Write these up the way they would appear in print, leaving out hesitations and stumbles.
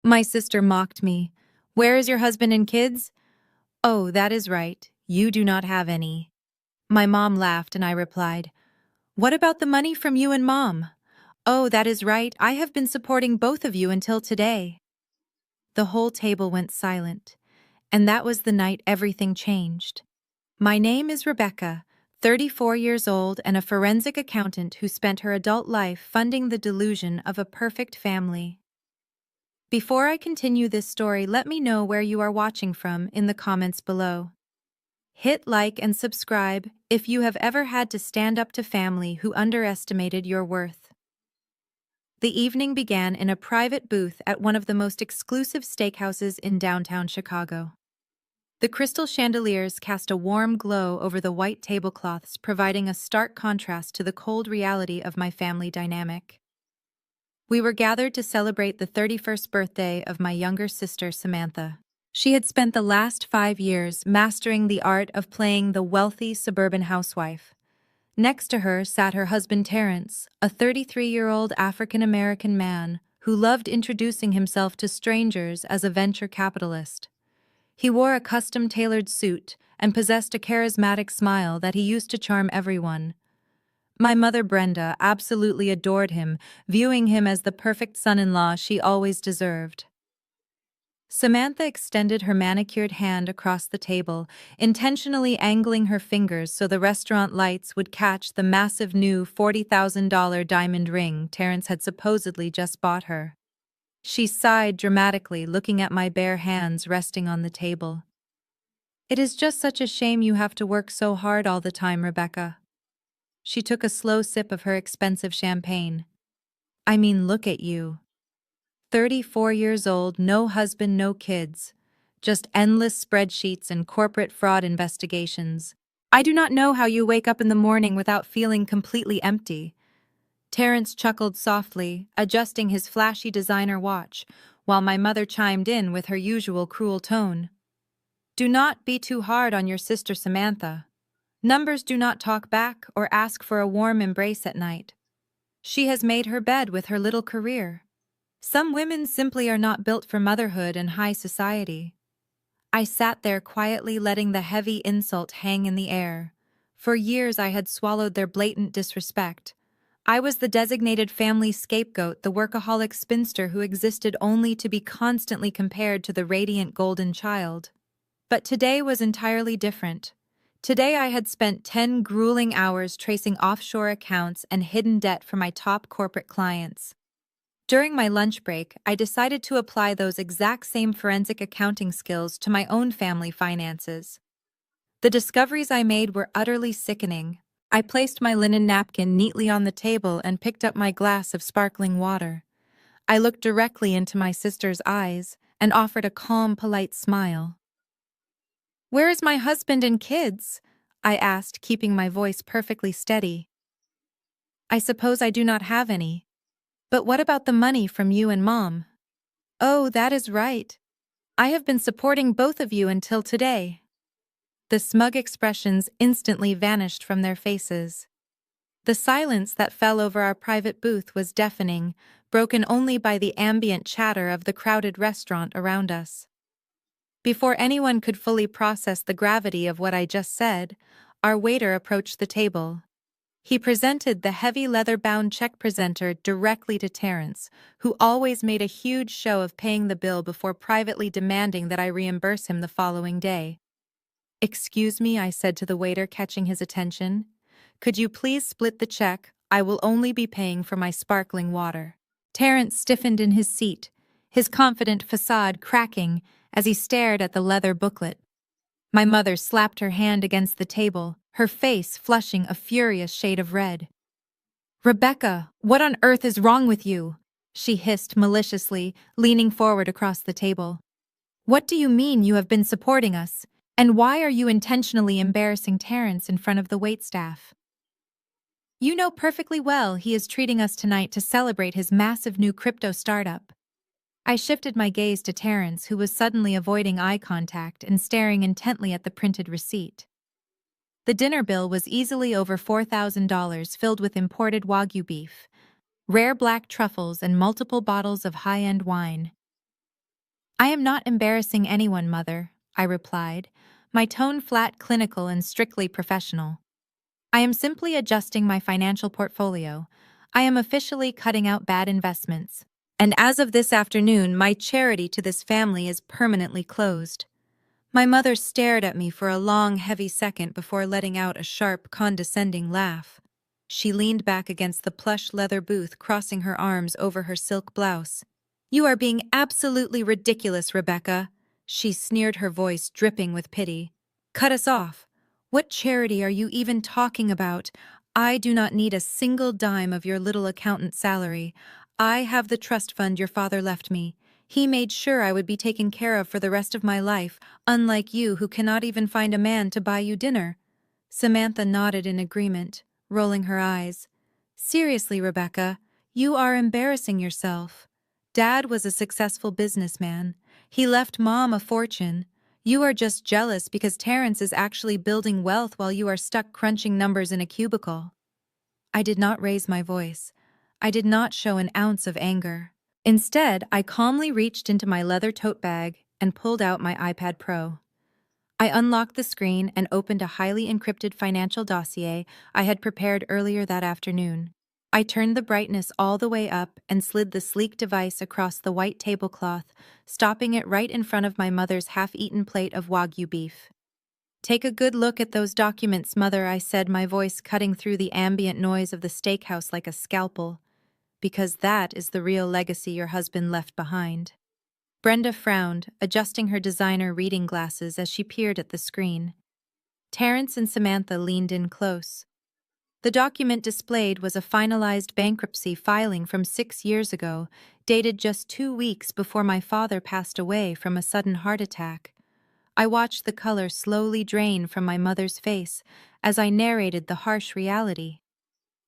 My sister mocked me. Where is your husband and kids? Oh, that is right. You do not have any. My mom laughed and I replied, What about the money from you and mom? Oh, that is right. I have been supporting both of you until today. The whole table went silent, and that was the night everything changed. My name is Rebecca, 34 years old and a forensic accountant who spent her adult life funding the delusion of a perfect family. Before I continue this story, let me know where you are watching from in the comments below. Hit like and subscribe if you have ever had to stand up to family who underestimated your worth. The evening began in a private booth at one of the most exclusive steakhouses in downtown Chicago. The crystal chandeliers cast a warm glow over the white tablecloths, providing a stark contrast to the cold reality of my family dynamic. We were gathered to celebrate the 31st birthday of my younger sister, Samantha. She had spent the last 5 years mastering the art of playing the wealthy suburban housewife. Next to her sat her husband, Terrence, a 33-year-old African-American man who loved introducing himself to strangers as a venture capitalist. He wore a custom-tailored suit and possessed a charismatic smile that he used to charm everyone. My mother, Brenda, absolutely adored him, viewing him as the perfect son-in-law she always deserved. Samantha extended her manicured hand across the table, intentionally angling her fingers so the restaurant lights would catch the massive new $40,000 diamond ring Terrence had supposedly just bought her. She sighed dramatically, looking at my bare hands resting on the table. It is just such a shame you have to work so hard all the time, Rebecca. She took a slow sip of her expensive champagne. I mean, look at you. 34 years old, no husband, no kids. Just endless spreadsheets and corporate fraud investigations. I do not know how you wake up in the morning without feeling completely empty. Terrence chuckled softly, adjusting his flashy designer watch, while my mother chimed in with her usual cruel tone. Do not be too hard on your sister Samantha. Numbers do not talk back or ask for a warm embrace at night. She has made her bed with her little career. Some women simply are not built for motherhood and high society. I sat there quietly, letting the heavy insult hang in the air. For years I had swallowed their blatant disrespect. I was the designated family scapegoat, the workaholic spinster who existed only to be constantly compared to the radiant golden child. But today was entirely different. Today I had spent 10 grueling hours tracing offshore accounts and hidden debt for my top corporate clients. During my lunch break, I decided to apply those exact same forensic accounting skills to my own family finances. The discoveries I made were utterly sickening. I placed my linen napkin neatly on the table and picked up my glass of sparkling water. I looked directly into my sister's eyes and offered a calm, polite smile. "Where is my husband and kids?" I asked, keeping my voice perfectly steady. "I suppose I do not have any. But what about the money from you and Mom?" "Oh, that is right. I have been supporting both of you until today." The smug expressions instantly vanished from their faces. The silence that fell over our private booth was deafening, broken only by the ambient chatter of the crowded restaurant around us. Before anyone could fully process the gravity of what I just said, our waiter approached the table. He presented the heavy leather-bound check presenter directly to Terrence, who always made a huge show of paying the bill before privately demanding that I reimburse him the following day. "Excuse me," I said to the waiter, catching his attention. "Could you please split the check? I will only be paying for my sparkling water." Terrence stiffened in his seat, his confident facade cracking as he stared at the leather booklet. My mother slapped her hand against the table, her face flushing a furious shade of red. "Rebecca, what on earth is wrong with you?" she hissed maliciously, leaning forward across the table. "What do you mean you have been supporting us? And why are you intentionally embarrassing Terrence in front of the waitstaff? You know perfectly well he is treating us tonight to celebrate his massive new crypto startup." I shifted my gaze to Terrence, who was suddenly avoiding eye contact and staring intently at the printed receipt. The dinner bill was easily over $4,000, filled with imported Wagyu beef, rare black truffles, and multiple bottles of high-end wine. I am not embarrassing anyone, Mother, I replied, my tone flat, clinical, and strictly professional. I am simply adjusting my financial portfolio. I am officially cutting out bad investments. And as of this afternoon, my charity to this family is permanently closed. My mother stared at me for a long, heavy second before letting out a sharp, condescending laugh. She leaned back against the plush leather booth, crossing her arms over her silk blouse. "You are being absolutely ridiculous, Rebecca," she sneered, her voice dripping with pity. "Cut us off. What charity are you even talking about? I do not need a single dime of your little accountant's salary. I have the trust fund your father left me. He made sure I would be taken care of for the rest of my life, unlike you who cannot even find a man to buy you dinner." Samantha nodded in agreement, rolling her eyes. "Seriously, Rebecca, you are embarrassing yourself. Dad was a successful businessman. He left Mom a fortune. You are just jealous because Terrence is actually building wealth while you are stuck crunching numbers in a cubicle." I did not raise my voice. I did not show an ounce of anger. Instead, I calmly reached into my leather tote bag and pulled out my iPad Pro. I unlocked the screen and opened a highly encrypted financial dossier I had prepared earlier that afternoon. I turned the brightness all the way up and slid the sleek device across the white tablecloth, stopping it right in front of my mother's half-eaten plate of Wagyu beef. "Take a good look at those documents, Mother," I said, my voice cutting through the ambient noise of the steakhouse like a scalpel. "Because that is the real legacy your husband left behind." Brenda frowned, adjusting her designer reading glasses as she peered at the screen. Terrence and Samantha leaned in close. The document displayed was a finalized bankruptcy filing from 6 years ago, dated just 2 weeks before my father passed away from a sudden heart attack. I watched the color slowly drain from my mother's face as I narrated the harsh reality.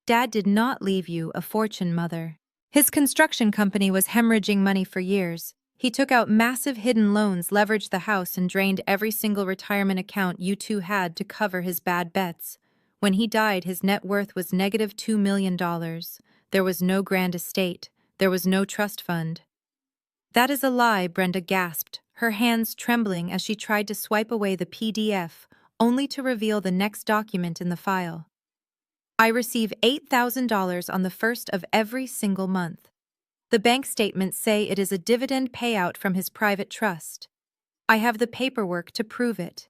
"Dad did not leave you a fortune, Mother. His construction company was hemorrhaging money for years. He took out massive hidden loans, leveraged the house, and drained every single retirement account you two had to cover his bad bets. When he died, his net worth was negative $2 million. There was no grand estate. There was no trust fund." "That is a lie," Brenda gasped, her hands trembling as she tried to swipe away the PDF, only to reveal the next document in the file. "I receive $8,000 on the first of every single month. The bank statements say it is a dividend payout from his private trust. I have the paperwork to prove it."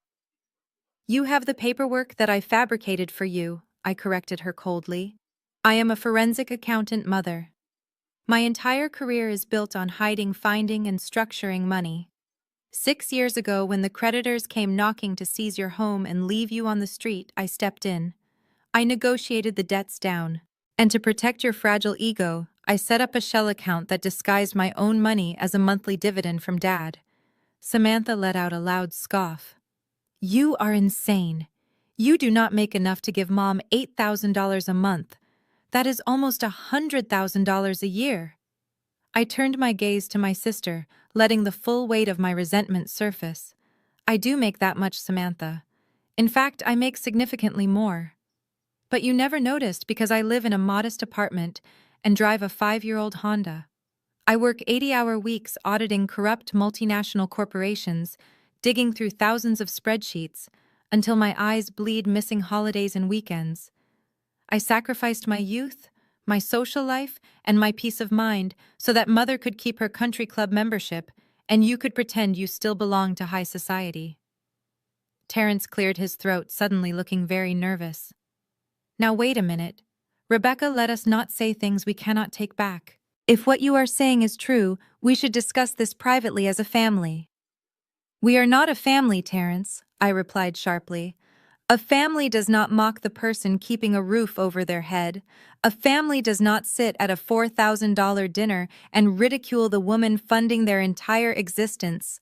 "You have the paperwork that I fabricated for you," I corrected her coldly. "I am a forensic accountant, Mother. My entire career is built on hiding, finding, and structuring money. 6 years ago, when the creditors came knocking to seize your home and leave you on the street, I stepped in. I negotiated the debts down. And to protect your fragile ego, I set up a shell account that disguised my own money as a monthly dividend from Dad." Samantha let out a loud scoff. "You are insane. You do not make enough to give Mom $8,000 a month. That is almost $100,000 a year." I turned my gaze to my sister, letting the full weight of my resentment surface. "I do make that much, Samantha. In fact, I make significantly more. But you never noticed because I live in a modest apartment and drive a 5-year-old Honda. I work 80-hour weeks auditing corrupt multinational corporations, digging through thousands of spreadsheets, until my eyes bleed, missing holidays and weekends. I sacrificed my youth, my social life, and my peace of mind so that Mother could keep her country club membership and you could pretend you still belong to high society." Terrence cleared his throat, suddenly looking very nervous. "Now wait a minute. Rebecca, let us not say things we cannot take back. If what you are saying is true, we should discuss this privately as a family." "We are not a family, Terrence," I replied sharply. "A family does not mock the person keeping a roof over their head. A family does not sit at a $4,000 dinner and ridicule the woman funding their entire existence.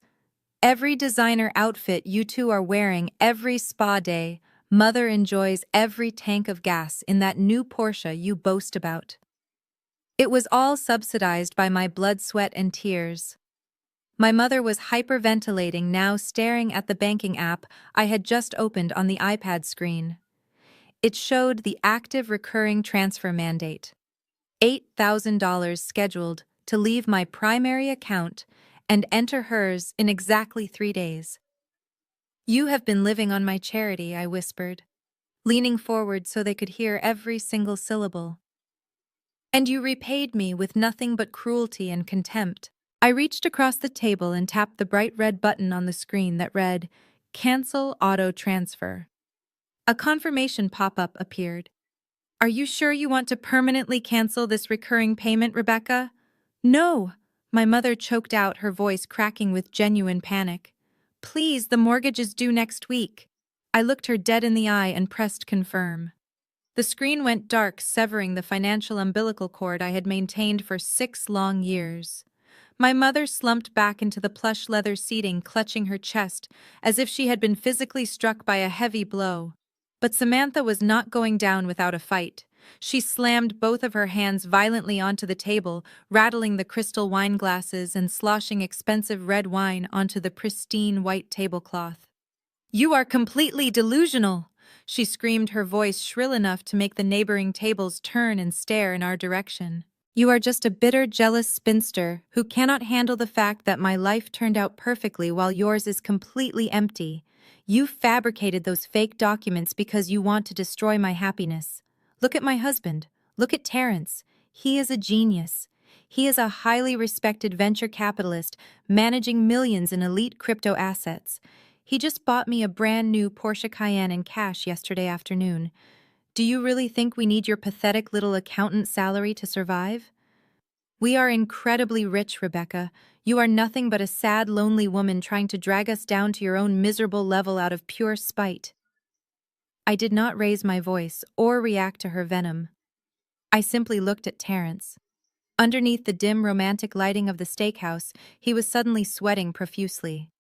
Every designer outfit you two are wearing, every spa day, Mother enjoys every tank of gas in that new Porsche you boast about. It was all subsidized by my blood, sweat, and tears." My mother was hyperventilating now, staring at the banking app I had just opened on the iPad screen. It showed the active recurring transfer mandate. $8,000 scheduled to leave my primary account and enter hers in exactly 3 days. You have been living on my charity, I whispered, leaning forward so they could hear every single syllable. And you repaid me with nothing but cruelty and contempt. I reached across the table and tapped the bright red button on the screen that read, Cancel Auto Transfer. A confirmation pop-up appeared. Are you sure you want to permanently cancel this recurring payment, Rebecca? No, my mother choked out, her voice cracking with genuine panic. Please, the mortgage is due next week. I looked her dead in the eye and pressed confirm. The screen went dark, severing the financial umbilical cord I had maintained for 6 long years. My mother slumped back into the plush leather seating, clutching her chest, as if she had been physically struck by a heavy blow. But Samantha was not going down without a fight. She slammed both of her hands violently onto the table, rattling the crystal wine glasses and sloshing expensive red wine onto the pristine white tablecloth. You are completely delusional, she screamed, her voice shrill enough to make the neighboring tables turn and stare in our direction. You are just a bitter, jealous spinster who cannot handle the fact that my life turned out perfectly while yours is completely empty. You fabricated those fake documents because you want to destroy my happiness. Look at my husband. Look at Terrence. He is a genius. He is a highly respected venture capitalist managing millions in elite crypto assets. He just bought me a brand new Porsche Cayenne in cash yesterday afternoon. Do you really think we need your pathetic little accountant salary to survive? We are incredibly rich, Rebecca. You are nothing but a sad, lonely woman trying to drag us down to your own miserable level out of pure spite. I did not raise my voice or react to her venom. I simply looked at Terrence. Underneath the dim, romantic lighting of the steakhouse, he was suddenly sweating profusely.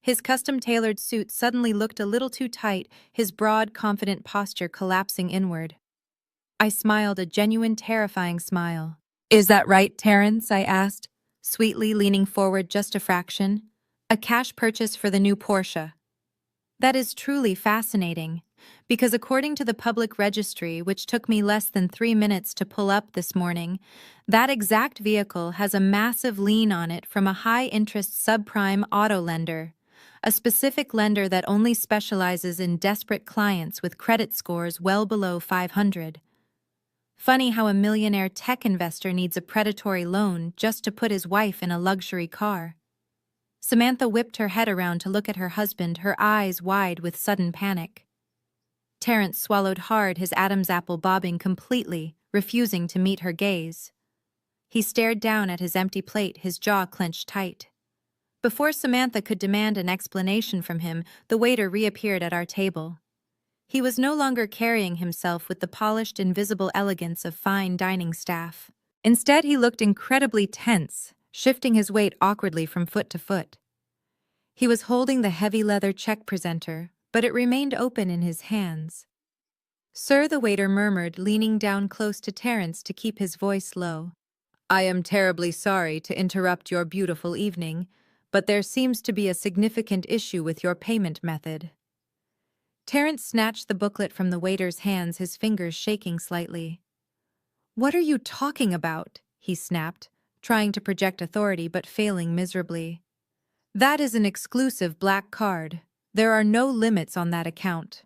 His custom-tailored suit suddenly looked a little too tight, his broad, confident posture collapsing inward. I smiled, a genuine, terrifying smile. Is that right, Terrence? I asked, sweetly, leaning forward just a fraction. A cash purchase for the new Porsche. That is truly fascinating, because according to the public registry, which took me less than 3 minutes to pull up this morning, that exact vehicle has a massive lien on it from a high-interest subprime auto lender, a specific lender that only specializes in desperate clients with credit scores well below 500. Funny how a millionaire tech investor needs a predatory loan just to put his wife in a luxury car. Samantha whipped her head around to look at her husband, her eyes wide with sudden panic. Terrence swallowed hard, his Adam's apple bobbing completely, refusing to meet her gaze. He stared down at his empty plate, his jaw clenched tight. Before Samantha could demand an explanation from him, the waiter reappeared at our table. He was no longer carrying himself with the polished, invisible elegance of fine dining staff. Instead, he looked incredibly tense, shifting his weight awkwardly from foot to foot. He was holding the heavy leather check presenter, but it remained open in his hands. Sir, the waiter murmured, leaning down close to Terrence to keep his voice low. I am terribly sorry to interrupt your beautiful evening, but there seems to be a significant issue with your payment method. Terrence snatched the booklet from the waiter's hands, his fingers shaking slightly. What are you talking about? He snapped, trying to project authority but failing miserably. That is an exclusive black card. There are no limits on that account.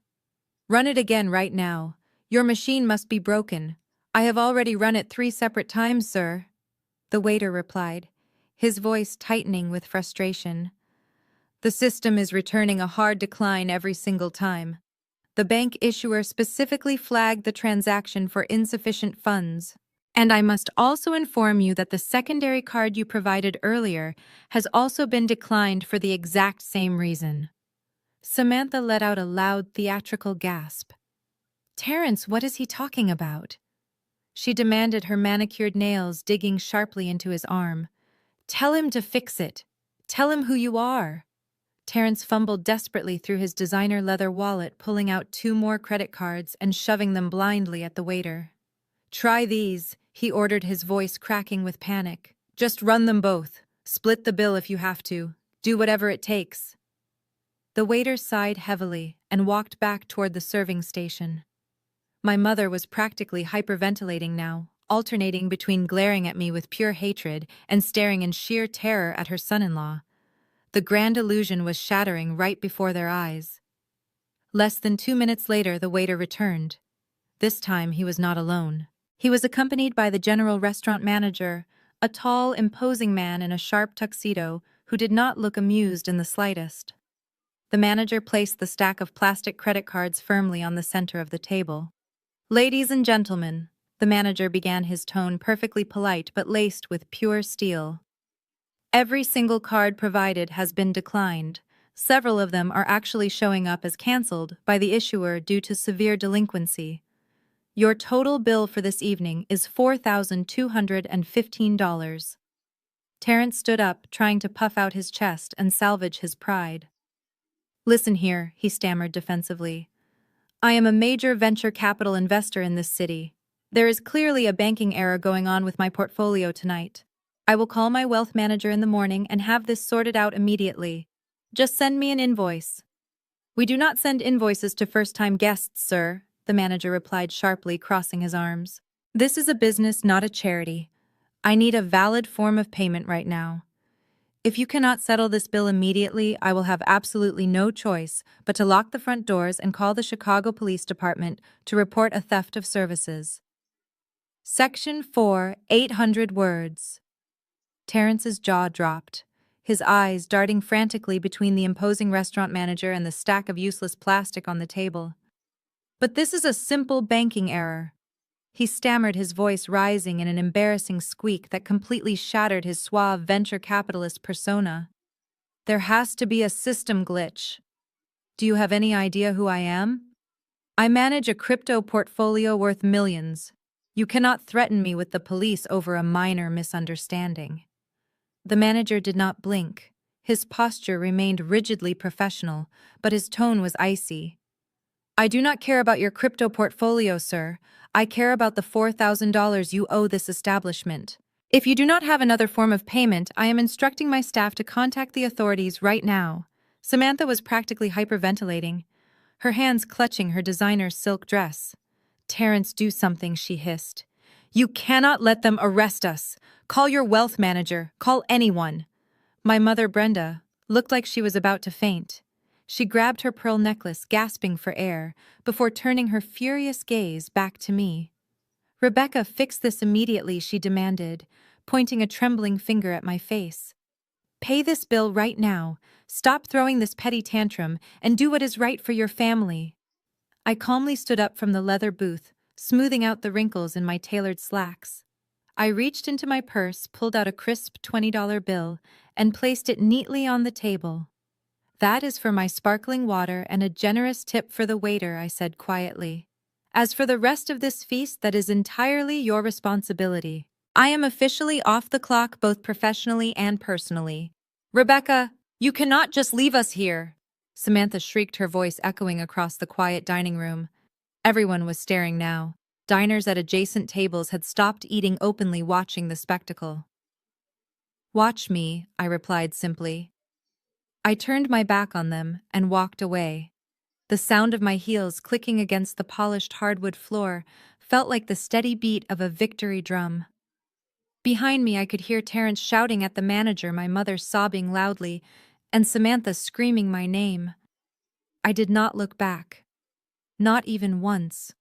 Run it again right now. Your machine must be broken. I have already run it 3 separate times, sir. The waiter replied, his voice tightening with frustration. The system is returning a hard decline every single time. The bank issuer specifically flagged the transaction for insufficient funds. And I must also inform you that the secondary card you provided earlier has also been declined for the exact same reason. Samantha let out a loud, theatrical gasp. Terrence, what is he talking about? She demanded, her manicured nails digging sharply into his arm. Tell him to fix it. Tell him who you are. Terrence fumbled desperately through his designer leather wallet, pulling out 2 more credit cards and shoving them blindly at the waiter. Try these, he ordered, his voice cracking with panic. Just run them both. Split the bill if you have to. Do whatever it takes. The waiter sighed heavily and walked back toward the serving station. My mother was practically hyperventilating now, alternating between glaring at me with pure hatred and staring in sheer terror at her son-in-law. The grand illusion was shattering right before their eyes. Less than 2 minutes later, the waiter returned. This time, he was not alone. He was accompanied by the general restaurant manager, a tall, imposing man in a sharp tuxedo who did not look amused in the slightest. The manager placed the stack of plastic credit cards firmly on the center of the table. "Ladies and gentlemen," the manager began, his tone perfectly polite but laced with pure steel. "Every single card provided has been declined. Several of them are actually showing up as canceled by the issuer due to severe delinquency. Your total bill for this evening is $4,215. Terrence stood up, trying to puff out his chest and salvage his pride. "Listen here," he stammered defensively. "I am a major venture capital investor in this city. There is clearly a banking error going on with my portfolio tonight. I will call my wealth manager in the morning and have this sorted out immediately. Just send me an invoice." "We do not send invoices to first-time guests, sir," the manager replied sharply, crossing his arms. "This is a business, not a charity. I need a valid form of payment right now. If you cannot settle this bill immediately, I will have absolutely no choice but to lock the front doors and call the Chicago Police Department to report a theft of services." Section 4, 800 words. Terrence's jaw dropped, his eyes darting frantically between the imposing restaurant manager and the stack of useless plastic on the table. "But this is a simple banking error," he stammered, his voice rising in an embarrassing squeak that completely shattered his suave venture capitalist persona. "There has to be a system glitch. Do you have any idea who I am? I manage a crypto portfolio worth millions. You cannot threaten me with the police over a minor misunderstanding." The manager did not blink. His posture remained rigidly professional, but his tone was icy. "I do not care about your crypto portfolio, sir. I care about the $4,000 you owe this establishment. If you do not have another form of payment, I am instructing my staff to contact the authorities right now." Samantha was practically hyperventilating, her hands clutching her designer silk dress. "Terrence, do something," she hissed. "You cannot let them arrest us. Call your wealth manager. Call anyone." My mother, Brenda, looked like she was about to faint. She grabbed her pearl necklace, gasping for air, before turning her furious gaze back to me. "Rebecca, fix this immediately," she demanded, pointing a trembling finger at my face. "Pay this bill right now. Stop throwing this petty tantrum and do what is right for your family." I calmly stood up from the leather booth, smoothing out the wrinkles in my tailored slacks. I reached into my purse, pulled out a crisp $20 bill, and placed it neatly on the table. "That is for my sparkling water and a generous tip for the waiter," I said quietly. "As for the rest of this feast, that is entirely your responsibility. I am officially off the clock both professionally and personally." "Rebecca, you cannot just leave us here!" Samantha shrieked, her voice echoing across the quiet dining room. Everyone was staring now. Diners at adjacent tables had stopped eating, openly watching the spectacle. "Watch me," I replied simply. I turned my back on them and walked away. The sound of my heels clicking against the polished hardwood floor felt like the steady beat of a victory drum. Behind me, I could hear Terrence shouting at the manager, my mother sobbing loudly, and Samantha screaming my name. I did not look back. Not even once.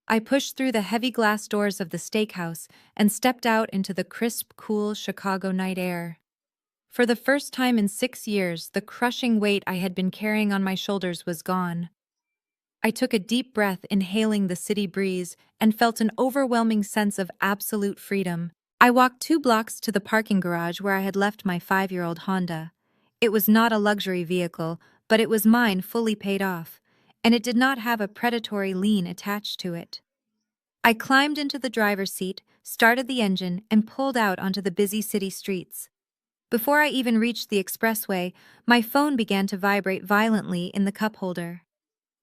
I pushed through the heavy glass doors of the steakhouse and stepped out into the crisp, cool Chicago night air. For the first time in 6 years, the crushing weight I had been carrying on my shoulders was gone. I took a deep breath, inhaling the city breeze, and felt an overwhelming sense of absolute freedom. I walked 2 blocks to the parking garage where I had left my 5-year-old Honda. It was not a luxury vehicle, but it was mine, fully paid off, and it did not have a predatory lien attached to it. I climbed into the driver's seat, started the engine, and pulled out onto the busy city streets. Before I even reached the expressway, my phone began to vibrate violently in the cup holder.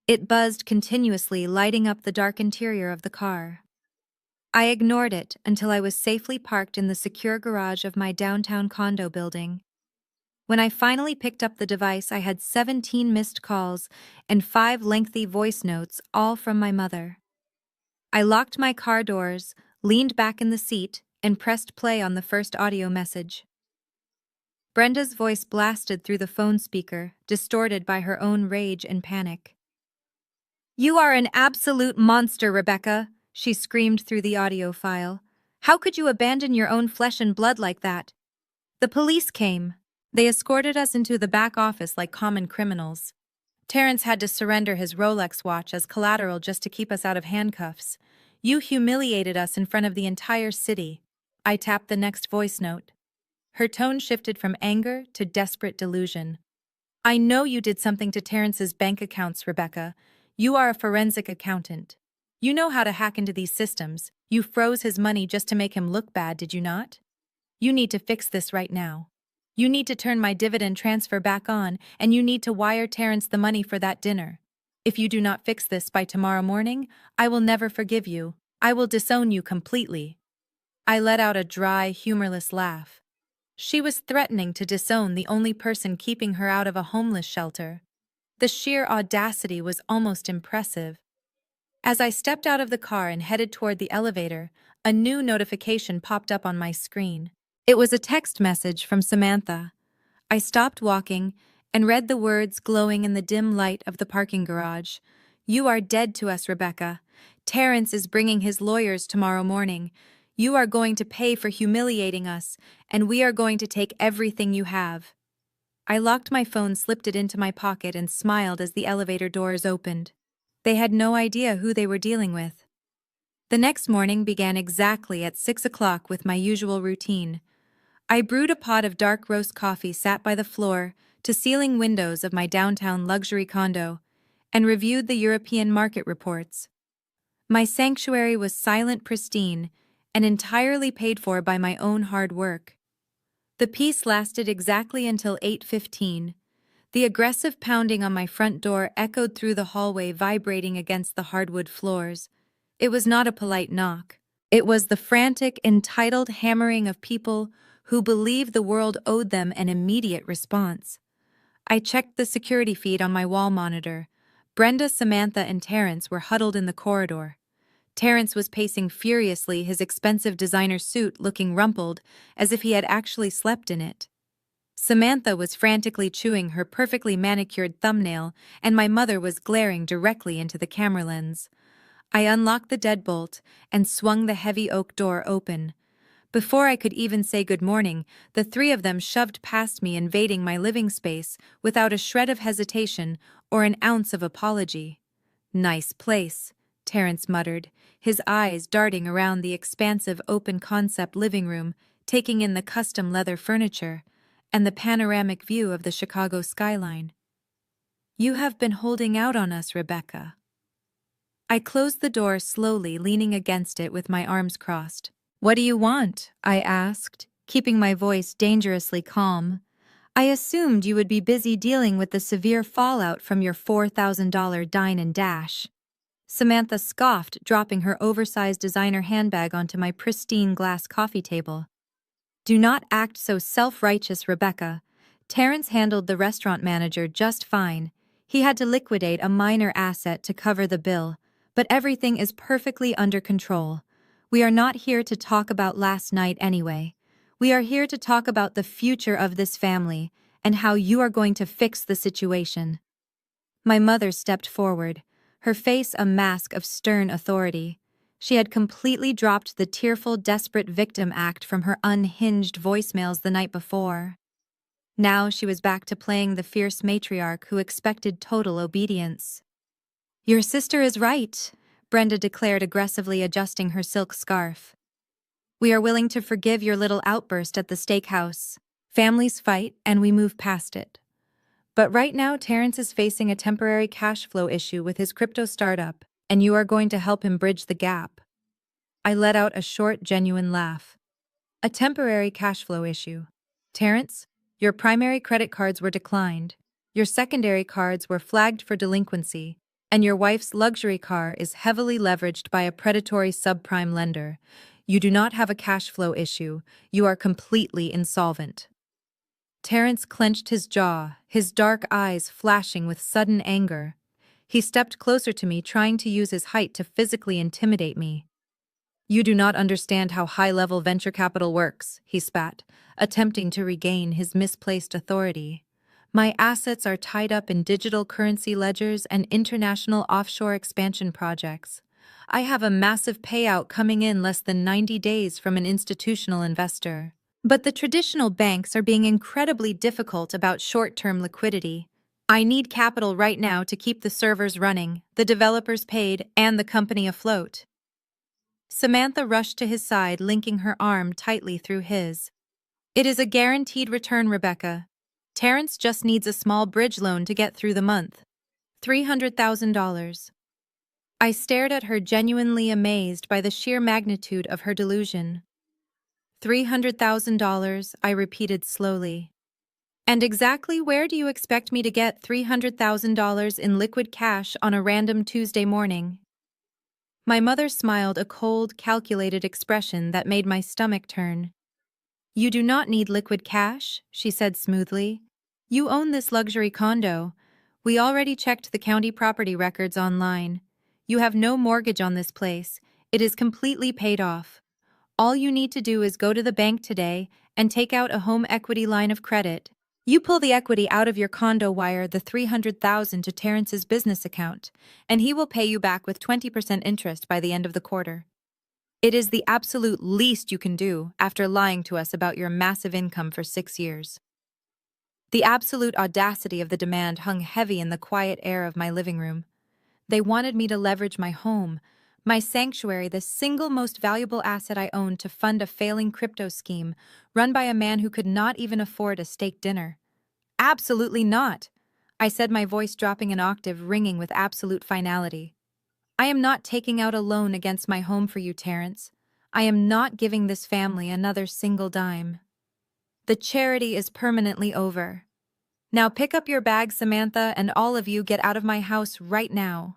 It buzzed continuously, lighting up the dark interior of the car. I ignored it until I was safely parked in the secure garage of my downtown condo building. When I finally picked up the device, I had 17 missed calls and 5 lengthy voice notes, all from my mother. I locked my car doors, leaned back in the seat, and pressed play on the first audio message. Brenda's voice blasted through the phone speaker, distorted by her own rage and panic. "You are an absolute monster, Rebecca," she screamed through the audio file. "How could you abandon your own flesh and blood like that?" The police came. They escorted us into the back office like common criminals. Terrence had to surrender his Rolex watch as collateral just to keep us out of handcuffs. "You humiliated us in front of the entire city." I tapped the next voice note. Her tone shifted from anger to desperate delusion. "I know you did something to Terrence's bank accounts, Rebecca. You are a forensic accountant. You know how to hack into these systems. You froze his money just to make him look bad, did you not? You need to fix this right now. You need to turn my dividend transfer back on, and you need to wire Terrence the money for that dinner. If you do not fix this by tomorrow morning, I will never forgive you. I will disown you completely." I let out a dry, humorless laugh. She was threatening to disown the only person keeping her out of a homeless shelter. The sheer audacity was almost impressive. As I stepped out of the car and headed toward the elevator, a new notification popped up on my screen. It was a text message from Samantha. I stopped walking and read the words glowing in the dim light of the parking garage. "You are dead to us, Rebecca. Terrence is bringing his lawyers tomorrow morning. You are going to pay for humiliating us, and we are going to take everything you have." I locked my phone, slipped it into my pocket, and smiled as the elevator doors opened. They had no idea who they were dealing with. The next morning began exactly at 6 o'clock with my usual routine. I brewed a pot of dark roast coffee, sat by the floor-to-ceiling windows of my downtown luxury condo, and reviewed the European market reports. My sanctuary was silent, pristine, and entirely paid for by my own hard work. The peace lasted exactly until 8:15. The aggressive pounding on my front door echoed through the hallway, vibrating against the hardwood floors. It was not a polite knock. It was the frantic, entitled hammering of people who believed the world owed them an immediate response. I checked the security feed on my wall monitor. Brenda, Samantha, and Terrence were huddled in the corridor. Terrence was pacing furiously, his expensive designer suit looking rumpled, as if he had actually slept in it. Samantha was frantically chewing her perfectly manicured thumbnail, and my mother was glaring directly into the camera lens. I unlocked the deadbolt and swung the heavy oak door open. Before I could even say good morning, the three of them shoved past me, invading my living space without a shred of hesitation or an ounce of apology. "Nice place," Terrence muttered, his eyes darting around the expansive open-concept living room, taking in the custom leather furniture and the panoramic view of the Chicago skyline. "You have been holding out on us, Rebecca." I closed the door slowly, leaning against it with my arms crossed. "What do you want?" I asked, keeping my voice dangerously calm. "I assumed you would be busy dealing with the severe fallout from your $4,000 dine and dash." Samantha scoffed, dropping her oversized designer handbag onto my pristine glass coffee table. "Do not act so self-righteous, Rebecca. Terrence handled the restaurant manager just fine. He had to liquidate a minor asset to cover the bill, but everything is perfectly under control. We are not here to talk about last night anyway. We are here to talk about the future of this family and how you are going to fix the situation." My mother stepped forward, her face a mask of stern authority. She had completely dropped the tearful, desperate victim act from her unhinged voicemails the night before. Now she was back to playing the fierce matriarch who expected total obedience. "Your sister is right," Brenda declared, aggressively adjusting her silk scarf. "We are willing to forgive your little outburst at the steakhouse. Families fight, and we move past it. But right now, Terrence is facing a temporary cash flow issue with his crypto startup, and you are going to help him bridge the gap." I let out a short, genuine laugh. "A temporary cash flow issue. Terrence, your primary credit cards were declined, your secondary cards were flagged for delinquency, and your wife's luxury car is heavily leveraged by a predatory subprime lender. You do not have a cash flow issue. You are completely insolvent." Terrence clenched his jaw, his dark eyes flashing with sudden anger. He stepped closer to me, trying to use his height to physically intimidate me. You do not understand how high-level venture capital works, he spat, attempting to regain his misplaced authority. My assets are tied up in digital currency ledgers and international offshore expansion projects. I have a massive payout coming in less than 90 days from an institutional investor. But the traditional banks are being incredibly difficult about short-term liquidity. I need capital right now to keep the servers running, the developers paid, and the company afloat. Samantha rushed to his side, linking her arm tightly through his. It is a guaranteed return, Rebecca. Terrence just needs a small bridge loan to get through the month. $300,000. I stared at her, genuinely amazed by the sheer magnitude of her delusion. $300,000, I repeated slowly. And exactly where do you expect me to get $300,000 in liquid cash on a random Tuesday morning? My mother smiled, a cold, calculated expression that made my stomach turn. You do not need liquid cash, she said smoothly. You own this luxury condo. We already checked the county property records online. You have no mortgage on this place. It is completely paid off. All you need to do is go to the bank today and take out a home equity line of credit. You pull the equity out of your condo, wire the $300,000 to Terrence's business account, and he will pay you back with 20% interest by the end of the quarter. It is the absolute least you can do after lying to us about your massive income for 6 years. The absolute audacity of the demand hung heavy in the quiet air of my living room. They wanted me to leverage my home, my sanctuary, the single most valuable asset I owned, to fund a failing crypto scheme run by a man who could not even afford a steak dinner. Absolutely not, I said, my voice dropping an octave, ringing with absolute finality. I am not taking out a loan against my home for you, Terrence. I am not giving this family another single dime. The charity is permanently over. Now pick up your bags, Samantha, and all of you get out of my house right now.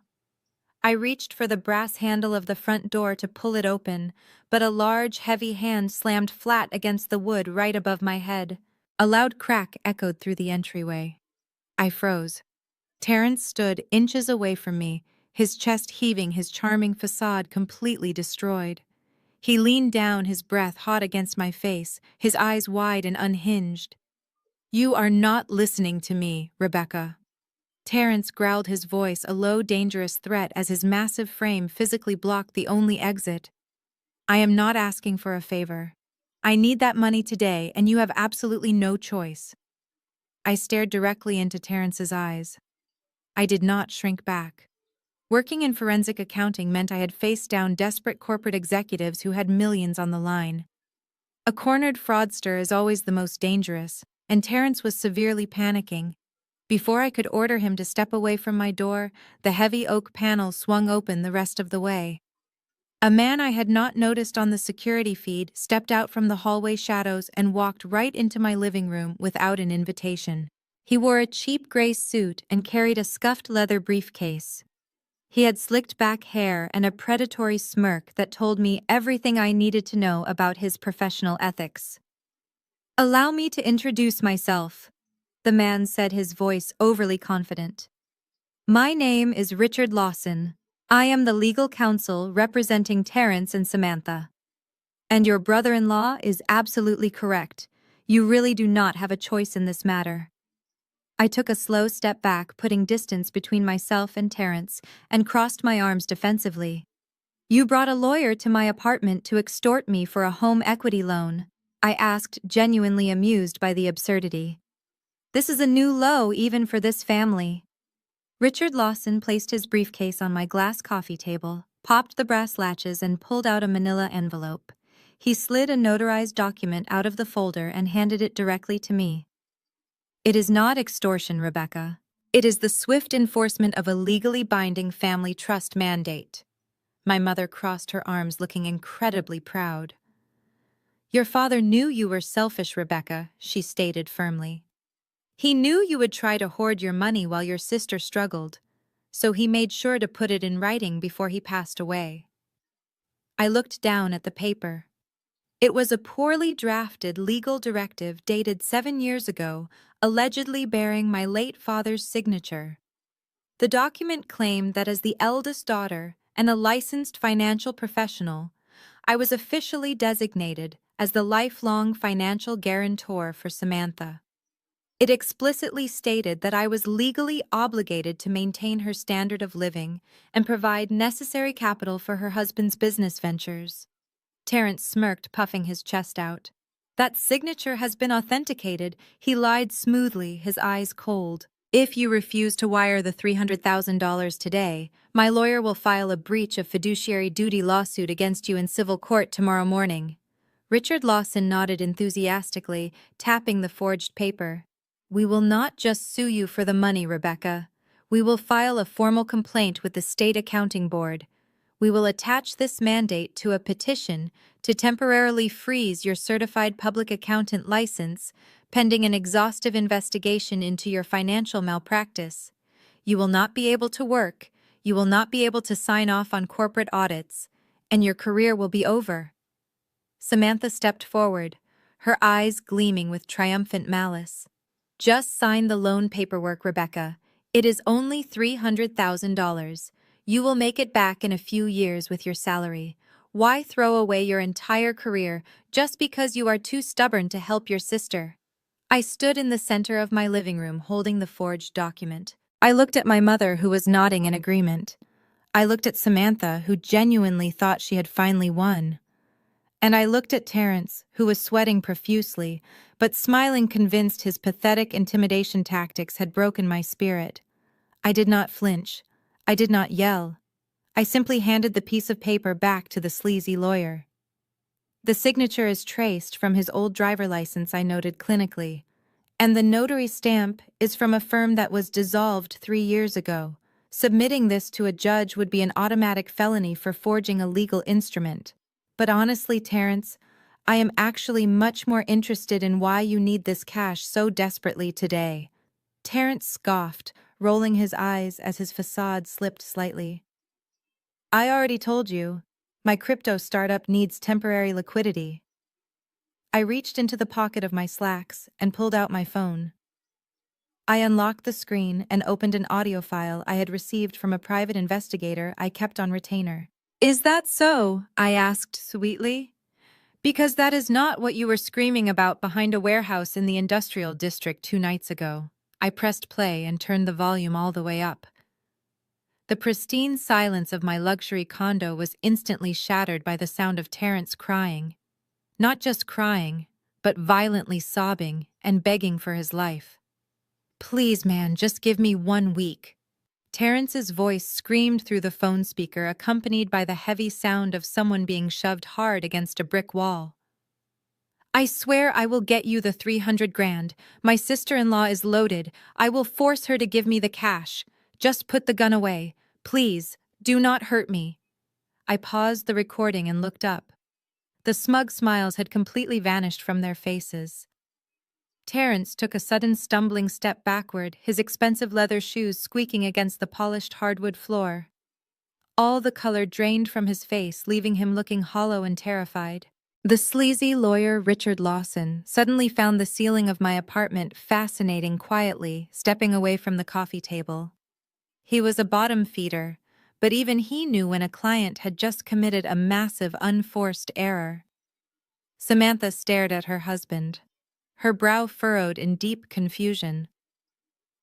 I reached for the brass handle of the front door to pull it open, but a large, heavy hand slammed flat against the wood right above my head. A loud crack echoed through the entryway. I froze. Terrence stood inches away from me, his chest heaving, his charming facade completely destroyed. He leaned down, his breath hot against my face, his eyes wide and unhinged. You are not listening to me, Rebecca. Terrence growled, his voice a low, dangerous threat as his massive frame physically blocked the only exit. I am not asking for a favor. I need that money today, and you have absolutely no choice. I stared directly into Terrence's eyes. I did not shrink back. Working in forensic accounting meant I had faced down desperate corporate executives who had millions on the line. A cornered fraudster is always the most dangerous, and Terrence was severely panicking. Before I could order him to step away from my door, the heavy oak panel swung open the rest of the way. A man I had not noticed on the security feed stepped out from the hallway shadows and walked right into my living room without an invitation. He wore a cheap gray suit and carried a scuffed leather briefcase. He had slicked back hair and a predatory smirk that told me everything I needed to know about his professional ethics. Allow me to introduce myself, the man said, his voice overly confident. My name is Richard Lawson. I am the legal counsel representing Terrence and Samantha. And your brother-in-law is absolutely correct. You really do not have a choice in this matter. I took a slow step back, putting distance between myself and Terrence, and crossed my arms defensively. You brought a lawyer to my apartment to extort me for a home equity loan, I asked, genuinely amused by the absurdity. This is a new low even for this family. Richard Lawson placed his briefcase on my glass coffee table, popped the brass latches, and pulled out a manila envelope. He slid a notarized document out of the folder and handed it directly to me. It is not extortion, Rebecca. It is the swift enforcement of a legally binding family trust mandate. My mother crossed her arms, looking incredibly proud. Your father knew you were selfish, Rebecca, she stated firmly. He knew you would try to hoard your money while your sister struggled, so he made sure to put it in writing before he passed away. I looked down at the paper. It was a poorly drafted legal directive dated 7 years ago, allegedly bearing my late father's signature. The document claimed that as the eldest daughter and a licensed financial professional, I was officially designated as the lifelong financial guarantor for Samantha. It explicitly stated that I was legally obligated to maintain her standard of living and provide necessary capital for her husband's business ventures. Terrence smirked, puffing his chest out. That signature has been authenticated, he lied smoothly, his eyes cold. If you refuse to wire the $300,000 today, my lawyer will file a breach of fiduciary duty lawsuit against you in civil court tomorrow morning. Richard Lawson nodded enthusiastically, tapping the forged paper. We will not just sue you for the money, Rebecca. We will file a formal complaint with the State Accounting Board. We will attach this mandate to a petition to temporarily freeze your certified public accountant license pending an exhaustive investigation into your financial malpractice. You will not be able to work, you will not be able to sign off on corporate audits, and your career will be over. Samantha stepped forward, her eyes gleaming with triumphant malice. Just sign the loan paperwork, Rebecca. It is only $300,000. You will make it back in a few years with your salary. Why throw away your entire career just because you are too stubborn to help your sister? I stood in the center of my living room holding the forged document. I looked at my mother, who was nodding in agreement. I looked at Samantha, who genuinely thought she had finally won. And I looked at Terrence, who was sweating profusely, but smiling, convinced his pathetic intimidation tactics had broken my spirit. I did not flinch. I did not yell. I simply handed the piece of paper back to the sleazy lawyer. The signature is traced from his old driver license, I noted clinically, and the notary stamp is from a firm that was dissolved 3 years ago. Submitting this to a judge would be an automatic felony for forging a legal instrument. But honestly, Terrence, I am actually much more interested in why you need this cash so desperately today. Terrence scoffed, rolling his eyes as his facade slipped slightly. I already told you. My crypto startup needs temporary liquidity. I reached into the pocket of my slacks and pulled out my phone. I unlocked the screen and opened an audio file I had received from a private investigator I kept on retainer. Is that so? I asked sweetly. Because that is not what you were screaming about behind a warehouse in the industrial district 2 nights ago. I pressed play and turned the volume all the way up. The pristine silence of my luxury condo was instantly shattered by the sound of Terrence crying. Not just crying, but violently sobbing and begging for his life. Please, man, just give me 1 week. Terrence's voice screamed through the phone speaker, accompanied by the heavy sound of someone being shoved hard against a brick wall. I swear I will get you the 300 grand. My sister-in-law is loaded. I will force her to give me the cash. Just put the gun away. Please, do not hurt me. I paused the recording and looked up. The smug smiles had completely vanished from their faces. Terrence took a sudden stumbling step backward, his expensive leather shoes squeaking against the polished hardwood floor. All the color drained from his face, leaving him looking hollow and terrified. The sleazy lawyer Richard Lawson suddenly found the ceiling of my apartment fascinating quietly, stepping away from the coffee table. He was a bottom feeder, but even he knew when a client had just committed a massive unforced error. Samantha stared at her husband, her brow furrowed in deep confusion.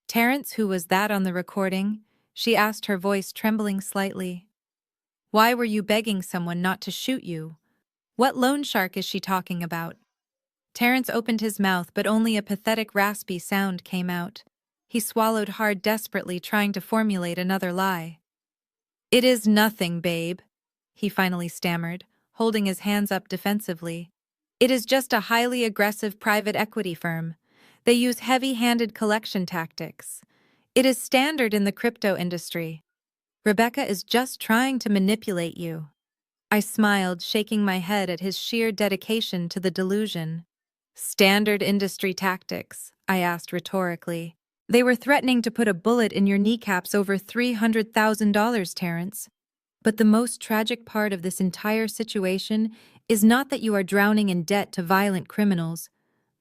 Terrence, who was that on the recording? She asked, her voice trembling slightly. Why were you begging someone not to shoot you? What loan shark is she talking about? Terrence opened his mouth, but only a pathetic raspy sound came out. He swallowed hard, desperately trying to formulate another lie. It is nothing, babe, he finally stammered, holding his hands up defensively. It is just a highly aggressive private equity firm. They use heavy-handed collection tactics. It is standard in the crypto industry. Rebecca is just trying to manipulate you. I smiled, shaking my head at his sheer dedication to the delusion. Standard industry tactics, I asked rhetorically. They were threatening to put a bullet in your kneecaps over $300,000, Terrence. But the most tragic part of this entire situation is not that you are drowning in debt to violent criminals.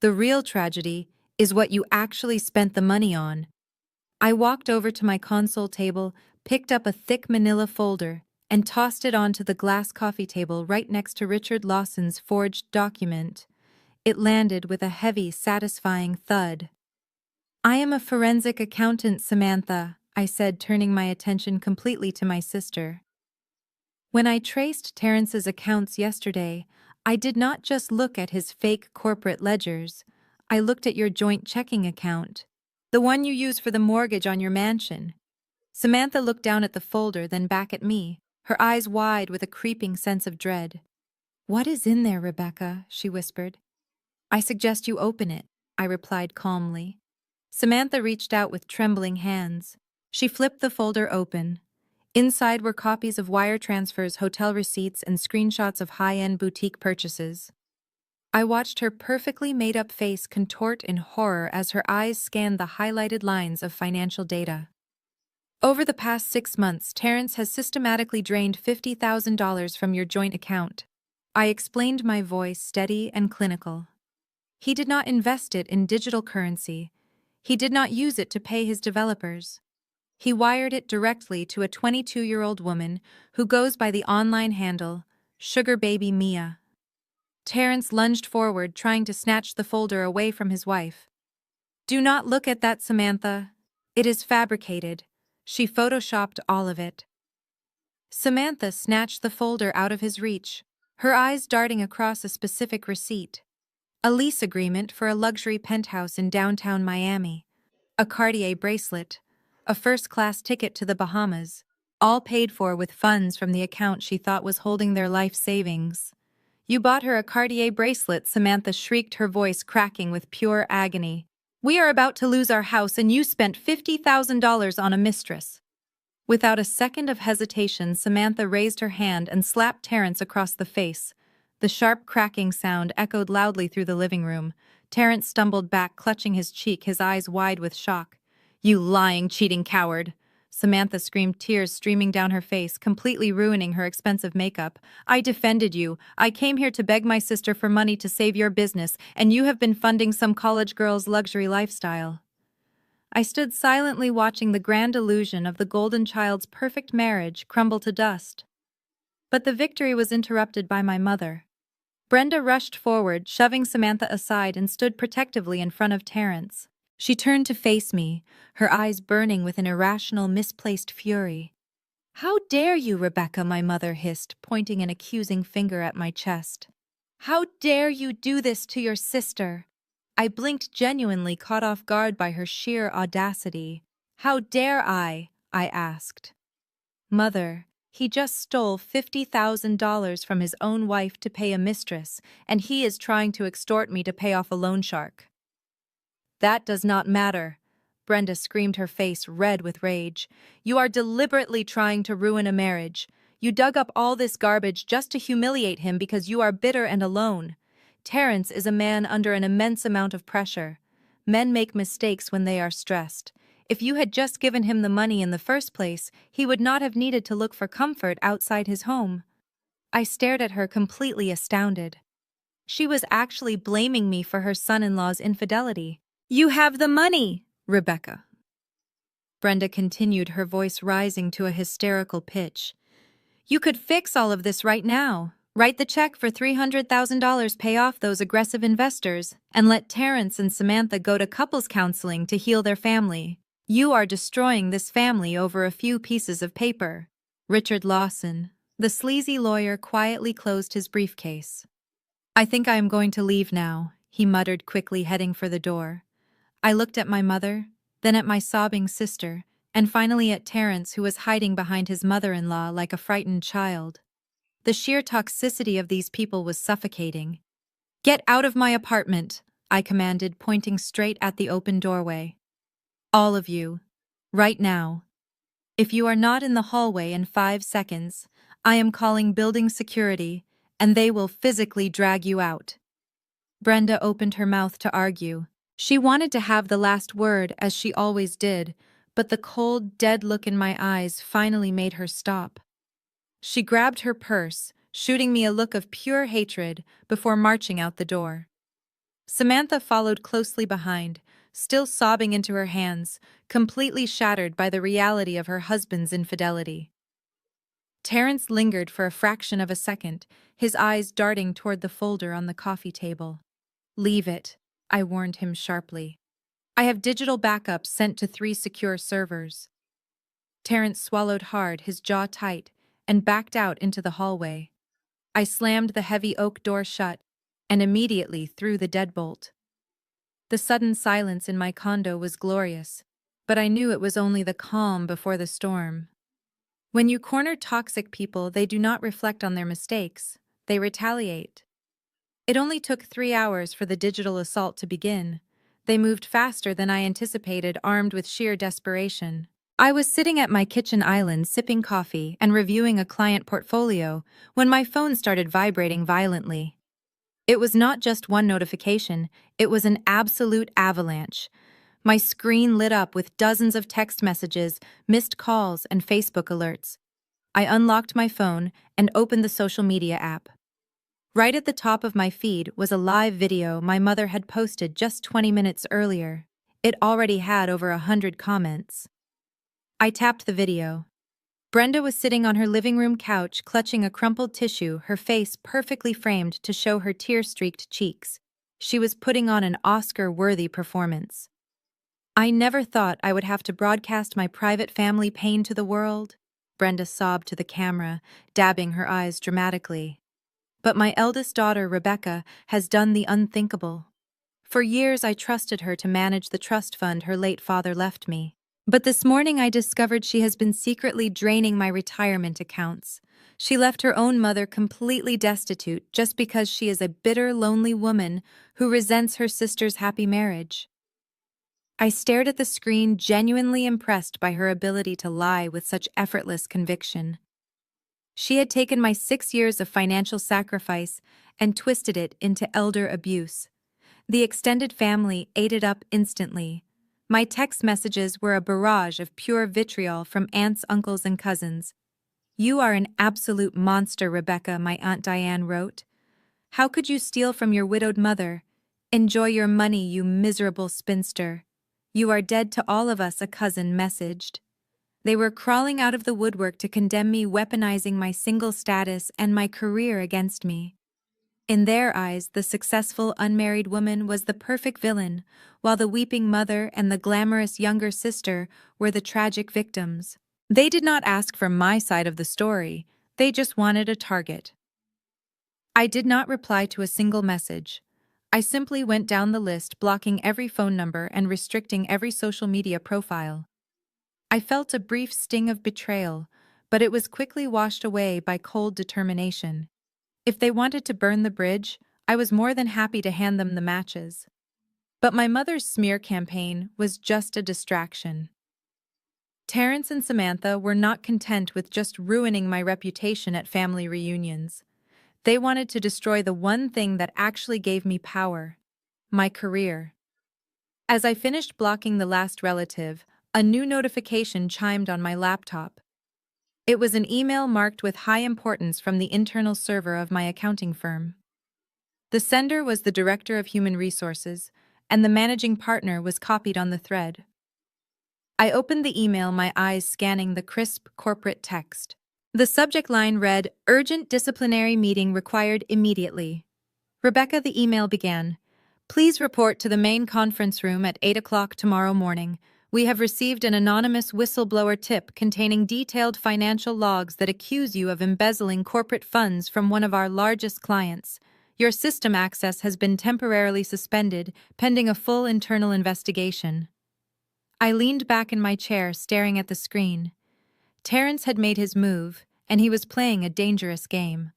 The real tragedy is what you actually spent the money on. I walked over to my console table, picked up a thick manila folder, and tossed it onto the glass coffee table right next to Richard Lawson's forged document. It landed with a heavy, satisfying thud. "I am a forensic accountant, Samantha," I said, turning my attention completely to my sister. "When I traced Terrence's accounts yesterday, I did not just look at his fake corporate ledgers. I looked at your joint checking account, the one you use for the mortgage on your mansion." Samantha looked down at the folder, then back at me, her eyes wide with a creeping sense of dread. "What is in there, Rebecca?" she whispered. "I suggest you open it," I replied calmly. Samantha reached out with trembling hands. She flipped the folder open. Inside were copies of wire transfers, hotel receipts, and screenshots of high-end boutique purchases. I watched her perfectly made-up face contort in horror as her eyes scanned the highlighted lines of financial data. "Over the past 6 months, Terrence has systematically drained $50,000 from your joint account." I explained, my voice steady and clinical. "He did not invest it in digital currency. He did not use it to pay his developers. He wired it directly to a 22-year-old woman who goes by the online handle Sugar Baby Mia." Terrence lunged forward, trying to snatch the folder away from his wife. "Do not look at that, Samantha. It is fabricated. She photoshopped all of it." Samantha snatched the folder out of his reach, her eyes darting across a specific receipt. A lease agreement for a luxury penthouse in downtown Miami, a Cartier bracelet, a first-class ticket to the Bahamas, all paid for with funds from the account she thought was holding their life savings. "You bought her a Cartier bracelet," Samantha shrieked, her voice cracking with pure agony. "We are about to lose our house and you spent $50,000 on a mistress." Without a second of hesitation, Samantha raised her hand and slapped Terrence across the face. The sharp cracking sound echoed loudly through the living room. Terrence stumbled back, clutching his cheek, his eyes wide with shock. "You lying, cheating coward!" Samantha screamed, tears streaming down her face, completely ruining her expensive makeup. "I defended you. I came here to beg my sister for money to save your business, and you have been funding some college girl's luxury lifestyle." I stood silently watching the grand illusion of the golden child's perfect marriage crumble to dust. But the victory was interrupted by my mother. Brenda rushed forward, shoving Samantha aside, and stood protectively in front of Terrence. She turned to face me, her eyes burning with an irrational, misplaced fury. "How dare you, Rebecca?" my mother hissed, pointing an accusing finger at my chest. "How dare you do this to your sister?" I blinked, genuinely caught off guard by her sheer audacity. "How dare I asked. "Mother, he just stole $50,000 from his own wife to pay a mistress, and he is trying to extort me to pay off a loan shark." "That does not matter," Brenda screamed, her face red with rage. "You are deliberately trying to ruin a marriage. You dug up all this garbage just to humiliate him because you are bitter and alone. Terrence is a man under an immense amount of pressure. Men make mistakes when they are stressed. If you had just given him the money in the first place, he would not have needed to look for comfort outside his home." I stared at her, completely astounded. She was actually blaming me for her son-in-law's infidelity. "You have the money, Rebecca," Brenda continued, her voice rising to a hysterical pitch. "You could fix all of this right now. Write the check for $300,000, pay off those aggressive investors, and let Terrence and Samantha go to couples counseling to heal their family. You are destroying this family over a few pieces of paper." Richard Lawson, the sleazy lawyer, quietly closed his briefcase. "I think I am going to leave now," he muttered quickly, heading for the door. I looked at my mother, then at my sobbing sister, and finally at Terrence, who was hiding behind his mother-in-law like a frightened child. The sheer toxicity of these people was suffocating. "Get out of my apartment," I commanded, pointing straight at the open doorway. "All of you. Right now. If you are not in the hallway in 5 seconds, I am calling building security, and they will physically drag you out." Brenda opened her mouth to argue. She wanted to have the last word, as she always did, but the cold, dead look in my eyes finally made her stop. She grabbed her purse, shooting me a look of pure hatred before marching out the door. Samantha followed closely behind, still sobbing into her hands, completely shattered by the reality of her husband's infidelity. Terrence lingered for a fraction of a second, his eyes darting toward the folder on the coffee table. "Leave it," I warned him sharply. "I have digital backups sent to 3 secure servers." Terrence swallowed hard, his jaw tight, and backed out into the hallway. I slammed the heavy oak door shut and immediately threw the deadbolt. The sudden silence in my condo was glorious, but I knew it was only the calm before the storm. When you corner toxic people, they do not reflect on their mistakes, they retaliate. It only took 3 hours for the digital assault to begin. They moved faster than I anticipated, armed with sheer desperation. I was sitting at my kitchen island sipping coffee and reviewing a client portfolio when my phone started vibrating violently. It was not just one notification, it was an absolute avalanche. My screen lit up with dozens of text messages, missed calls, and Facebook alerts. I unlocked my phone and opened the social media app. Right at the top of my feed was a live video my mother had posted just 20 minutes earlier. It already had over 100 comments. I tapped the video. Brenda was sitting on her living room couch, clutching a crumpled tissue, her face perfectly framed to show her tear-streaked cheeks. She was putting on an Oscar-worthy performance. "I never thought I would have to broadcast my private family pain to the world," Brenda sobbed to the camera, dabbing her eyes dramatically. "But my eldest daughter, Rebecca, has done the unthinkable. For years I trusted her to manage the trust fund her late father left me. But this morning I discovered she has been secretly draining my retirement accounts. She left her own mother completely destitute just because she is a bitter, lonely woman who resents her sister's happy marriage." I stared at the screen, genuinely impressed by her ability to lie with such effortless conviction. She had taken my 6 years of financial sacrifice and twisted it into elder abuse. The extended family ate it up instantly. My text messages were a barrage of pure vitriol from aunts, uncles, and cousins. "You are an absolute monster, Rebecca," my Aunt Diane wrote. "How could you steal from your widowed mother? Enjoy your money, you miserable spinster. You are dead to all of us," a cousin messaged. They were crawling out of the woodwork to condemn me, weaponizing my single status and my career against me. In their eyes, the successful unmarried woman was the perfect villain, while the weeping mother and the glamorous younger sister were the tragic victims. They did not ask for my side of the story, they just wanted a target. I did not reply to a single message. I simply went down the list, blocking every phone number and restricting every social media profile. I felt a brief sting of betrayal, but it was quickly washed away by cold determination. If they wanted to burn the bridge, I was more than happy to hand them the matches. But my mother's smear campaign was just a distraction. Terrence and Samantha were not content with just ruining my reputation at family reunions. They wanted to destroy the one thing that actually gave me power: my career. As I finished blocking the last relative, a new notification chimed on my laptop. It was an email marked with high importance from the internal server of my accounting firm. The sender was the director of human resources, and the managing partner was copied on the thread. I opened the email, my eyes scanning the crisp corporate text. The subject line read, "Urgent disciplinary meeting required immediately." "Rebecca," the email began, "please report to the main conference room at 8 o'clock tomorrow morning. We have received an anonymous whistleblower tip containing detailed financial logs that accuse you of embezzling corporate funds from one of our largest clients. Your system access has been temporarily suspended, pending a full internal investigation." I leaned back in my chair, staring at the screen. Terrence had made his move, and he was playing a dangerous game.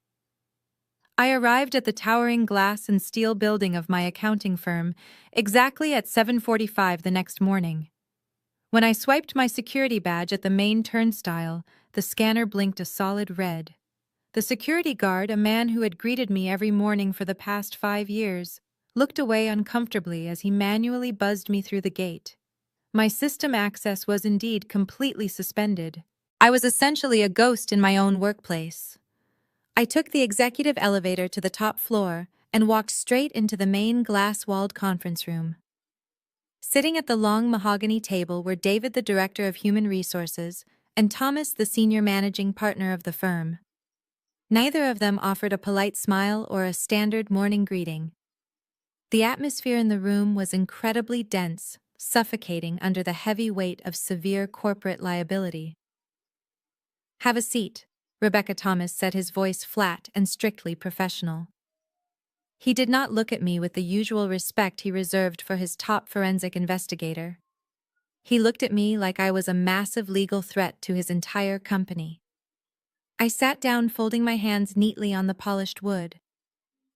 I arrived at the towering glass and steel building of my accounting firm exactly at 7:45 the next morning. When I swiped my security badge at the main turnstile, the scanner blinked a solid red. The security guard, a man who had greeted me every morning for the past 5 years, looked away uncomfortably as he manually buzzed me through the gate. My system access was indeed completely suspended. I was essentially a ghost in my own workplace. I took the executive elevator to the top floor and walked straight into the main glass-walled conference room. Sitting at the long mahogany table were David, the director of human resources, and Thomas, the senior managing partner of the firm. Neither of them offered a polite smile or a standard morning greeting. The atmosphere in the room was incredibly dense, suffocating under the heavy weight of severe corporate liability. "Have a seat," Rebecca Thomas said, his voice flat and strictly professional. He did not look at me with the usual respect he reserved for his top forensic investigator. He looked at me like I was a massive legal threat to his entire company. I sat down, folding my hands neatly on the polished wood.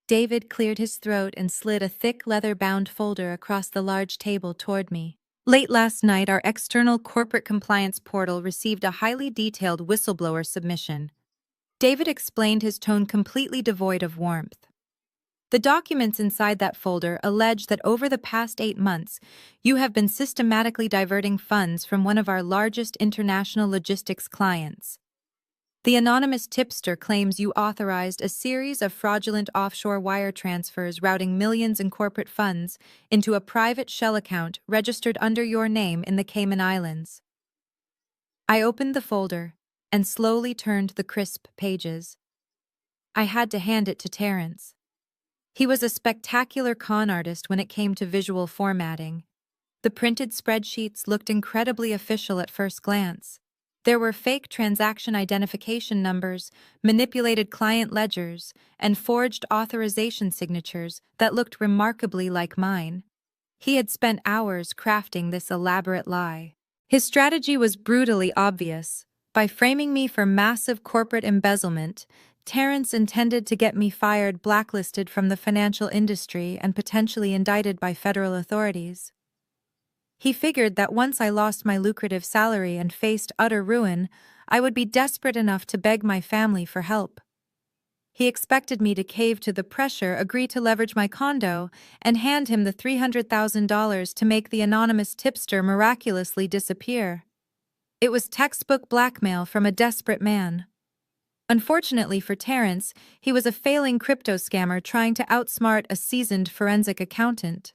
David cleared his throat and slid a thick leather-bound folder across the large table toward me. "Late last night, our external corporate compliance portal received a highly detailed whistleblower submission." David explained, his tone completely devoid of warmth. "The documents inside that folder allege that over the past 8 months, you have been systematically diverting funds from one of our largest international logistics clients. The anonymous tipster claims you authorized a series of fraudulent offshore wire transfers routing millions in corporate funds into a private shell account registered under your name in the Cayman Islands." I opened the folder and slowly turned the crisp pages. I had to hand it to Terrence. He was a spectacular con artist when it came to visual formatting. The printed spreadsheets looked incredibly official at first glance. There were fake transaction identification numbers, manipulated client ledgers, and forged authorization signatures that looked remarkably like mine. He had spent hours crafting this elaborate lie. His strategy was brutally obvious. By framing me for massive corporate embezzlement, Terrence intended to get me fired, blacklisted from the financial industry, and potentially indicted by federal authorities. He figured that once I lost my lucrative salary and faced utter ruin, I would be desperate enough to beg my family for help. He expected me to cave to the pressure, agree to leverage my condo, and hand him the $300,000 to make the anonymous tipster miraculously disappear. It was textbook blackmail from a desperate man. Unfortunately for Terrence, he was a failing crypto scammer trying to outsmart a seasoned forensic accountant.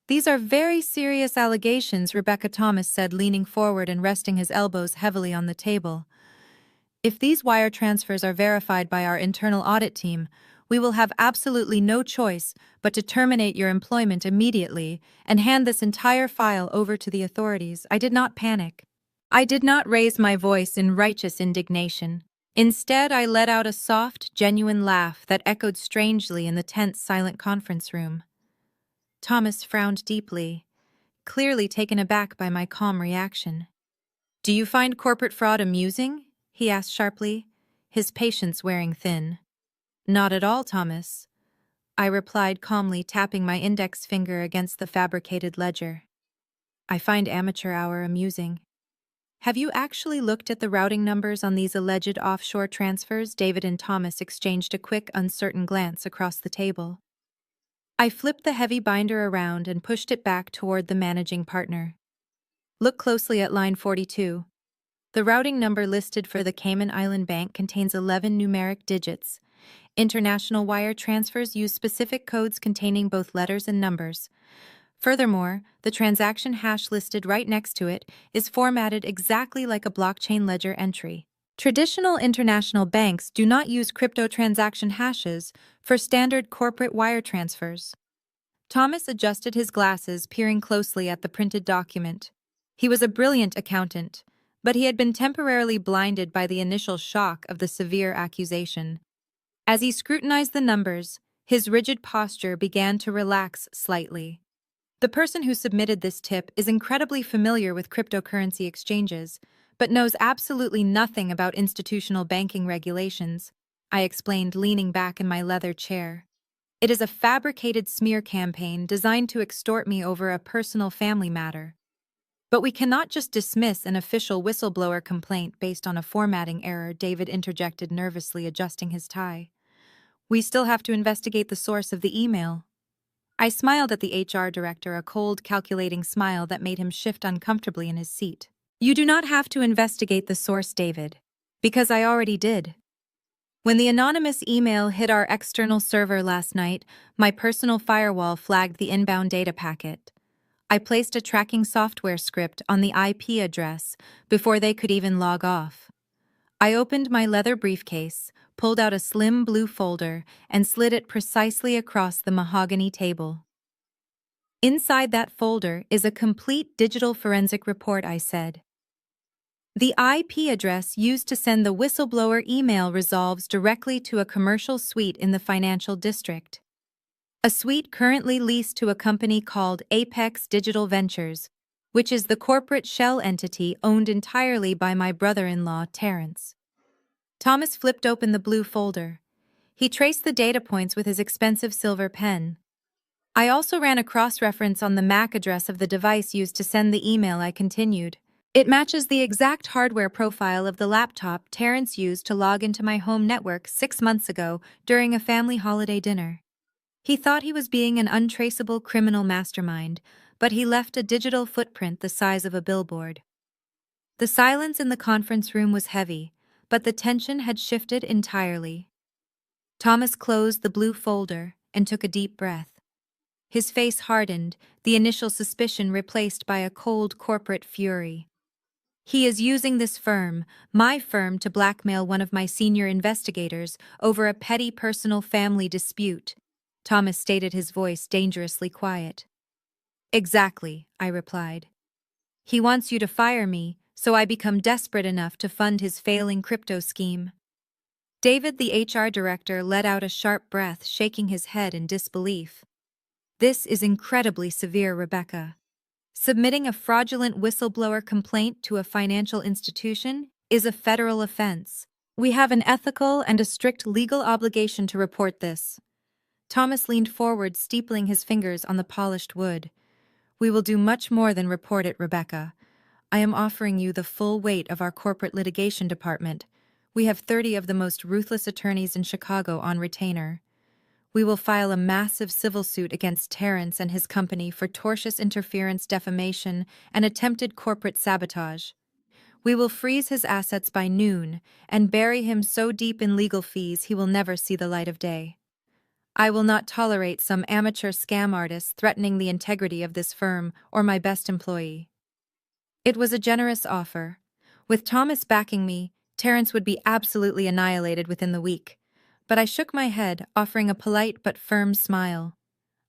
"These are very serious allegations," Rebecca Thomas said, leaning forward and resting his elbows heavily on the table. "If these wire transfers are verified by our internal audit team, we will have absolutely no choice but to terminate your employment immediately and hand this entire file over to the authorities." I did not panic. I did not raise my voice in righteous indignation. Instead, I let out a soft, genuine laugh that echoed strangely in the tense, silent conference room. Thomas frowned deeply, clearly taken aback by my calm reaction. "Do you find corporate fraud amusing?" he asked sharply, his patience wearing thin. "Not at all, Thomas," I replied calmly, tapping my index finger against the fabricated ledger. "I find amateur hour amusing." "Have you actually looked at the routing numbers on these alleged offshore transfers?" David and Thomas exchanged a quick, uncertain glance across the table. I flipped the heavy binder around and pushed it back toward the managing partner. "Look closely at line 42. The routing number listed for the Cayman Island Bank contains 11 numeric digits. International wire transfers use specific codes containing both letters and numbers. Furthermore, the transaction hash listed right next to it is formatted exactly like a blockchain ledger entry. Traditional international banks do not use crypto transaction hashes for standard corporate wire transfers." Thomas adjusted his glasses, peering closely at the printed document. He was a brilliant accountant, but he had been temporarily blinded by the initial shock of the severe accusation. As he scrutinized the numbers, his rigid posture began to relax slightly. "The person who submitted this tip is incredibly familiar with cryptocurrency exchanges, but knows absolutely nothing about institutional banking regulations," I explained, leaning back in my leather chair. "It is a fabricated smear campaign designed to extort me over a personal family matter. But we cannot just dismiss an official whistleblower complaint based on a formatting error," David interjected, nervously adjusting his tie. "We still have to investigate the source of the email." I smiled at the HR director, a cold, calculating smile that made him shift uncomfortably in his seat. "You do not have to investigate the source, David, because I already did. When the anonymous email hit our external server last night, my personal firewall flagged the inbound data packet. I placed a tracking software script on the IP address before they could even log off. I opened my leather briefcase, pulled out a slim blue folder, and slid it precisely across the mahogany table. Inside that folder is a complete digital forensic report, I said. The IP address used to send the whistleblower email resolves directly to a commercial suite in the financial district. A suite currently leased to a company called Apex Digital Ventures, which is the corporate shell entity owned entirely by my brother-in-law, Terrence. Thomas flipped open the blue folder. He traced the data points with his expensive silver pen. I also ran a cross-reference on the MAC address of the device used to send the email. I continued. It matches the exact hardware profile of the laptop Terrence used to log into my home network 6 months ago during a family holiday dinner. He thought he was being an untraceable criminal mastermind, but he left a digital footprint the size of a billboard. The silence in the conference room was heavy, but the tension had shifted entirely. Thomas closed the blue folder and took a deep breath. His face hardened, the initial suspicion replaced by a cold corporate fury. He is using this firm, my firm, to blackmail one of my senior investigators over a petty personal family dispute, Thomas stated, his voice dangerously quiet. Exactly, I replied. He wants you to fire me, so I become desperate enough to fund his failing crypto scheme. David, the HR director, let out a sharp breath, shaking his head in disbelief. This is incredibly severe, Rebecca. Submitting a fraudulent whistleblower complaint to a financial institution is a federal offense. We have an ethical and a strict legal obligation to report this. Thomas leaned forward, steepling his fingers on the polished wood. We will do much more than report it, Rebecca. I am offering you the full weight of our corporate litigation department. We have 30 of the most ruthless attorneys in Chicago on retainer. We will file a massive civil suit against Terrence and his company for tortious interference, defamation, and attempted corporate sabotage. We will freeze his assets by noon and bury him so deep in legal fees he will never see the light of day. I will not tolerate some amateur scam artist threatening the integrity of this firm or my best employee. It was a generous offer. With Thomas backing me, Terrence would be absolutely annihilated within the week. But I shook my head, offering a polite but firm smile.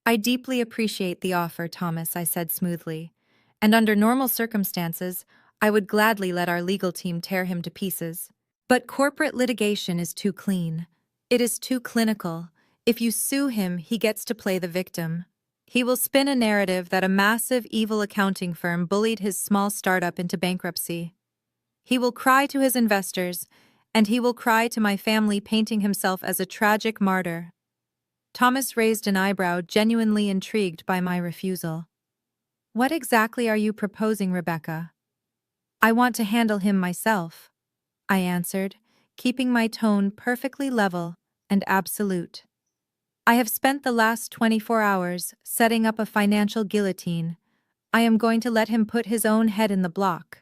I deeply appreciate the offer, Thomas, I said smoothly. And under normal circumstances, I would gladly let our legal team tear him to pieces. But corporate litigation is too clean. It is too clinical. If you sue him, he gets to play the victim. He will spin a narrative that a massive, evil accounting firm bullied his small startup into bankruptcy. He will cry to his investors, and he will cry to my family, painting himself as a tragic martyr. Thomas raised an eyebrow, genuinely intrigued by my refusal. What exactly are you proposing, Rebecca? I want to handle him myself, I answered, keeping my tone perfectly level and absolute. I have spent the last 24 hours setting up a financial guillotine. I am going to let him put his own head in the block.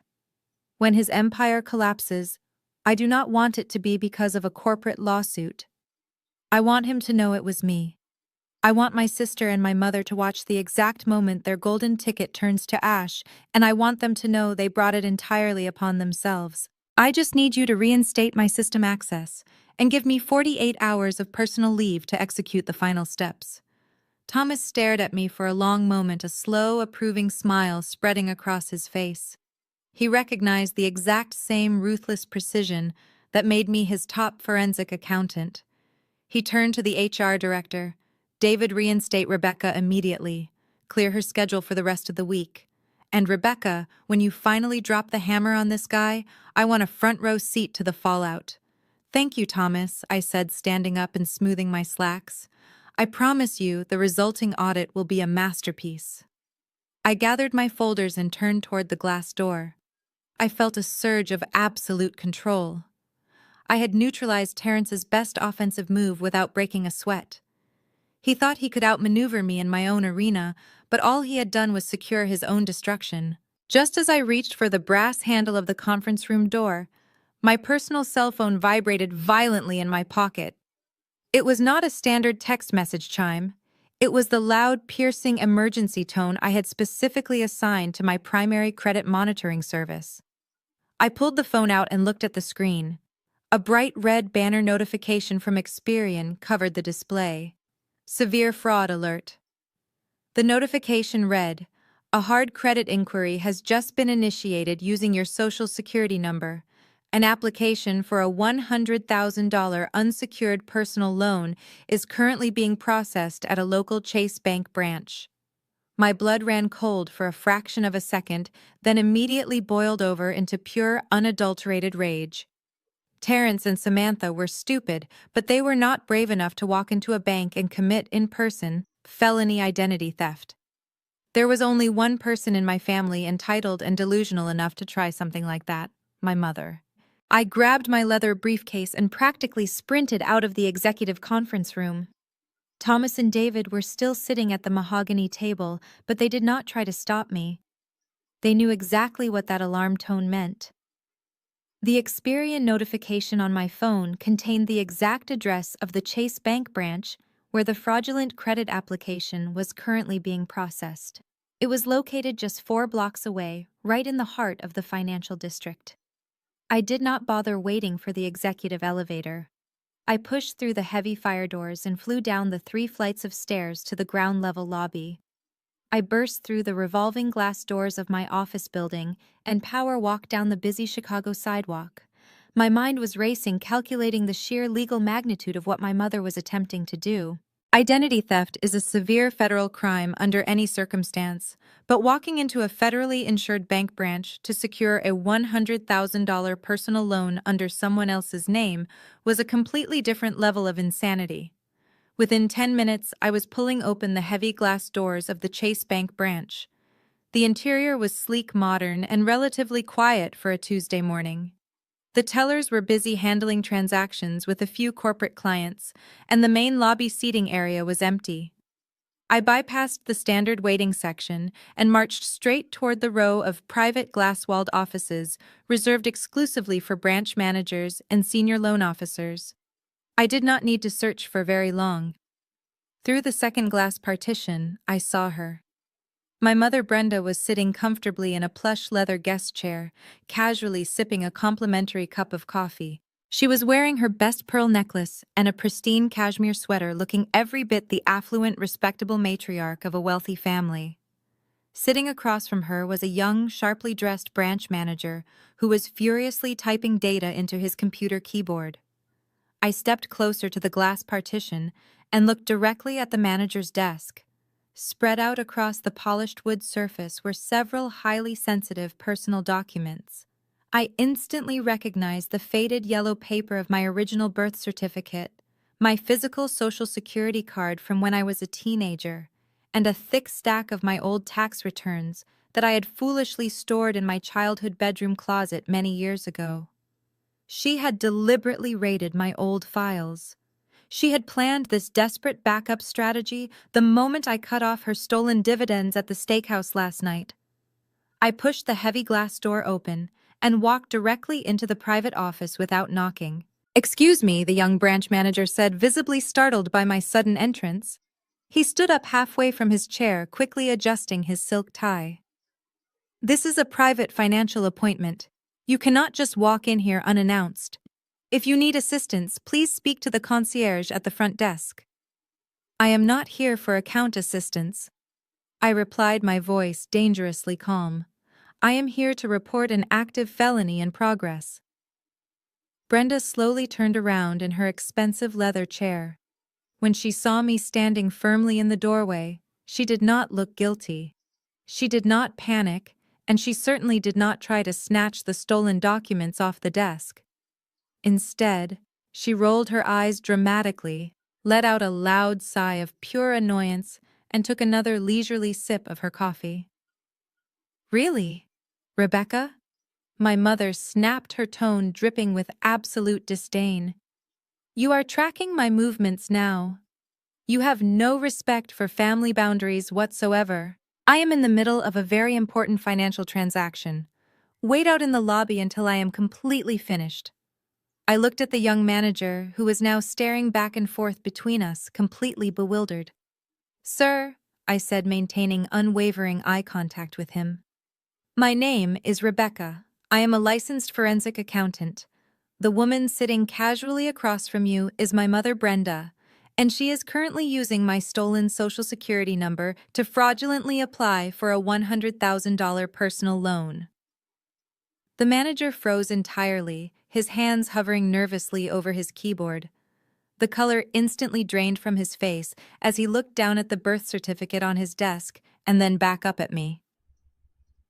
When his empire collapses, I do not want it to be because of a corporate lawsuit. I want him to know it was me. I want my sister and my mother to watch the exact moment their golden ticket turns to ash, and I want them to know they brought it entirely upon themselves. I just need you to reinstate my system access and give me 48 hours of personal leave to execute the final steps. Thomas stared at me for a long moment, a slow, approving smile spreading across his face. He recognized the exact same ruthless precision that made me his top forensic accountant. He turned to the HR director. David, reinstate Rebecca immediately. Clear her schedule for the rest of the week. And Rebecca, when you finally drop the hammer on this guy, I want a front row seat to the fallout. Thank you, Thomas, I said, standing up and smoothing my slacks. I promise you the resulting audit will be a masterpiece. I gathered my folders and turned toward the glass door. I felt a surge of absolute control. I had neutralized Terrence's best offensive move without breaking a sweat. He thought he could outmaneuver me in my own arena, but all he had done was secure his own destruction. Just as I reached for the brass handle of the conference room door, my personal cell phone vibrated violently in my pocket. It was not a standard text message chime. It was the loud, piercing emergency tone I had specifically assigned to my primary credit monitoring service. I pulled the phone out and looked at the screen. A bright red banner notification from Experian covered the display. Severe fraud alert. The notification read, "A hard credit inquiry has just been initiated using your social security number. An application for a $100,000 unsecured personal loan is currently being processed at a local Chase Bank branch." My blood ran cold for a fraction of a second, then immediately boiled over into pure, unadulterated rage. Terrence and Samantha were stupid, but they were not brave enough to walk into a bank and commit in person felony identity theft. There was only one person in my family entitled and delusional enough to try something like that: my mother. I grabbed my leather briefcase and practically sprinted out of the executive conference room. Thomas and David were still sitting at the mahogany table, but they did not try to stop me. They knew exactly what that alarm tone meant. The Experian notification on my phone contained the exact address of the Chase Bank branch where the fraudulent credit application was currently being processed. It was located just 4 blocks away, right in the heart of the financial district. I did not bother waiting for the executive elevator. I pushed through the heavy fire doors and flew down the 3 flights of stairs to the ground-level lobby. I burst through the revolving glass doors of my office building and power walked down the busy Chicago sidewalk. My mind was racing, calculating the sheer legal magnitude of what my mother was attempting to do. Identity theft is a severe federal crime under any circumstance, but walking into a federally insured bank branch to secure a $100,000 personal loan under someone else's name was a completely different level of insanity. Within 10 minutes, I was pulling open the heavy glass doors of the Chase Bank branch. The interior was sleek, modern, and relatively quiet for a Tuesday morning. The tellers were busy handling transactions with a few corporate clients, and the main lobby seating area was empty. I bypassed the standard waiting section and marched straight toward the row of private glass-walled offices reserved exclusively for branch managers and senior loan officers. I did not need to search for very long. Through the second glass partition, I saw her. My mother Brenda was sitting comfortably in a plush leather guest chair, casually sipping a complimentary cup of coffee. She was wearing her best pearl necklace and a pristine cashmere sweater, looking every bit the affluent, respectable matriarch of a wealthy family. Sitting across from her was a young, sharply dressed branch manager who was furiously typing data into his computer keyboard. I stepped closer to the glass partition and looked directly at the manager's desk. Spread out across the polished wood surface were several highly sensitive personal documents. I instantly recognized the faded yellow paper of my original birth certificate, my physical Social Security card from when I was a teenager, and a thick stack of my old tax returns that I had foolishly stored in my childhood bedroom closet many years ago. She had deliberately raided my old files. She had planned this desperate backup strategy the moment I cut off her stolen dividends at the steakhouse last night. I pushed the heavy glass door open and walked directly into the private office without knocking. "Excuse me," the young branch manager said, visibly startled by my sudden entrance. He stood up halfway from his chair, quickly adjusting his silk tie. "This is a private financial appointment. You cannot just walk in here unannounced. If you need assistance, please speak to the concierge at the front desk." "I am not here for account assistance," I replied, my voice dangerously calm. "I am here to report an active felony in progress." Brenda slowly turned around in her expensive leather chair. When she saw me standing firmly in the doorway, she did not look guilty. She did not panic, and she certainly did not try to snatch the stolen documents off the desk. Instead, she rolled her eyes dramatically, let out a loud sigh of pure annoyance, and took another leisurely sip of her coffee. "Really, Rebecca?" My mother snapped, her tone dripping with absolute disdain. "You are tracking my movements now. You have no respect for family boundaries whatsoever. I am in the middle of a very important financial transaction. Wait out in the lobby until I am completely finished." I looked at the young manager, who was now staring back and forth between us, completely bewildered. Sir, I said, maintaining unwavering eye contact with him. My name is Rebecca. I am a licensed forensic accountant. The woman sitting casually across from you is my mother, Brenda, and she is currently using my stolen Social Security number to fraudulently apply for a $100,000 personal loan. The manager froze entirely, his hands hovering nervously over his keyboard. The color instantly drained from his face as he looked down at the birth certificate on his desk and then back up at me.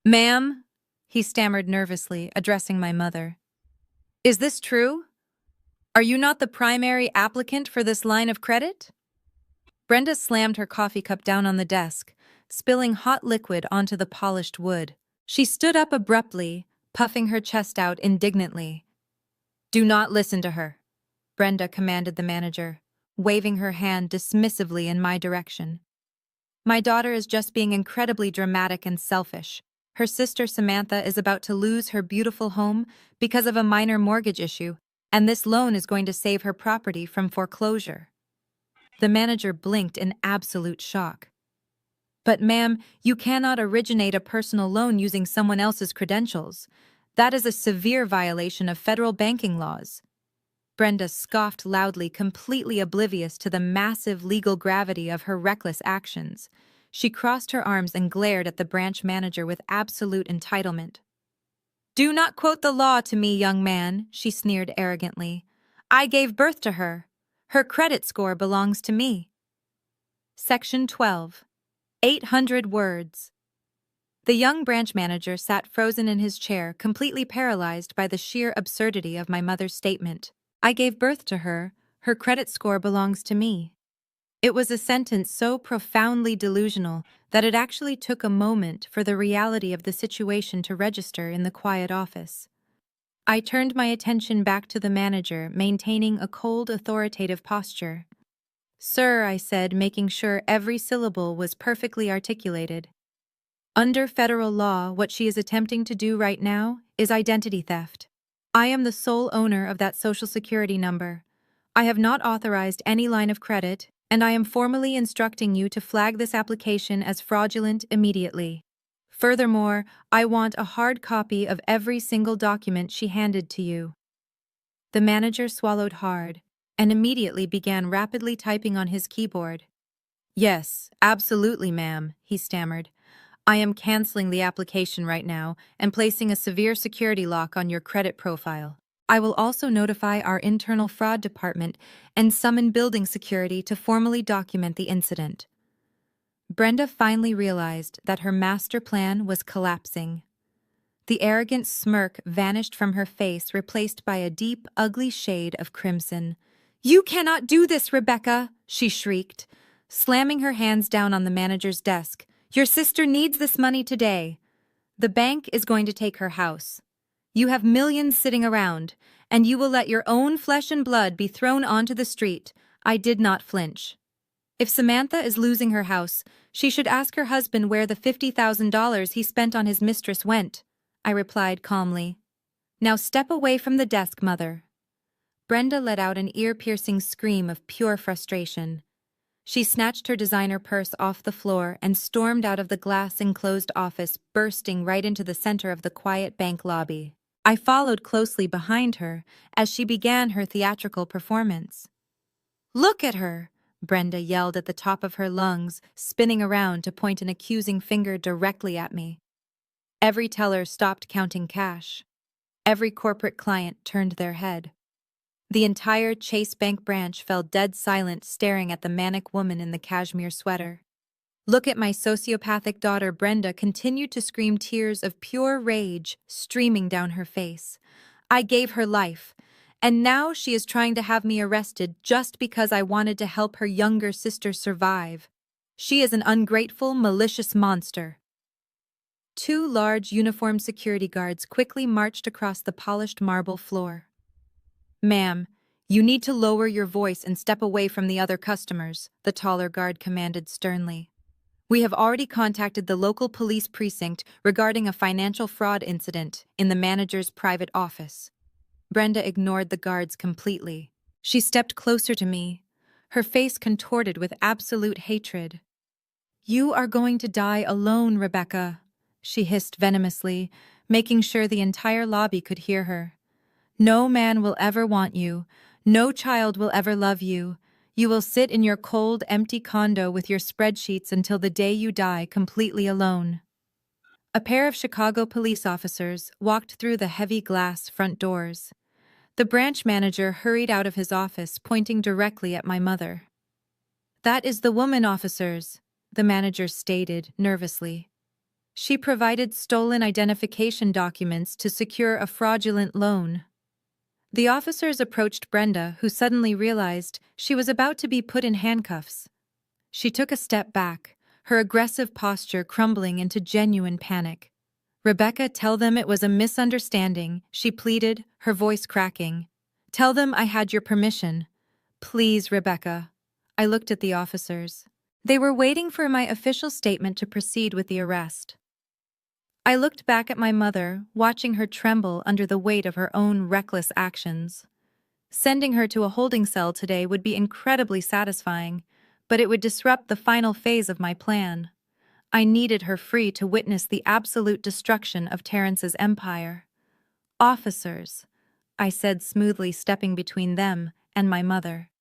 Ma'am, he stammered nervously, addressing my mother. Is this true? Are you not the primary applicant for this line of credit? Brenda slammed her coffee cup down on the desk, spilling hot liquid onto the polished wood. She stood up abruptly, puffing her chest out indignantly. Do not listen to her, Brenda commanded the manager, waving her hand dismissively in my direction. My daughter is just being incredibly dramatic and selfish. Her sister Samantha is about to lose her beautiful home because of a minor mortgage issue, and this loan is going to save her property from foreclosure. The manager blinked in absolute shock. But ma'am, you cannot originate a personal loan using someone else's credentials. That is a severe violation of federal banking laws. Brenda scoffed loudly, completely oblivious to the massive legal gravity of her reckless actions. She crossed her arms and glared at the branch manager with absolute entitlement. Do not quote the law to me, young man, she sneered arrogantly. I gave birth to her. Her credit score belongs to me. Section 12. 800 words. The young branch manager sat frozen in his chair, completely paralyzed by the sheer absurdity of my mother's statement. I gave birth to her. Her credit score belongs to me. It was a sentence so profoundly delusional that it actually took a moment for the reality of the situation to register in the quiet office. I turned my attention back to the manager, maintaining a cold, authoritative posture. Sir, I said, making sure every syllable was perfectly articulated. Under federal law, what she is attempting to do right now is identity theft. I am the sole owner of that Social Security number. I have not authorized any line of credit, and I am formally instructing you to flag this application as fraudulent immediately. Furthermore, I want a hard copy of every single document she handed to you. The manager swallowed hard and immediately began rapidly typing on his keyboard. Yes, absolutely, ma'am, he stammered. I am canceling the application right now and placing a severe security lock on your credit profile. I will also notify our internal fraud department and summon building security to formally document the incident. Brenda finally realized that her master plan was collapsing. The arrogant smirk vanished from her face, replaced by a deep, ugly shade of crimson. You cannot do this, Rebecca, she shrieked, slamming her hands down on the manager's desk. Your sister needs this money today. The bank is going to take her house. You have millions sitting around, and you will let your own flesh and blood be thrown onto the street. I did not flinch. If Samantha is losing her house, she should ask her husband where the $50,000 he spent on his mistress went, I replied calmly. Now step away from the desk, mother. Brenda let out an ear-piercing scream of pure frustration. She snatched her designer purse off the floor and stormed out of the glass-enclosed office, bursting right into the center of the quiet bank lobby. I followed closely behind her as she began her theatrical performance. Look at her, Brenda yelled at the top of her lungs, spinning around to point an accusing finger directly at me. Every teller stopped counting cash. Every corporate client turned their head. The entire Chase Bank branch fell dead silent, staring at the manic woman in the cashmere sweater. Look at my sociopathic daughter. Brenda continued to scream, tears of pure rage streaming down her face. I gave her life, and now she is trying to have me arrested just because I wanted to help her younger sister survive. She is an ungrateful, malicious monster. Two large uniformed security guards quickly marched across the polished marble floor. Ma'am, you need to lower your voice and step away from the other customers, the taller guard commanded sternly. We have already contacted the local police precinct regarding a financial fraud incident in the manager's private office. Brenda ignored the guards completely. She stepped closer to me, her face contorted with absolute hatred. "You are going to die alone, Rebecca," she hissed venomously, making sure the entire lobby could hear her. "No man will ever want you. No child will ever love you. You will sit in your cold, empty condo with your spreadsheets until the day you die completely alone." A pair of Chicago police officers walked through the heavy glass front doors. The branch manager hurried out of his office, pointing directly at my mother. "That is the woman, officers," the manager stated nervously. "She provided stolen identification documents to secure a fraudulent loan." The officers approached Brenda, who suddenly realized she was about to be put in handcuffs. She took a step back, her aggressive posture crumbling into genuine panic. "Rebecca, tell them it was a misunderstanding," she pleaded, her voice cracking. "Tell them I had your permission. Please, Rebecca." I looked at the officers. They were waiting for my official statement to proceed with the arrest. I looked back at my mother, watching her tremble under the weight of her own reckless actions. Sending her to a holding cell today would be incredibly satisfying, but it would disrupt the final phase of my plan. I needed her free to witness the absolute destruction of Terrence's empire. "Officers," I said smoothly, stepping between them and my mother,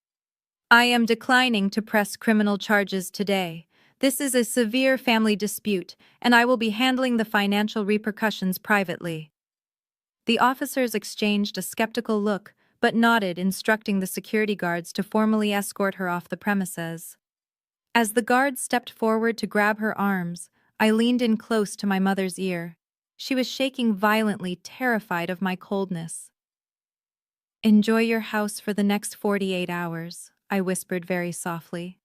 "I am declining to press criminal charges today. This is a severe family dispute, and I will be handling the financial repercussions privately." The officers exchanged a skeptical look, but nodded, instructing the security guards to formally escort her off the premises. As the guards stepped forward to grab her arms, I leaned in close to my mother's ear. She was shaking violently, terrified of my coldness. "Enjoy your house for the next 48 hours, I whispered very softly.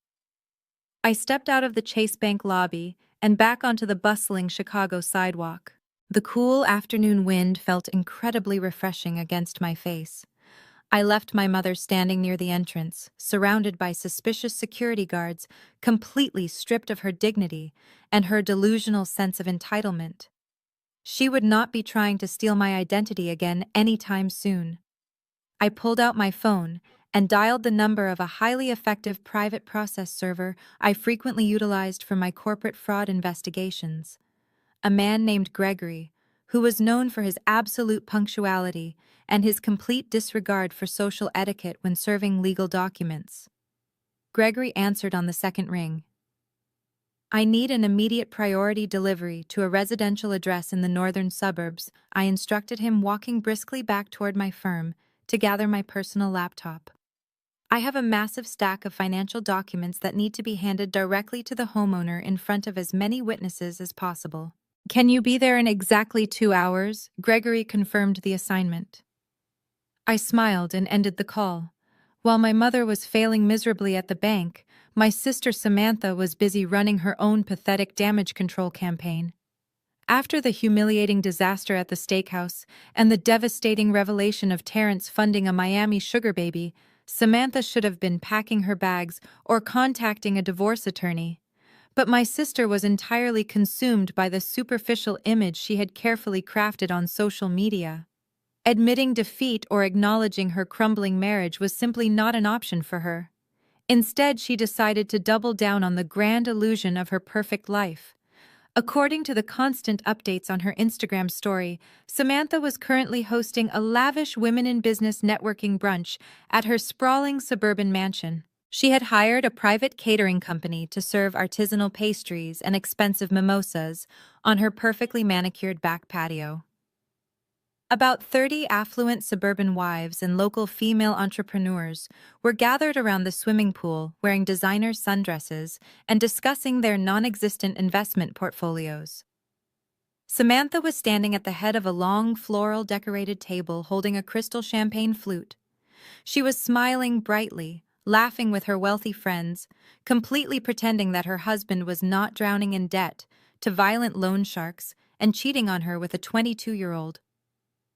I stepped out of the Chase Bank lobby and back onto the bustling Chicago sidewalk. The cool afternoon wind felt incredibly refreshing against my face. I left my mother standing near the entrance, surrounded by suspicious security guards, completely stripped of her dignity and her delusional sense of entitlement. She would not be trying to steal my identity again anytime soon. I pulled out my phone and dialed the number of a highly effective private process server I frequently utilized for my corporate fraud investigations. A man named Gregory, who was known for his absolute punctuality and his complete disregard for social etiquette when serving legal documents. Gregory answered on the second ring. "I need an immediate priority delivery to a residential address in the northern suburbs," I instructed him, walking briskly back toward my firm to gather my personal laptop. "I have a massive stack of financial documents that need to be handed directly to the homeowner in front of as many witnesses as possible." "Can you be there in exactly 2 hours?" Gregory confirmed the assignment. I smiled and ended the call. While my mother was failing miserably at the bank, my sister Samantha was busy running her own pathetic damage control campaign. After the humiliating disaster at the steakhouse and the devastating revelation of Terrence funding a Miami sugar baby, Samantha should have been packing her bags or contacting a divorce attorney. But my sister was entirely consumed by the superficial image she had carefully crafted on social media. Admitting defeat or acknowledging her crumbling marriage was simply not an option for her. Instead, she decided to double down on the grand illusion of her perfect life. According to the constant updates on her Instagram story, Samantha was currently hosting a lavish women in business networking brunch at her sprawling suburban mansion. She had hired a private catering company to serve artisanal pastries and expensive mimosas on her perfectly manicured back patio. About 30 affluent suburban wives and local female entrepreneurs were gathered around the swimming pool wearing designer sundresses and discussing their non-existent investment portfolios. Samantha was standing at the head of a long floral-decorated table holding a crystal champagne flute. She was smiling brightly, laughing with her wealthy friends, completely pretending that her husband was not drowning in debt to violent loan sharks and cheating on her with a 22-year-old.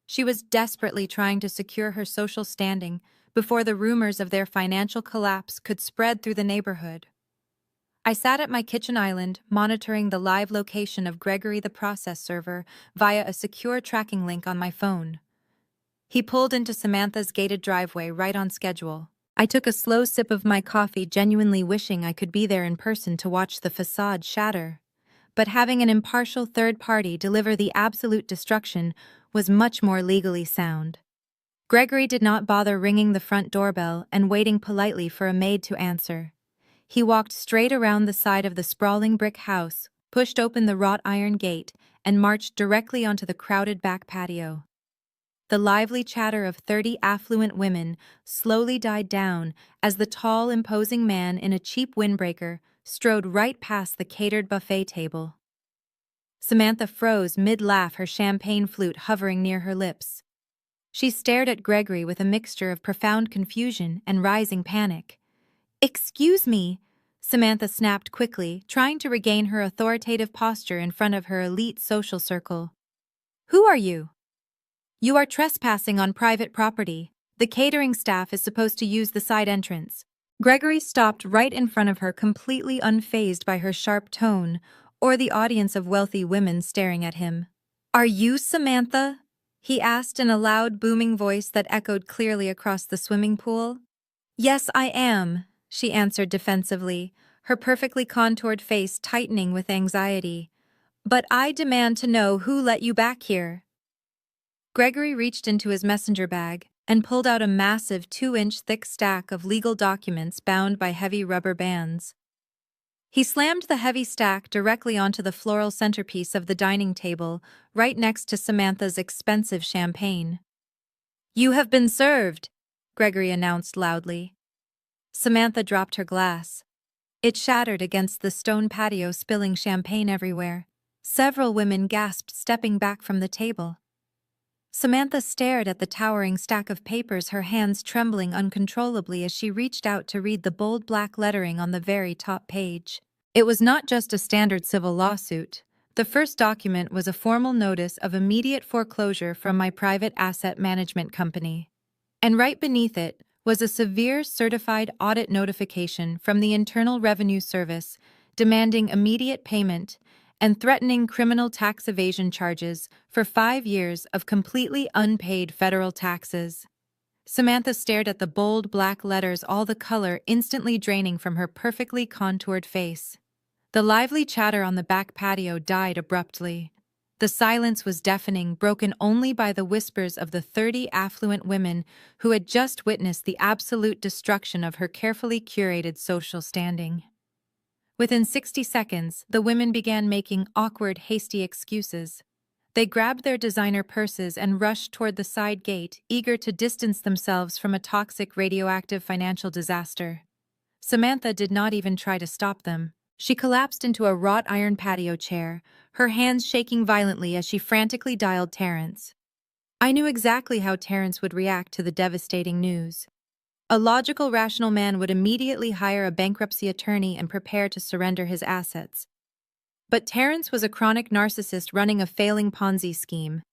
She was desperately trying to secure her social standing before the rumors of their financial collapse could spread through the neighborhood. I sat at my kitchen island, monitoring the live location of Gregory the process server via a secure tracking link on my phone. He pulled into Samantha's gated driveway right on schedule. I took a slow sip of my coffee, genuinely wishing I could be there in person to watch the facade shatter. But having an impartial third party deliver the absolute destruction was much more legally sound. Gregory did not bother ringing the front doorbell and waiting politely for a maid to answer. He walked straight around the side of the sprawling brick house, pushed open the wrought iron gate, and marched directly onto the crowded back patio. The lively chatter of 30 affluent women slowly died down as the tall, imposing man in a cheap windbreaker strode right past the catered buffet table. Samantha froze mid-laugh, her champagne flute hovering near her lips. She stared at Gregory with a mixture of profound confusion and rising panic. "Excuse me," Samantha snapped quickly, trying to regain her authoritative posture in front of her elite social circle. "Who are you?" "You are trespassing on private property. The catering staff is supposed to use the side entrance." Gregory stopped right in front of her, completely unfazed by her sharp tone or the audience of wealthy women staring at him. "Are you Samantha?" he asked in a loud, booming voice that echoed clearly across the swimming pool. "Yes, I am," she answered defensively, her perfectly contoured face tightening with anxiety. "But I demand to know who let you back here." Gregory reached into his messenger bag and pulled out a massive 2-inch thick stack of legal documents bound by heavy rubber bands. He slammed the heavy stack directly onto the floral centerpiece of the dining table, right next to Samantha's expensive champagne. "You have been served," Gregory announced loudly. Samantha dropped her glass. It shattered against the stone patio, spilling champagne everywhere. Several women gasped, stepping back from the table. Samantha stared at the towering stack of papers, her hands trembling uncontrollably as she reached out to read the bold black lettering on the very top page. It was not just a standard civil lawsuit. The first document was a formal notice of immediate foreclosure from my private asset management company. And right beneath it was a severe certified audit notification from the Internal Revenue Service demanding immediate payment and threatening criminal tax evasion charges for 5 years of completely unpaid federal taxes. Samantha stared at the bold black letters, all the color instantly draining from her perfectly contoured face. The lively chatter on the back patio died abruptly. The silence was deafening, broken only by the whispers of the 30 affluent women who had just witnessed the absolute destruction of her carefully curated social standing. Within 60 seconds, the women began making awkward, hasty excuses. They grabbed their designer purses and rushed toward the side gate, eager to distance themselves from a toxic, radioactive financial disaster. Samantha did not even try to stop them. She collapsed into a wrought iron patio chair, her hands shaking violently as she frantically dialed Terrence. I knew exactly how Terrence would react to the devastating news. A logical, rational man would immediately hire a bankruptcy attorney and prepare to surrender his assets. But Terrence was a chronic narcissist running a failing Ponzi scheme.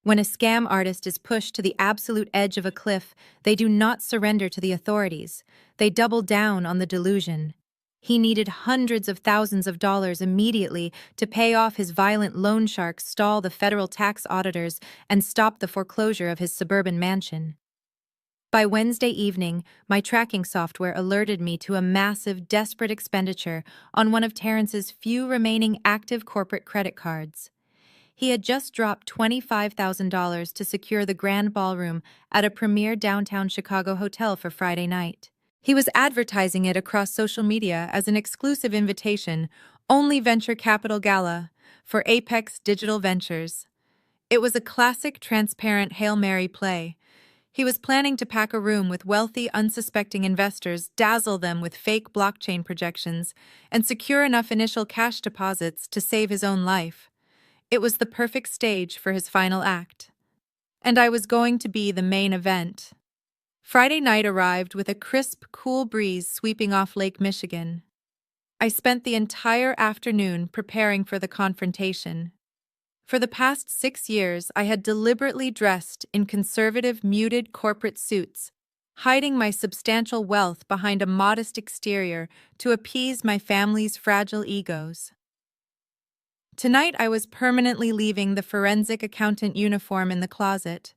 When a scam artist is pushed to the absolute edge of a cliff, they do not surrender to the authorities. They double down on the delusion. He needed hundreds of thousands of dollars immediately to pay off his violent loan sharks, stall the federal tax auditors, and stop the foreclosure of his suburban mansion. By Wednesday evening, my tracking software alerted me to a massive, desperate expenditure on one of Terrence's few remaining active corporate credit cards. He had just dropped $25,000 to secure the grand ballroom at a premier downtown Chicago hotel for Friday night. He was advertising it across social media as an exclusive invitation, only venture capital gala for Apex Digital Ventures. It was a classic, transparent Hail Mary play. He was planning to pack a room with wealthy, unsuspecting investors, dazzle them with fake blockchain projections, and secure enough initial cash deposits to save his own life. It was the perfect stage for his final act. And I was going to be the main event. Friday night arrived with a crisp, cool breeze sweeping off Lake Michigan. I spent the entire afternoon preparing for the confrontation. For the past 6 years, I had deliberately dressed in conservative, muted corporate suits, hiding my substantial wealth behind a modest exterior to appease my family's fragile egos. Tonight, I was permanently leaving the forensic accountant uniform in the closet.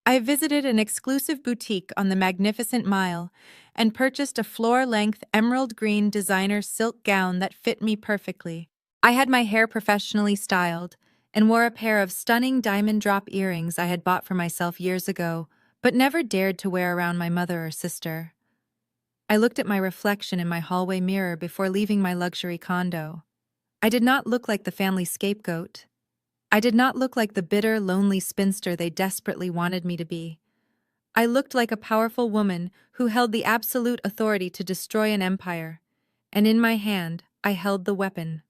I visited an exclusive boutique on the Magnificent Mile and purchased a floor-length emerald green designer silk gown that fit me perfectly. I had my hair professionally styled and wore a pair of stunning diamond drop earrings I had bought for myself years ago, but never dared to wear around my mother or sister. I looked at my reflection in my hallway mirror before leaving my luxury condo. I did not look like the family scapegoat. I did not look like the bitter, lonely spinster they desperately wanted me to be. I looked like a powerful woman who held the absolute authority to destroy an empire, and in my hand, I held the weapon.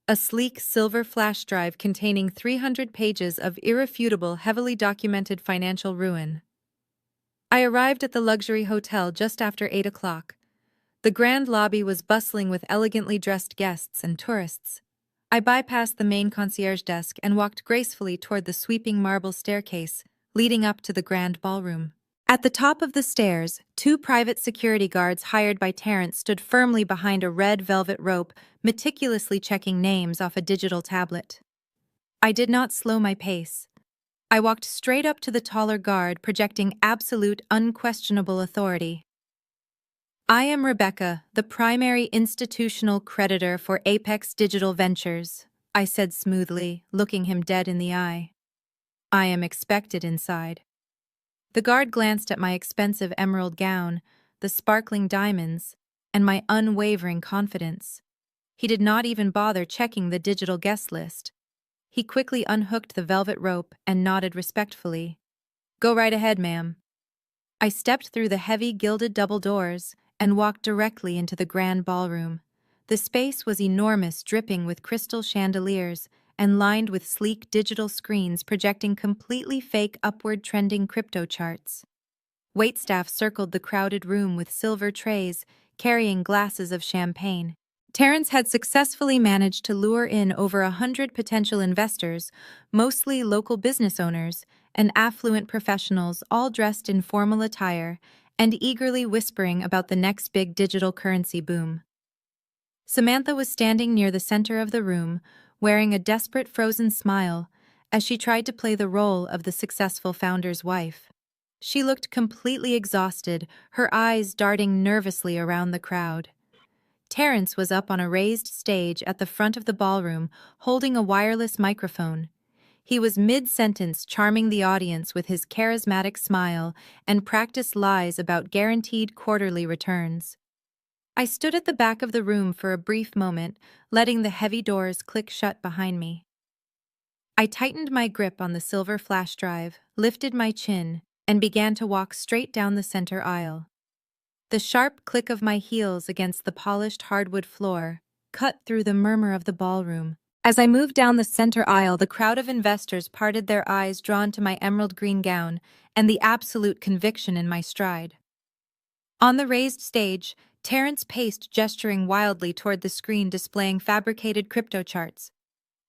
A sleek silver flash drive containing 300 pages of irrefutable, heavily documented financial ruin. I arrived at the luxury hotel just after 8 o'clock. The grand lobby was bustling with elegantly dressed guests and tourists. I bypassed the main concierge desk and walked gracefully toward the sweeping marble staircase leading up to the grand ballroom. At the top of the stairs, two private security guards hired by Terrence stood firmly behind a red velvet rope, meticulously checking names off a digital tablet. I did not slow my pace. I walked straight up to the taller guard, projecting absolute, unquestionable authority. "I am Rebecca, the primary institutional creditor for Apex Digital Ventures," I said smoothly, looking him dead in the eye. "I am expected inside." The guard glanced at my expensive emerald gown, the sparkling diamonds, and my unwavering confidence. He did not even bother checking the digital guest list. He quickly unhooked the velvet rope and nodded respectfully. "Go right ahead, ma'am." I stepped through the heavy gilded double doors and walked directly into the grand ballroom. The space was enormous, dripping with crystal chandeliers and lined with sleek digital screens projecting completely fake upward trending crypto charts. Waitstaff circled the crowded room with silver trays, carrying glasses of champagne. Terrence had successfully managed to lure in over 100 potential investors, mostly local business owners and affluent professionals, all dressed in formal attire and eagerly whispering about the next big digital currency boom. Samantha was standing near the center of the room, wearing a desperate frozen smile as she tried to play the role of the successful founder's wife. She looked completely exhausted, her eyes darting nervously around the crowd. Terrence was up on a raised stage at the front of the ballroom, holding a wireless microphone. He was mid-sentence, charming the audience with his charismatic smile and practiced lies about guaranteed quarterly returns. I stood at the back of the room for a brief moment, letting the heavy doors click shut behind me. I tightened my grip on the silver flash drive, lifted my chin, and began to walk straight down the center aisle. The sharp click of my heels against the polished hardwood floor cut through the murmur of the ballroom. As I moved down the center aisle, the crowd of investors parted their eyes, drawn to my emerald green gown and the absolute conviction in my stride. On the raised stage, Terrence paced, gesturing wildly toward the screen displaying fabricated crypto charts.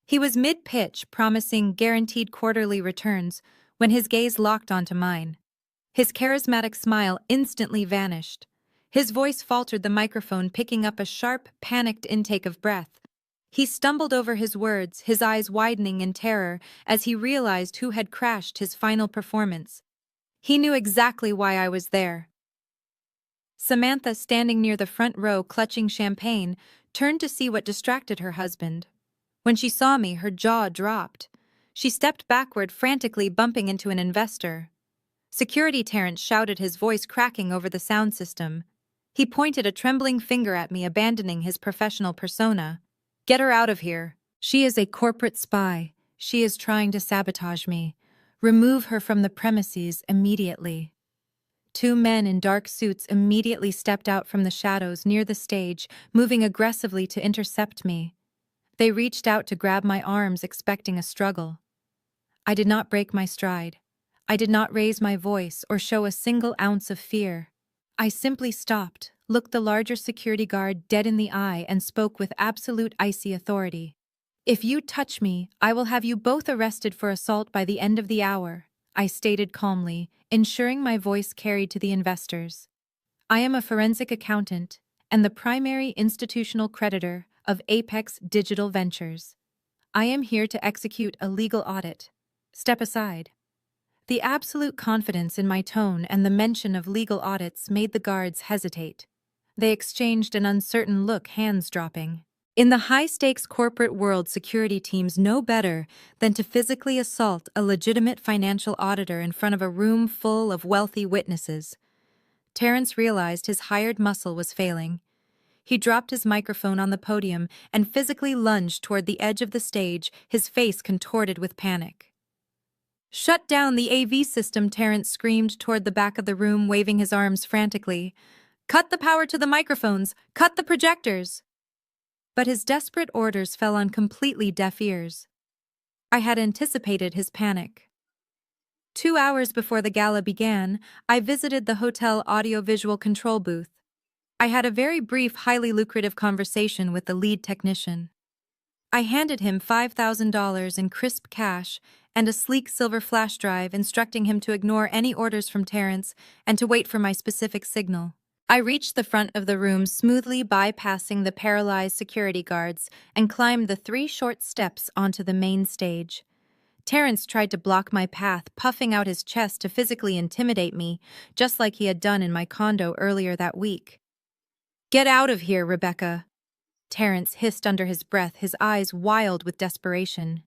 He was mid-pitch, promising guaranteed quarterly returns, when his gaze locked onto mine. His charismatic smile instantly vanished. His voice faltered, the microphone picking up a sharp, panicked intake of breath. He stumbled over his words, his eyes widening in terror as he realized who had crashed his final performance. He knew exactly why I was there. Samantha, standing near the front row clutching champagne, turned to see what distracted her husband. When she saw me, her jaw dropped. She stepped backward, frantically bumping into an investor. "Security!" Terrence shouted, his voice cracking over the sound system. He pointed a trembling finger at me, abandoning his professional persona. "Get her out of here. She is a corporate spy. She is trying to sabotage me. Remove her from the premises immediately." Two men in dark suits immediately stepped out from the shadows near the stage, moving aggressively to intercept me. They reached out to grab my arms, expecting a struggle. I did not break my stride. I did not raise my voice or show a single ounce of fear. I simply stopped, looked the larger security guard dead in the eye, and spoke with absolute icy authority. "If you touch me, I will have you both arrested for assault by the end of the hour," I stated calmly, ensuring my voice carried to the investors. "I am a forensic accountant and the primary institutional creditor of Apex Digital Ventures. I am here to execute a legal audit. Step aside." The absolute confidence in my tone and the mention of legal audits made the guards hesitate. They exchanged an uncertain look, hands dropping. In the high-stakes corporate world, security teams know better than to physically assault a legitimate financial auditor in front of a room full of wealthy witnesses. Terrence realized his hired muscle was failing. He dropped his microphone on the podium and physically lunged toward the edge of the stage, his face contorted with panic. "Shut down the AV system," Terrence screamed toward the back of the room, waving his arms frantically. "Cut the power to the microphones! Cut the projectors!" But his desperate orders fell on completely deaf ears. I had anticipated his panic. 2 hours before the gala began, I visited the hotel audiovisual control booth. I had a very brief, highly lucrative conversation with the lead technician. I handed him $5,000 in crisp cash and a sleek silver flash drive, instructing him to ignore any orders from Terrence and to wait for my specific signal. I reached the front of the room, smoothly bypassing the paralyzed security guards, and climbed the 3 short steps onto the main stage. Terrence tried to block my path, puffing out his chest to physically intimidate me, just like he had done in my condo earlier that week. "Get out of here, Rebecca," Terrence hissed under his breath, his eyes wild with desperation.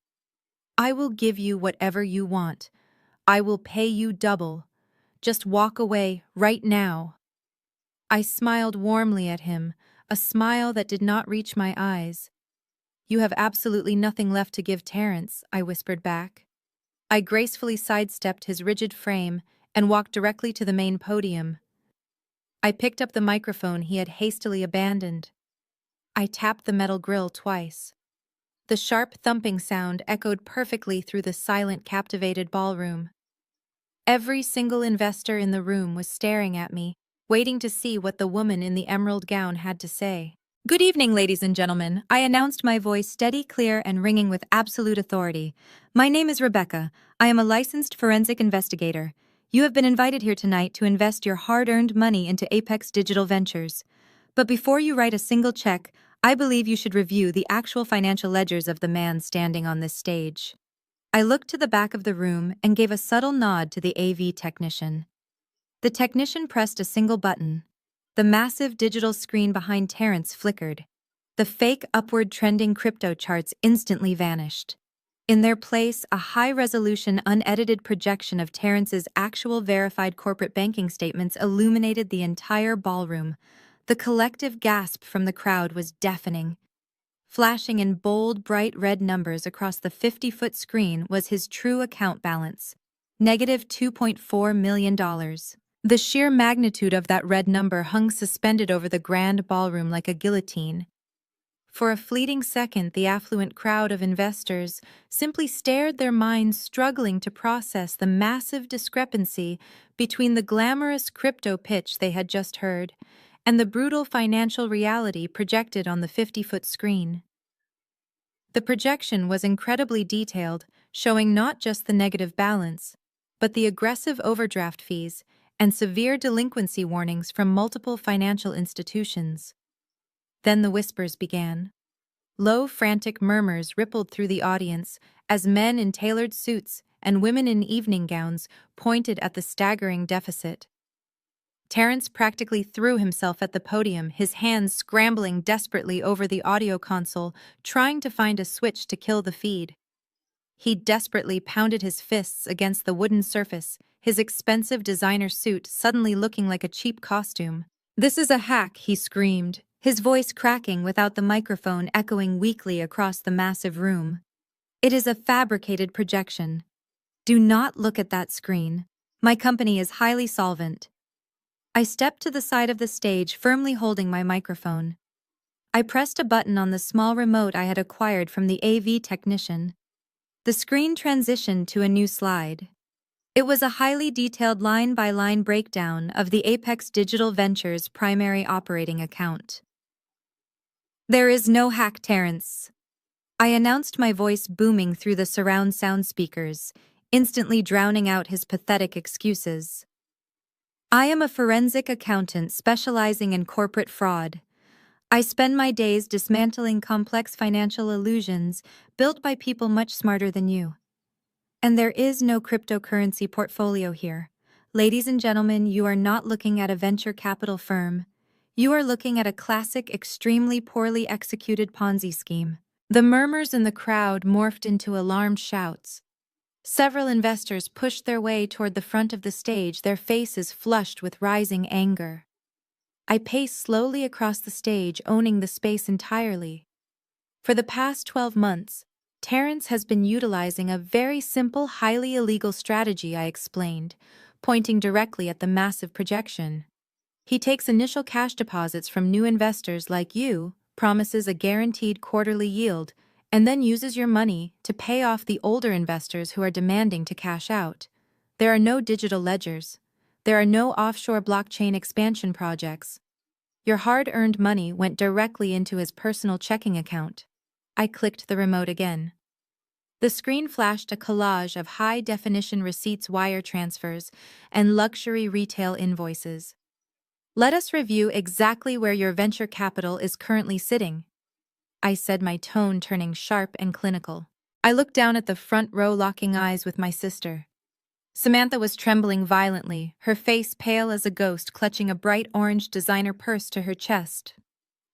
"I will give you whatever you want. I will pay you double. Just walk away right now." I smiled warmly at him, a smile that did not reach my eyes. "You have absolutely nothing left to give, Terrence," I whispered back. I gracefully sidestepped his rigid frame and walked directly to the main podium. I picked up the microphone he had hastily abandoned. I tapped the metal grill twice. The sharp thumping sound echoed perfectly through the silent, captivated ballroom. Every single investor in the room was staring at me, waiting to see what the woman in the emerald gown had to say. "Good evening, ladies and gentlemen," I announced, my voice steady, clear, and ringing with absolute authority. "My name is Rebecca. I am a licensed forensic investigator. You have been invited here tonight to invest your hard-earned money into Apex Digital Ventures. But before you write a single check, I believe you should review the actual financial ledgers of the man standing on this stage." I looked to the back of the room and gave a subtle nod to the AV technician. The technician pressed a single button. The massive digital screen behind Terrence flickered. The fake upward trending crypto charts instantly vanished. In their place, a high-resolution, unedited projection of Terrence's actual verified corporate banking statements illuminated the entire ballroom. The collective gasp from the crowd was deafening. Flashing in bold, bright red numbers across the 50-foot screen was his true account balance: negative $2.4 million. The sheer magnitude of that red number hung suspended over the grand ballroom like a guillotine. For a fleeting second, the affluent crowd of investors simply stared, their minds struggling to process the massive discrepancy between the glamorous crypto pitch they had just heard and the brutal financial reality projected on the 50-foot screen. The projection was incredibly detailed, showing not just the negative balance, but the aggressive overdraft fees and severe delinquency warnings from multiple financial institutions. Then the whispers began. Low, frantic murmurs rippled through the audience as men in tailored suits and women in evening gowns pointed at the staggering deficit. Terrence practically threw himself at the podium, his hands scrambling desperately over the audio console, trying to find a switch to kill the feed. He desperately pounded his fists against the wooden surface, his expensive designer suit suddenly looking like a cheap costume. "This is a hack," he screamed, his voice cracking without the microphone echoing weakly across the massive room. "It is a fabricated projection. Do not look at that screen. My company is highly solvent." I stepped to the side of the stage, firmly holding my microphone. I pressed a button on the small remote I had acquired from the AV technician. The screen transitioned to a new slide. It was a highly detailed line-by-line breakdown of the Apex Digital Ventures primary operating account. "There is no hack, Terrence," I announced, my voice booming through the surround sound speakers, instantly drowning out his pathetic excuses. "I am a forensic accountant specializing in corporate fraud. I spend my days dismantling complex financial illusions built by people much smarter than you. And there is no cryptocurrency portfolio here. Ladies and gentlemen, you are not looking at a venture capital firm. You are looking at a classic, extremely poorly executed Ponzi scheme. The murmurs in the crowd morphed into alarmed shouts. Several investors pushed their way toward the front of the stage, their faces flushed with rising anger. I paced slowly across the stage, owning the space entirely. For the past 12 months, Terrence has been utilizing a very simple, highly illegal strategy, I explained, pointing directly at the massive projection. He takes initial cash deposits from new investors like you, promises a guaranteed quarterly yield, and then uses your money to pay off the older investors who are demanding to cash out. There are no digital ledgers. There are no offshore blockchain expansion projects. Your hard-earned money went directly into his personal checking account. I clicked the remote again. The screen flashed a collage of high-definition receipts, wire transfers, and luxury retail invoices. Let us review exactly where your venture capital is currently sitting, I said, my tone turning sharp and clinical. I looked down at the front row, locking eyes with my sister. Samantha was trembling violently, her face pale as a ghost, clutching a bright orange designer purse to her chest.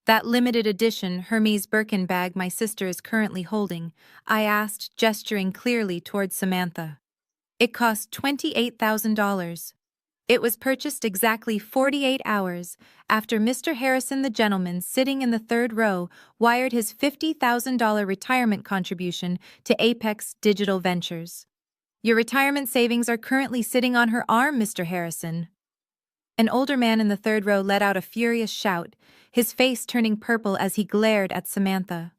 That limited edition Hermes Birkin bag my sister is currently holding, I asked, gesturing clearly towards Samantha. It cost $28,000. It was purchased exactly 48 hours after Mr. Harrison, the gentleman sitting in the third row, wired his $50,000 retirement contribution to Apex Digital Ventures. Your retirement savings are currently sitting on her arm, Mr. Harrison. An older man in the third row let out a furious shout, his face turning purple as he glared at Samantha.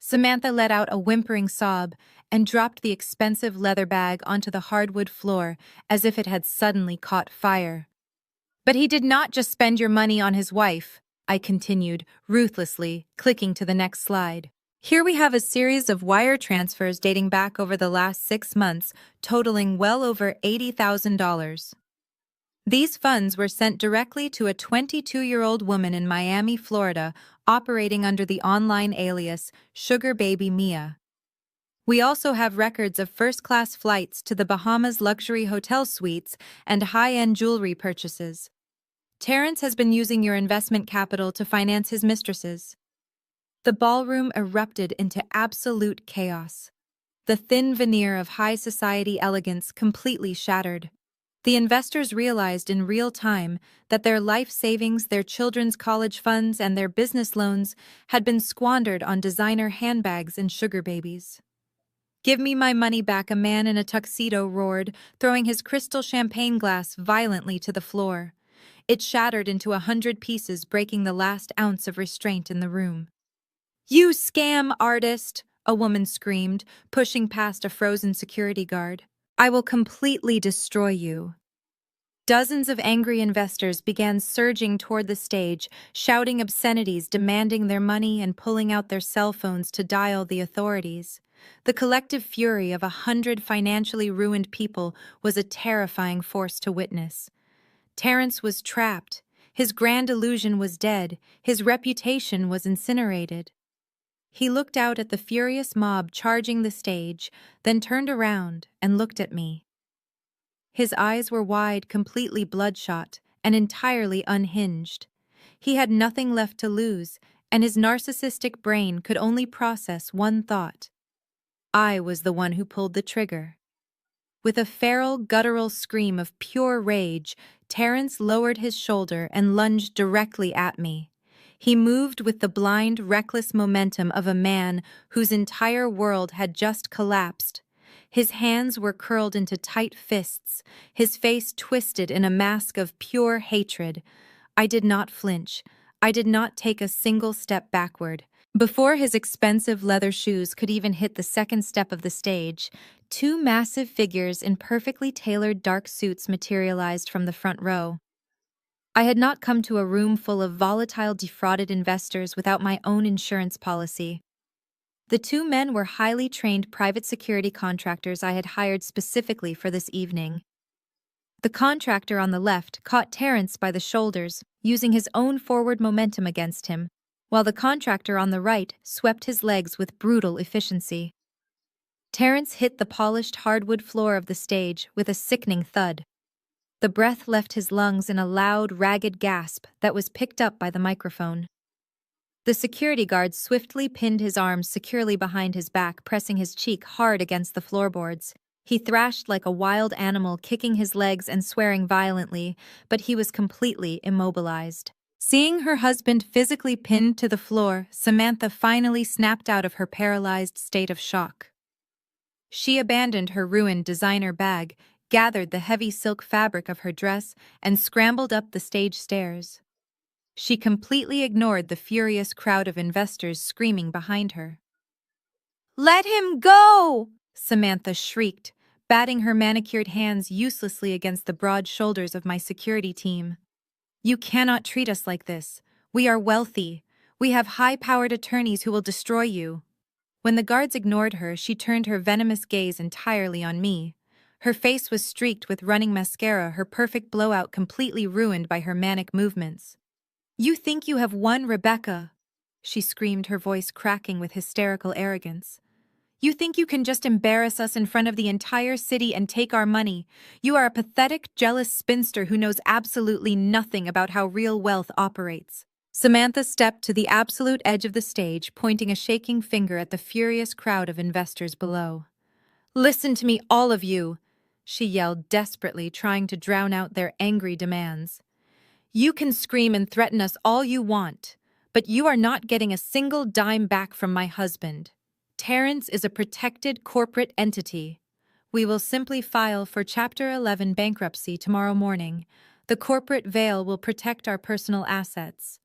Samantha let out a whimpering sob and dropped the expensive leather bag onto the hardwood floor as if it had suddenly caught fire. But he did not just spend your money on his wife, I continued, ruthlessly, clicking to the next slide. Here we have a series of wire transfers dating back over the last 6 months, totaling well over $80,000. These funds were sent directly to a 22-year-old woman in Miami, Florida, operating under the online alias Sugar Baby Mia. We also have records of first-class flights to the Bahamas, luxury hotel suites, and high-end jewelry purchases. Terrence has been using your investment capital to finance his mistresses. The ballroom erupted into absolute chaos. The thin veneer of high society elegance completely shattered. The investors realized in real time that their life savings, their children's college funds, and their business loans had been squandered on designer handbags and sugar babies. "Give me my money back," a man in a tuxedo roared, throwing his crystal champagne glass violently to the floor. It shattered into 100 pieces, breaking the last ounce of restraint in the room. "You scam artist!" a woman screamed, pushing past a frozen security guard. "I will completely destroy you." Dozens of angry investors began surging toward the stage, shouting obscenities, demanding their money, and pulling out their cell phones to dial the authorities. The collective fury of 100 financially ruined people was a terrifying force to witness. Terrence was trapped. His grand illusion was dead. His reputation was incinerated. He looked out at the furious mob charging the stage, then turned around and looked at me. His eyes were wide, completely bloodshot, and entirely unhinged. He had nothing left to lose, and his narcissistic brain could only process one thought. I was the one who pulled the trigger. With a feral, guttural scream of pure rage, Terrence lowered his shoulder and lunged directly at me. He moved with the blind, reckless momentum of a man whose entire world had just collapsed. His hands were curled into tight fists, his face twisted in a mask of pure hatred. I did not flinch. I did not take a single step backward. Before his expensive leather shoes could even hit the second step of the stage, two massive figures in perfectly tailored dark suits materialized from the front row. I had not come to a room full of volatile, defrauded investors without my own insurance policy. The two men were highly trained private security contractors I had hired specifically for this evening. The contractor on the left caught Terrence by the shoulders, using his own forward momentum against him, while the contractor on the right swept his legs with brutal efficiency. Terrence hit the polished hardwood floor of the stage with a sickening thud. The breath left his lungs in a loud, ragged gasp that was picked up by the microphone. The security guard swiftly pinned his arms securely behind his back, pressing his cheek hard against the floorboards. He thrashed like a wild animal, kicking his legs and swearing violently, but he was completely immobilized. Seeing her husband physically pinned to the floor, Samantha finally snapped out of her paralyzed state of shock. She abandoned her ruined designer bag, gathered the heavy silk fabric of her dress, and scrambled up the stage stairs. She completely ignored the furious crowd of investors screaming behind her. "Let him go!" Samantha shrieked, batting her manicured hands uselessly against the broad shoulders of my security team. "You cannot treat us like this. We are wealthy. We have high-powered attorneys who will destroy you." When the guards ignored her, she turned her venomous gaze entirely on me. Her face was streaked with running mascara, her perfect blowout completely ruined by her manic movements. "You think you have won, Rebecca?" she screamed, her voice cracking with hysterical arrogance. "You think you can just embarrass us in front of the entire city and take our money? You are a pathetic, jealous spinster who knows absolutely nothing about how real wealth operates." Samantha stepped to the absolute edge of the stage, pointing a shaking finger at the furious crowd of investors below. "Listen to me, all of you!" she yelled desperately, trying to drown out their angry demands. "You can scream and threaten us all you want, but you are not getting a single dime back from my husband. Terrence is a protected corporate entity. We will simply file for Chapter 11 bankruptcy tomorrow morning. The corporate veil will protect our personal assets.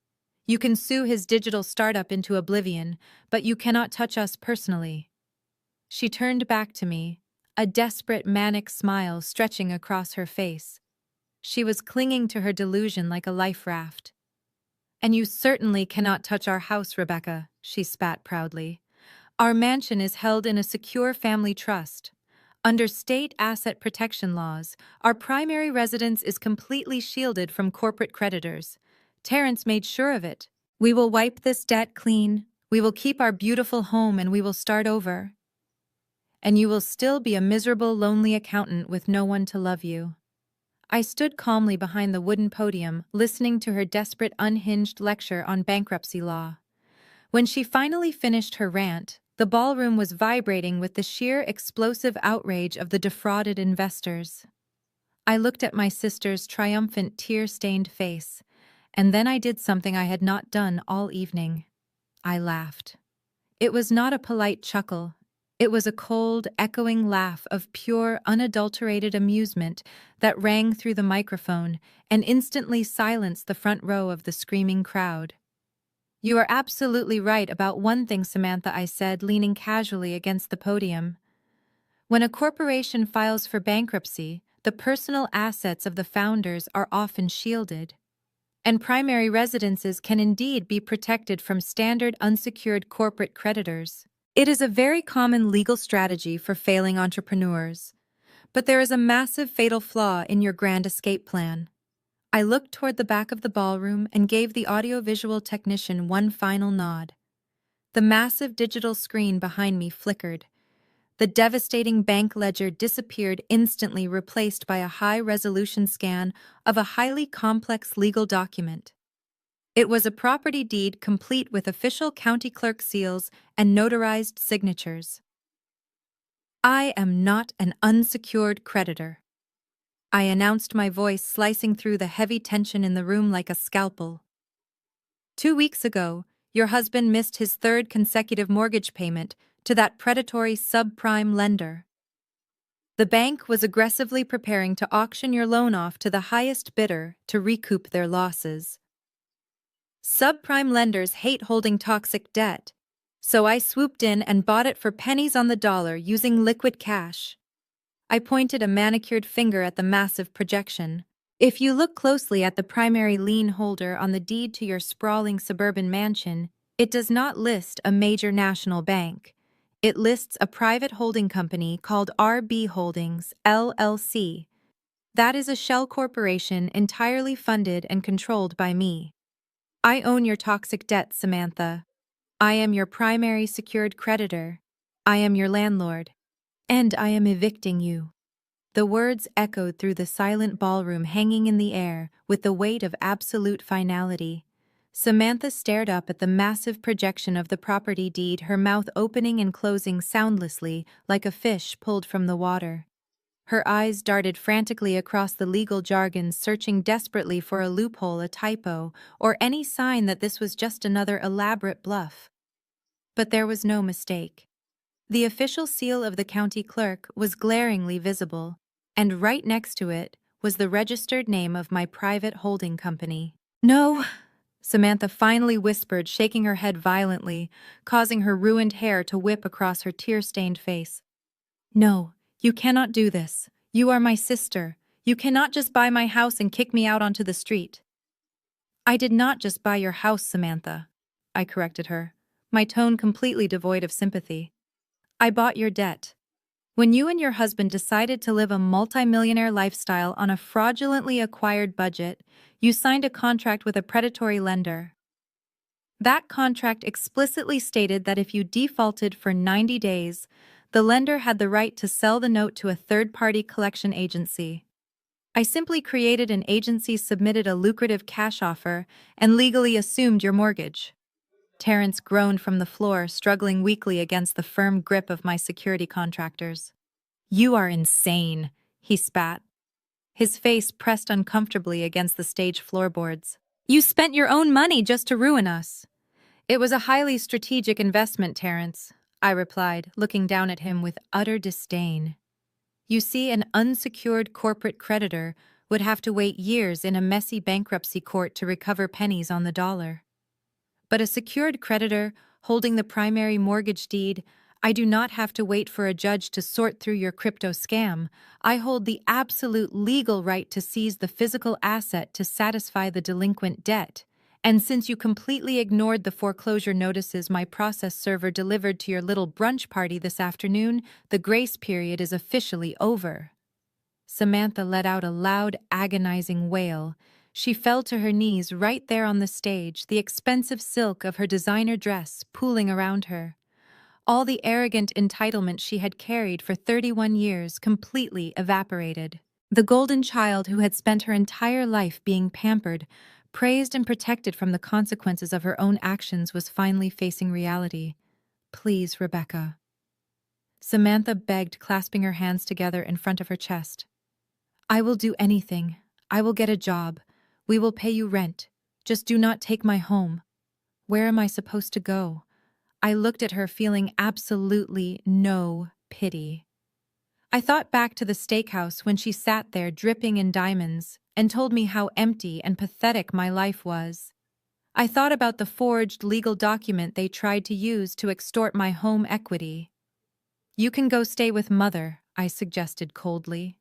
You can sue his digital startup into oblivion, but you cannot touch us personally." She turned back to me, a desperate, manic smile stretching across her face. She was clinging to her delusion like a life raft. "And you certainly cannot touch our house, Rebecca," she spat proudly. "Our mansion is held in a secure family trust. Under state asset protection laws, our primary residence is completely shielded from corporate creditors. Terrence made sure of it. We will wipe this debt clean. We will keep our beautiful home and we will start over. And you will still be a miserable, lonely accountant with no one to love you." I stood calmly behind the wooden podium, listening to her desperate, unhinged lecture on bankruptcy law. When she finally finished her rant, the ballroom was vibrating with the sheer explosive outrage of the defrauded investors. I looked at my sister's triumphant, tear-stained face, and then I did something I had not done all evening. I laughed. It was not a polite chuckle. It was a cold, echoing laugh of pure, unadulterated amusement that rang through the microphone and instantly silenced the front row of the screaming crowd. "You are absolutely right about one thing, Samantha," I said, leaning casually against the podium. "When a corporation files for bankruptcy, the personal assets of the founders are often shielded. And primary residences can indeed be protected from standard unsecured corporate creditors. It is a very common legal strategy for failing entrepreneurs. But there is a massive fatal flaw in your grand escape plan." I looked toward the back of the ballroom and gave the audiovisual technician one final nod. The massive digital screen behind me flickered. The devastating bank ledger disappeared, instantly replaced by a high-resolution scan of a highly complex legal document. It was a property deed complete with official county clerk seals and notarized signatures. "I am not an unsecured creditor," I announced, my voice slicing through the heavy tension in the room like a scalpel. "2 weeks ago, your husband missed his third consecutive mortgage payment to that predatory subprime lender. The bank was aggressively preparing to auction your loan off to the highest bidder to recoup their losses. Subprime lenders hate holding toxic debt, so I swooped in and bought it for pennies on the dollar using liquid cash." I pointed a manicured finger at the massive projection. "If you look closely at the primary lien holder on the deed to your sprawling suburban mansion, it does not list a major national bank. It lists a private holding company called RB Holdings, LLC. That is a shell corporation entirely funded and controlled by me. I own your toxic debt, Samantha. I am your primary secured creditor. I am your landlord." And I am evicting you. The words echoed through the silent ballroom, hanging in the air with the weight of absolute finality. Samantha stared up at the massive projection of the property deed, her mouth opening and closing soundlessly like a fish pulled from the water. Her eyes darted frantically across the legal jargon, searching desperately for a loophole, a typo, or any sign that this was just another elaborate bluff. But there was no mistake. The official seal of the county clerk was glaringly visible, and right next to it was the registered name of my private holding company. "No," Samantha finally whispered, shaking her head violently, causing her ruined hair to whip across her tear-stained face. "No, you cannot do this. You are my sister. You cannot just buy my house and kick me out onto the street." "I did not just buy your house, Samantha," I corrected her, my tone completely devoid of sympathy. "I bought your debt. When you and your husband decided to live a multimillionaire lifestyle on a fraudulently acquired budget, you signed a contract with a predatory lender. That contract explicitly stated that if you defaulted for 90 days, the lender had the right to sell the note to a third-party collection agency. I simply created an agency, submitted a lucrative cash offer, and legally assumed your mortgage." Terrence groaned from the floor, struggling weakly against the firm grip of my security contractors. "You are insane," he spat, his face pressed uncomfortably against the stage floorboards. "You spent your own money just to ruin us." "It was a highly strategic investment, Terrence," I replied, looking down at him with utter disdain. "You see, an unsecured corporate creditor would have to wait years in a messy bankruptcy court to recover pennies on the dollar. But a secured creditor holding the primary mortgage deed, I do not have to wait for a judge to sort through your crypto scam. I hold the absolute legal right to seize the physical asset to satisfy the delinquent debt. And since you completely ignored the foreclosure notices my process server delivered to your little brunch party this afternoon, the grace period is officially over." Samantha let out a loud, agonizing wail. She fell to her knees right there on the stage, the expensive silk of her designer dress pooling around her. All the arrogant entitlement she had carried for 31 years completely evaporated. The golden child who had spent her entire life being pampered, praised and protected from the consequences of her own actions was finally facing reality. "Please, Rebecca." Samantha begged, clasping her hands together in front of her chest. "I will do anything. I will get a job. We will pay you rent. Just do not take my home. Where am I supposed to go?" I looked at her, feeling absolutely no pity. I thought back to the steakhouse when she sat there dripping in diamonds and told me how empty and pathetic my life was. I thought about the forged legal document they tried to use to extort my home equity. "You can go stay with Mother," I suggested coldly.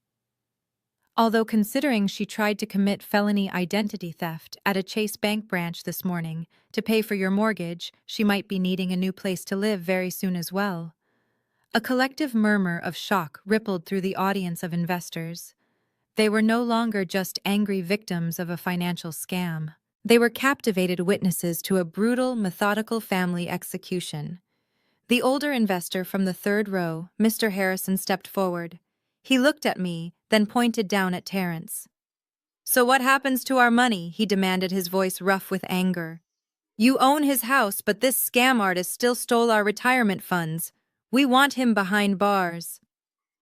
Although, considering she tried to commit felony identity theft at a Chase Bank branch this morning to pay for your mortgage, she might be needing a new place to live very soon as well. A collective murmur of shock rippled through the audience of investors. They were no longer just angry victims of a financial scam. They were captivated witnesses to a brutal, methodical family execution. The older investor from the third row, Mr. Harrison, stepped forward. He looked at me, then pointed down at Terrence. "So what happens to our money?" he demanded, his voice rough with anger. "You own his house, but this scam artist still stole our retirement funds. We want him behind bars."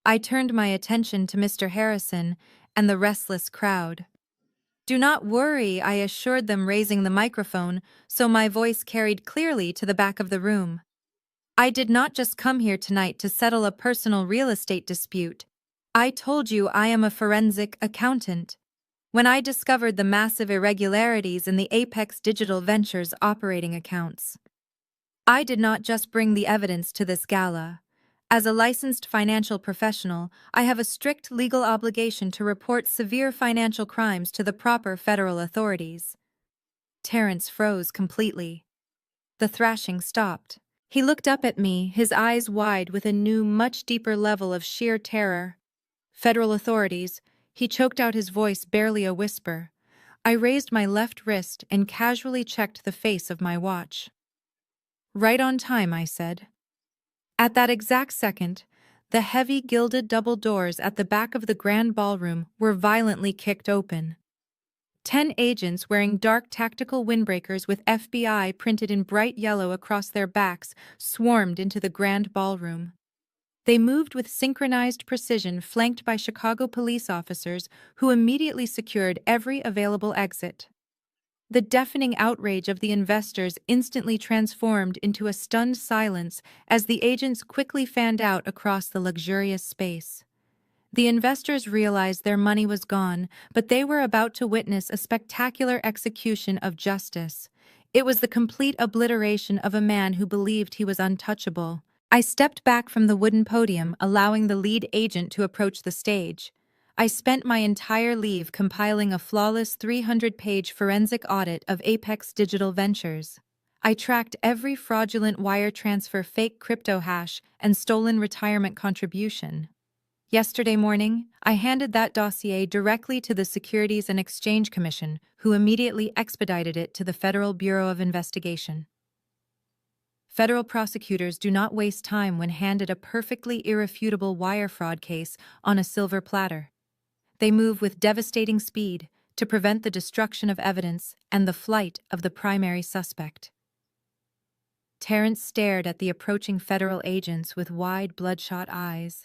I turned my attention to Mr. Harrison and the restless crowd. "Do not worry," I assured them, raising the microphone so my voice carried clearly to the back of the room. "I did not just come here tonight to settle a personal real estate dispute. I told you I am a forensic accountant. When I discovered the massive irregularities in the Apex Digital Ventures operating accounts, I did not just bring the evidence to this gala. As a licensed financial professional, I have a strict legal obligation to report severe financial crimes to the proper federal authorities." Terrence froze completely. The thrashing stopped. He looked up at me, his eyes wide with a new, much deeper level of sheer terror. "Federal authorities," he choked out, his voice barely a whisper. I raised my left wrist and casually checked the face of my watch. "Right on time," I said. At that exact second, The heavy gilded double doors at the back of the grand ballroom were violently kicked open. 10 agents wearing dark tactical windbreakers with FBI printed in bright yellow across their backs swarmed into the grand ballroom. They moved with synchronized precision, flanked by Chicago police officers who immediately secured every available exit. The deafening outrage of the investors instantly transformed into a stunned silence as the agents quickly fanned out across the luxurious space. The investors realized their money was gone, but they were about to witness a spectacular execution of justice. It was the complete obliteration of a man who believed he was untouchable. I stepped back from the wooden podium, allowing the lead agent to approach the stage. I spent my entire leave compiling a flawless 300-page forensic audit of Apex Digital Ventures. I tracked every fraudulent wire transfer, fake crypto hash, and stolen retirement contribution. Yesterday morning, I handed that dossier directly to the Securities and Exchange Commission, who immediately expedited it to the Federal Bureau of Investigation. Federal prosecutors do not waste time when handed a perfectly irrefutable wire fraud case on a silver platter. They move with devastating speed to prevent the destruction of evidence and the flight of the primary suspect. Terrence stared at the approaching federal agents with wide, bloodshot eyes.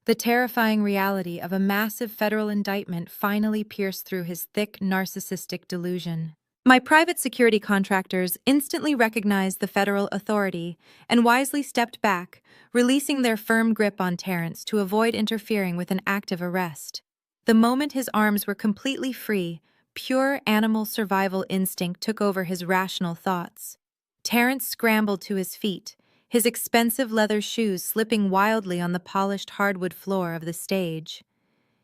The terrifying reality of a massive federal indictment finally pierced through his thick, narcissistic delusion. My private security contractors instantly recognized the federal authority and wisely stepped back, releasing their firm grip on Terrence to avoid interfering with an active arrest. The moment his arms were completely free, pure animal survival instinct took over his rational thoughts. Terrence scrambled to his feet, his expensive leather shoes slipping wildly on the polished hardwood floor of the stage.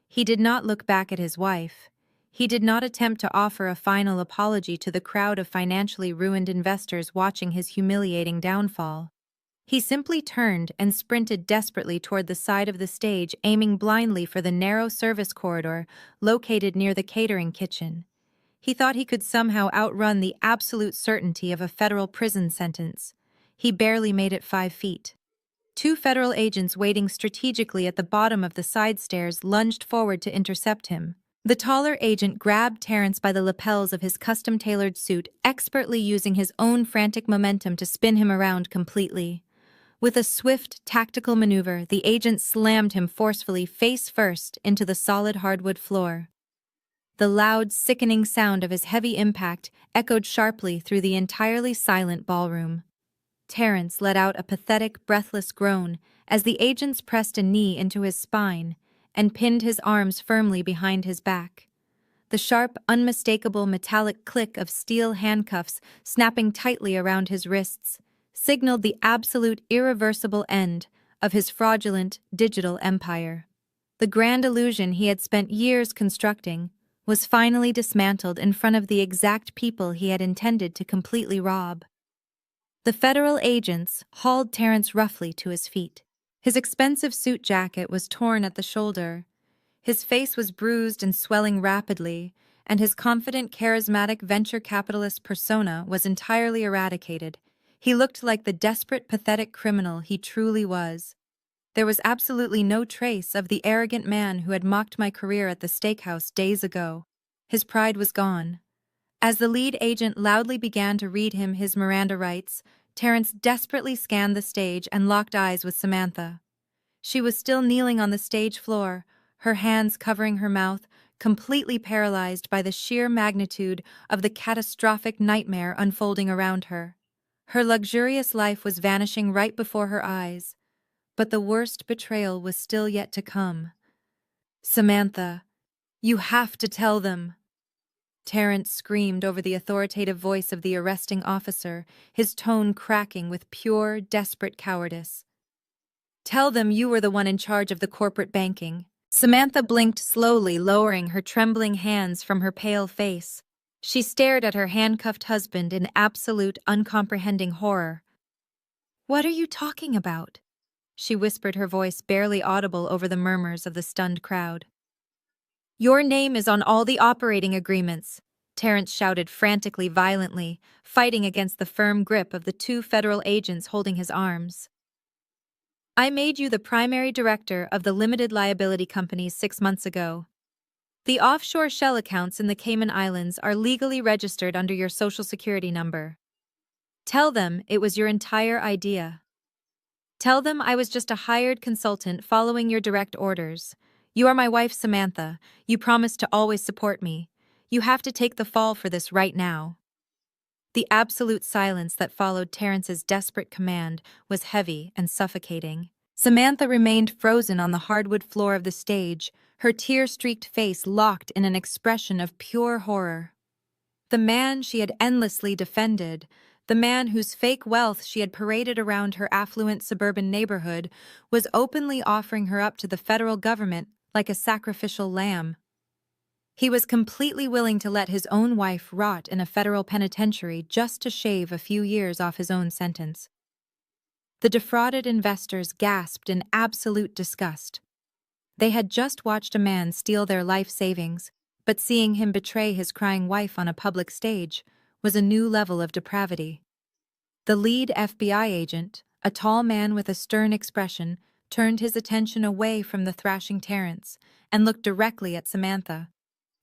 He did not look back at his wife. He did not attempt to offer a final apology to the crowd of financially ruined investors watching his humiliating downfall. He simply turned and sprinted desperately toward the side of the stage, aiming blindly for the narrow service corridor located near the catering kitchen. He thought he could somehow outrun the absolute certainty of a federal prison sentence. He barely made it 5 feet. 2 federal agents waiting strategically at the bottom of the side stairs lunged forward to intercept him. The taller agent grabbed Terrence by the lapels of his custom-tailored suit, expertly using his own frantic momentum to spin him around completely. With a swift, tactical maneuver, the agent slammed him forcefully face first into the solid hardwood floor. The loud, sickening sound of his heavy impact echoed sharply through the entirely silent ballroom. Terrence let out a pathetic, breathless groan as the agents pressed a knee into his spine and pinned his arms firmly behind his back. The sharp, unmistakable metallic click of steel handcuffs snapping tightly around his wrists signaled the absolute irreversible end of his fraudulent digital empire. The grand illusion he had spent years constructing was finally dismantled in front of the exact people he had intended to completely rob. The federal agents hauled Terrence roughly to his feet. His expensive suit jacket was torn at the shoulder. His face was bruised and swelling rapidly, and his confident, charismatic venture capitalist persona was entirely eradicated. He looked like the desperate, pathetic criminal he truly was. There was absolutely no trace of the arrogant man who had mocked my career at the steakhouse days ago. His pride was gone. As the lead agent loudly began to read him his Miranda rights, Terrence desperately scanned the stage and locked eyes with Samantha. She was still kneeling on the stage floor, her hands covering her mouth, completely paralyzed by the sheer magnitude of the catastrophic nightmare unfolding around her. Her luxurious life was vanishing right before her eyes, but the worst betrayal was still yet to come. "Samantha, you have to tell them!" Terrence screamed over the authoritative voice of the arresting officer, his tone cracking with pure, desperate cowardice. "Tell them you were the one in charge of the corporate banking." Samantha blinked slowly, lowering her trembling hands from her pale face. She stared at her handcuffed husband in absolute, uncomprehending horror. "What are you talking about?" she whispered, her voice barely audible over the murmurs of the stunned crowd. "Your name is on all the operating agreements," Terrence shouted frantically, violently, fighting against the firm grip of the 2 federal agents holding his arms. I made you the primary director of the limited liability company 6 months ago. The offshore shell accounts in the Cayman Islands are legally registered under your social security number. Tell them it was your entire idea. Tell them I was just a hired consultant following your direct orders. You are my wife, Samantha. You promised to always support me. You have to take the fall for this right now. The absolute silence that followed Terrence's desperate command was heavy and suffocating. Samantha remained frozen on the hardwood floor of the stage, her tear-streaked face locked in an expression of pure horror. The man she had endlessly defended, the man whose fake wealth she had paraded around her affluent suburban neighborhood, was openly offering her up to the federal government like a sacrificial lamb. He was completely willing to let his own wife rot in a federal penitentiary just to shave a few years off his own sentence. The defrauded investors gasped in absolute disgust. They had just watched a man steal their life savings, but seeing him betray his crying wife on a public stage was a new level of depravity. The lead FBI agent, a tall man with a stern expression, turned his attention away from the thrashing Terrence and looked directly at Samantha.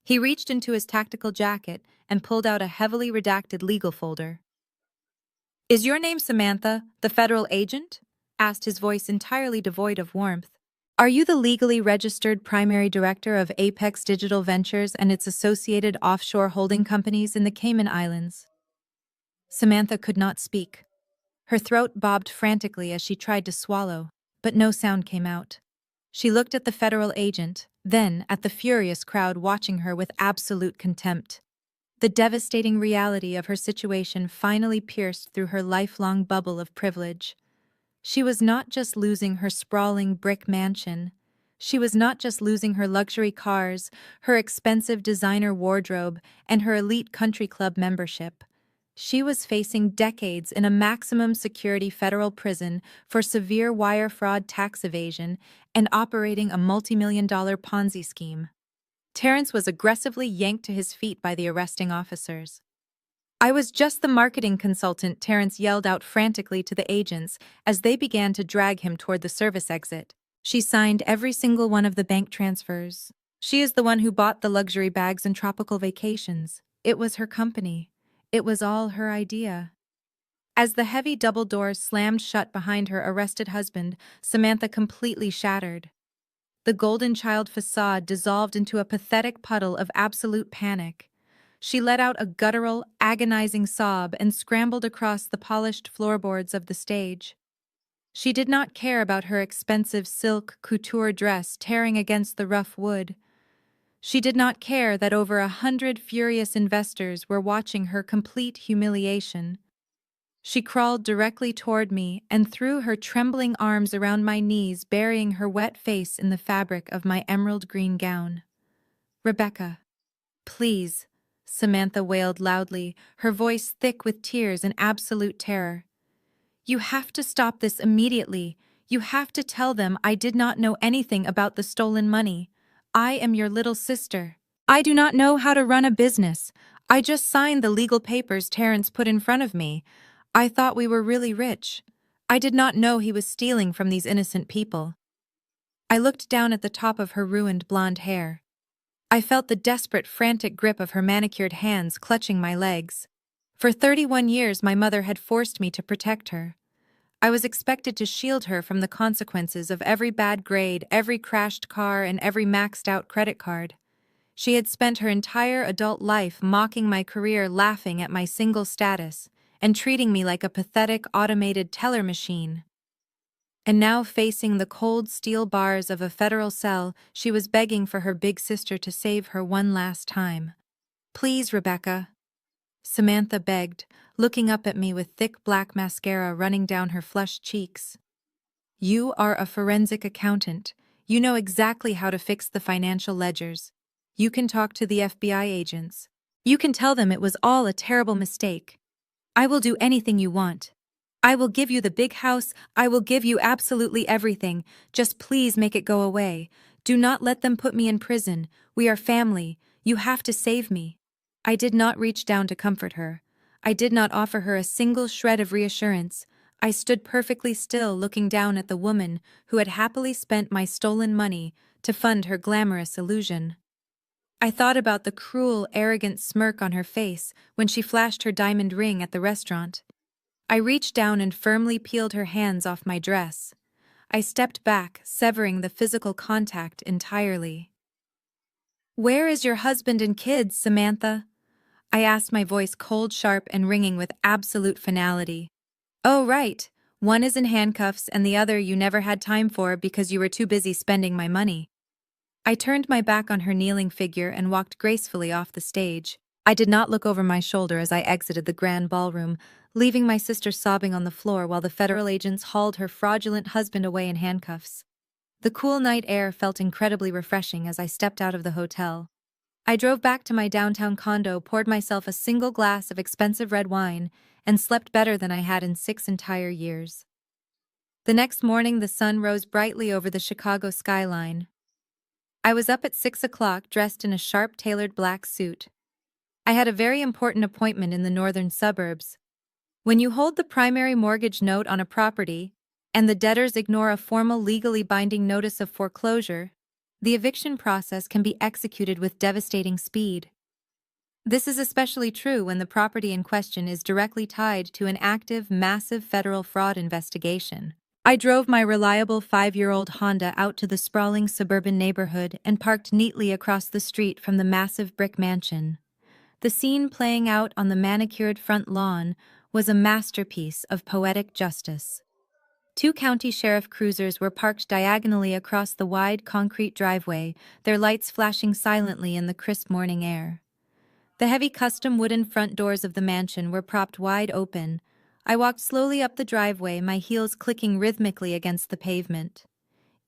He reached into his tactical jacket and pulled out a heavily redacted legal folder. "Is your name Samantha, the federal agent?" asked his voice entirely devoid of warmth. "Are you the legally registered primary director of Apex Digital Ventures and its associated offshore holding companies in the Cayman Islands?" Samantha could not speak. Her throat bobbed frantically as she tried to swallow, but no sound came out. She looked at the federal agent, then at the furious crowd watching her with absolute contempt. The devastating reality of her situation finally pierced through her lifelong bubble of privilege. She was not just losing her sprawling brick mansion. She was not just losing her luxury cars, her expensive designer wardrobe, and her elite country club membership. She was facing decades in a maximum security federal prison for severe wire fraud, tax evasion, and operating a multi-million-dollar Ponzi scheme. Terrence was aggressively yanked to his feet by the arresting officers. "I was just the marketing consultant," Terrence yelled out frantically to the agents as they began to drag him toward the service exit. "She signed every single one of the bank transfers. She is the one who bought the luxury bags and tropical vacations. It was her company. It was all her idea." As the heavy double doors slammed shut behind her arrested husband, Samantha completely shattered. The golden child facade dissolved into a pathetic puddle of absolute panic. She let out a guttural, agonizing sob and scrambled across the polished floorboards of the stage. She did not care about her expensive silk couture dress tearing against the rough wood. She did not care that over 100 furious investors were watching her complete humiliation. She crawled directly toward me and threw her trembling arms around my knees, burying her wet face in the fabric of my emerald green gown. "Rebecca, please," Samantha wailed loudly, her voice thick with tears and absolute terror. "You have to stop this immediately. You have to tell them I did not know anything about the stolen money. I am your little sister. I do not know how to run a business. I just signed the legal papers Terrence put in front of me. I thought we were really rich. I did not know he was stealing from these innocent people." I looked down at the top of her ruined blonde hair. I felt the desperate, frantic grip of her manicured hands clutching my legs. For 31 years, my mother had forced me to protect her. I was expected to shield her from the consequences of every bad grade, every crashed car, and every maxed-out credit card. She had spent her entire adult life mocking my career, laughing at my single status, and treating me like a pathetic automated teller machine. And now, facing the cold steel bars of a federal cell, she was begging for her big sister to save her one last time. "Please, Rebecca," Samantha begged, looking up at me with thick black mascara running down her flushed cheeks. "You are a forensic accountant. You know exactly how to fix the financial ledgers. You can talk to the FBI agents. You can tell them it was all a terrible mistake. I will do anything you want. I will give you the big house. I will give you absolutely everything. Just please make it go away. Do not let them put me in prison. We are family. You have to save me." I did not reach down to comfort her. I did not offer her a single shred of reassurance. I stood perfectly still, looking down at the woman who had happily spent my stolen money to fund her glamorous illusion. I thought about the cruel, arrogant smirk on her face when she flashed her diamond ring at the restaurant. I reached down and firmly peeled her hands off my dress. I stepped back, severing the physical contact entirely. "Where is your husband and kids, Samantha?" I asked, my voice cold, sharp, and ringing with absolute finality. "Oh, right. One is in handcuffs and the other you never had time for because you were too busy spending my money." I turned my back on her kneeling figure and walked gracefully off the stage. I did not look over my shoulder as I exited the grand ballroom, leaving my sister sobbing on the floor while the federal agents hauled her fraudulent husband away in handcuffs. The cool night air felt incredibly refreshing as I stepped out of the hotel. I drove back to my downtown condo, poured myself a single glass of expensive red wine, and slept better than I had in 6 entire years. The next morning, the sun rose brightly over the Chicago skyline. I was up at 6 o'clock, dressed in a sharp, tailored black suit. I had a very important appointment in the northern suburbs. When you hold the primary mortgage note on a property, and the debtors ignore a formal legally binding notice of foreclosure, the eviction process can be executed with devastating speed. This is especially true when the property in question is directly tied to an active, massive federal fraud investigation. I drove my reliable 5-year-old Honda out to the sprawling suburban neighborhood and parked neatly across the street from the massive brick mansion. The scene playing out on the manicured front lawn was a masterpiece of poetic justice. 2 county sheriff cruisers were parked diagonally across the wide concrete driveway, their lights flashing silently in the crisp morning air. The heavy custom wooden front doors of the mansion were propped wide open. I walked slowly up the driveway, my heels clicking rhythmically against the pavement.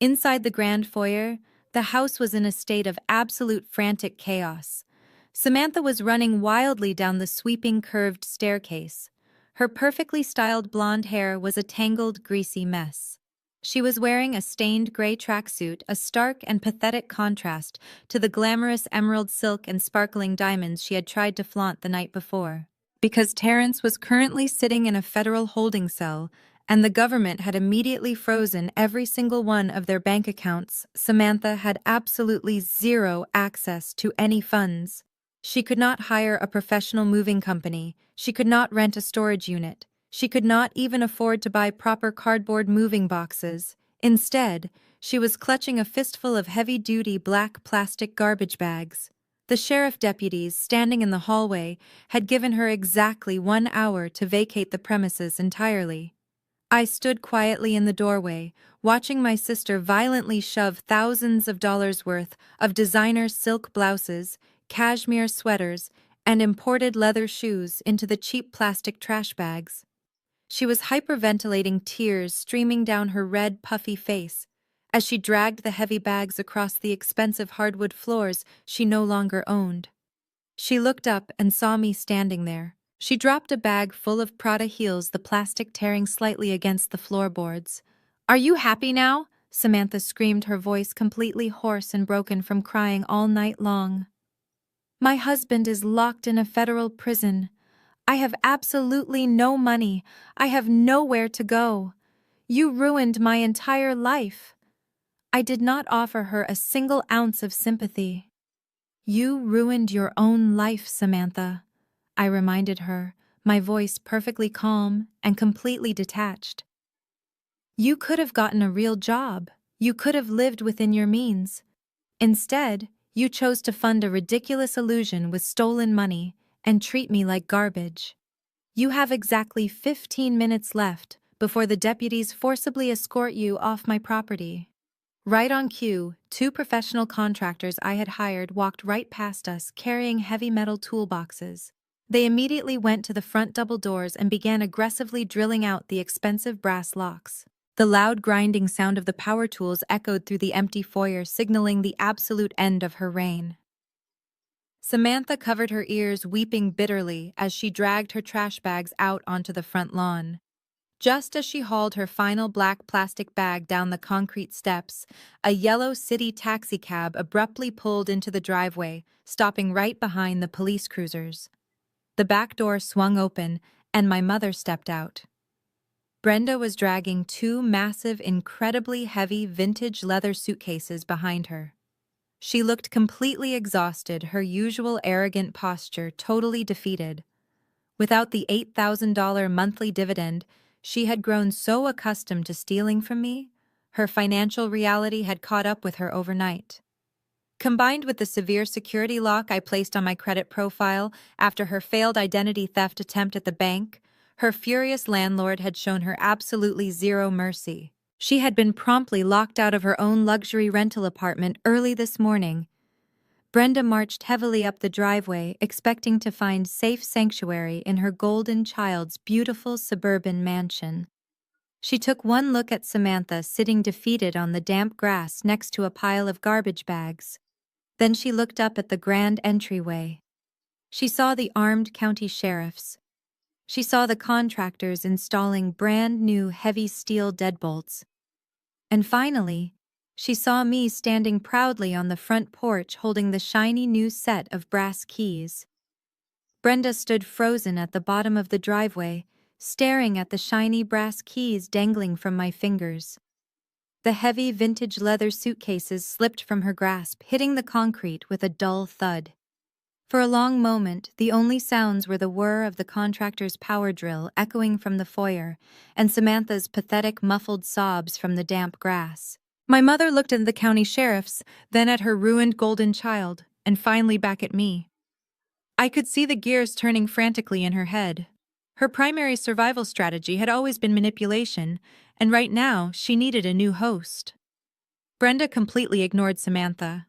Inside the grand foyer, the house was in a state of absolute frantic chaos. Samantha was running wildly down the sweeping curved staircase. Her perfectly styled blonde hair was a tangled, greasy mess. She was wearing a stained gray tracksuit, a stark and pathetic contrast to the glamorous emerald silk and sparkling diamonds she had tried to flaunt the night before. Because Terrence was currently sitting in a federal holding cell, and the government had immediately frozen every single one of their bank accounts, Samantha had absolutely zero access to any funds. She could not hire a professional moving company. She could not rent a storage unit. She could not even afford to buy proper cardboard moving boxes. Instead, she was clutching a fistful of heavy-duty black plastic garbage bags. The sheriff deputies standing in the hallway had given her exactly 1 hour to vacate the premises entirely. I stood quietly in the doorway, watching my sister violently shove thousands of dollars worth of designer silk blouses, cashmere sweaters, and imported leather shoes into the cheap plastic trash bags. She was hyperventilating, tears streaming down her red, puffy face as she dragged the heavy bags across the expensive hardwood floors she no longer owned. She looked up and saw me standing there. She dropped a bag full of Prada heels, the plastic tearing slightly against the floorboards. "Are you happy now?" Samantha screamed, her voice completely hoarse and broken from crying all night long. "My husband is locked in a federal prison. I have absolutely no money. I have nowhere to go. You ruined my entire life." I did not offer her a single ounce of sympathy. "You ruined your own life, Samantha," I reminded her, my voice perfectly calm and completely detached. "You could have gotten a real job. You could have lived within your means. Instead, you chose to fund a ridiculous illusion with stolen money and treat me like garbage. You have exactly 15 minutes left before the deputies forcibly escort you off my property." Right on cue, 2 professional contractors I had hired walked right past us carrying heavy metal toolboxes. They immediately went to the front double doors and began aggressively drilling out the expensive brass locks. The loud grinding sound of the power tools echoed through the empty foyer, signaling the absolute end of her reign. Samantha covered her ears, weeping bitterly as she dragged her trash bags out onto the front lawn. Just as she hauled her final black plastic bag down the concrete steps, a yellow city taxicab abruptly pulled into the driveway, stopping right behind the police cruisers. The back door swung open, and my mother stepped out. Brenda was dragging two massive, incredibly heavy vintage leather suitcases behind her. She looked completely exhausted, her usual arrogant posture totally defeated. Without the $8,000 monthly dividend, she had grown so accustomed to stealing from me, her financial reality had caught up with her overnight. Combined with the severe security lock I placed on my credit profile after her failed identity theft attempt at the bank, her furious landlord had shown her absolutely zero mercy. She had been promptly locked out of her own luxury rental apartment early this morning. Brenda marched heavily up the driveway, expecting to find safe sanctuary in her golden child's beautiful suburban mansion. She took one look at Samantha sitting defeated on the damp grass next to a pile of garbage bags. Then she looked up at the grand entryway. She saw the armed county sheriffs. She saw the contractors installing brand new heavy steel deadbolts. And finally, she saw me standing proudly on the front porch holding the shiny new set of brass keys. Brenda stood frozen at the bottom of the driveway, staring at the shiny brass keys dangling from my fingers. The heavy vintage leather suitcases slipped from her grasp, hitting the concrete with a dull thud. For a long moment, the only sounds were the whir of the contractor's power drill echoing from the foyer and Samantha's pathetic muffled sobs from the damp grass. My mother looked at the county sheriffs, then at her ruined golden child, and finally back at me. I could see the gears turning frantically in her head. Her primary survival strategy had always been manipulation, and right now she needed a new host. Brenda completely ignored Samantha.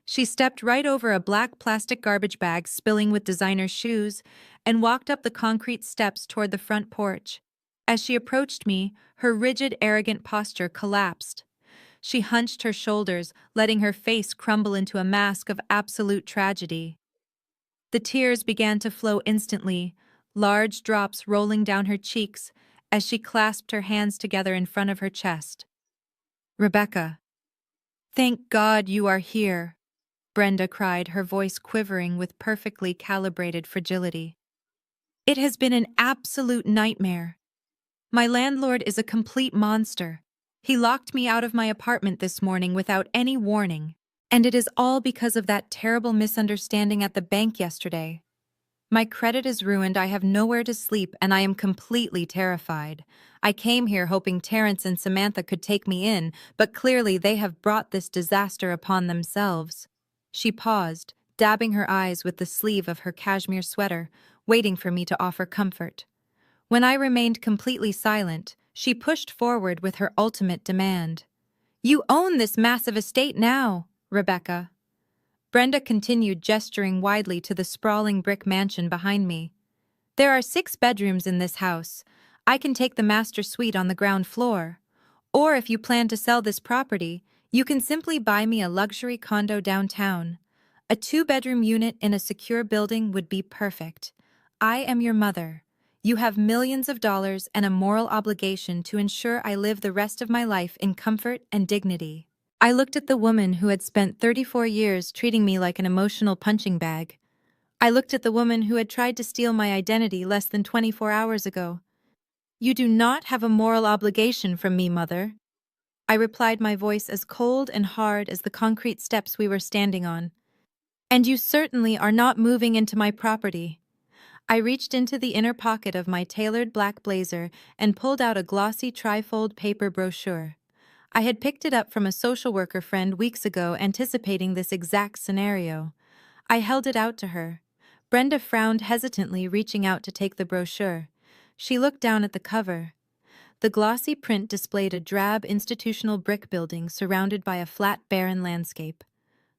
She stepped right over a black plastic garbage bag spilling with designer shoes and walked up the concrete steps toward the front porch. As she approached me, her rigid, arrogant posture collapsed. She hunched her shoulders, letting her face crumble into a mask of absolute tragedy. The tears began to flow instantly, large drops rolling down her cheeks as she clasped her hands together in front of her chest. "Rebecca, thank God you are here," Brenda cried, her voice quivering with perfectly calibrated fragility. "It has been an absolute nightmare. My landlord is a complete monster. He locked me out of my apartment this morning without any warning, and it is all because of that terrible misunderstanding at the bank yesterday. My credit is ruined, I have nowhere to sleep, and I am completely terrified. I came here hoping Terrence and Samantha could take me in, but clearly they have brought this disaster upon themselves." She paused, dabbing her eyes with the sleeve of her cashmere sweater, waiting for me to offer comfort. When I remained completely silent, she pushed forward with her ultimate demand. "You own this massive estate now, Rebecca." Brenda continued, gesturing widely to the sprawling brick mansion behind me. "There are 6 bedrooms in this house. I can take the master suite on the ground floor. Or if you plan to sell this property, you can simply buy me a luxury condo downtown. A 2-bedroom unit in a secure building would be perfect. I am your mother. You have millions of dollars and a moral obligation to ensure I live the rest of my life in comfort and dignity." I looked at the woman who had spent 34 years treating me like an emotional punching bag. I looked at the woman who had tried to steal my identity less than 24 hours ago. "You do not have a moral obligation from me, Mother," I replied, my voice as cold and hard as the concrete steps we were standing on. "And you certainly are not moving into my property." I reached into the inner pocket of my tailored black blazer and pulled out a glossy trifold paper brochure. I had picked it up from a social worker friend weeks ago, anticipating this exact scenario. I held it out to her. Brenda frowned hesitantly, reaching out to take the brochure. She looked down at the cover. The glossy print displayed a drab institutional brick building surrounded by a flat, barren landscape.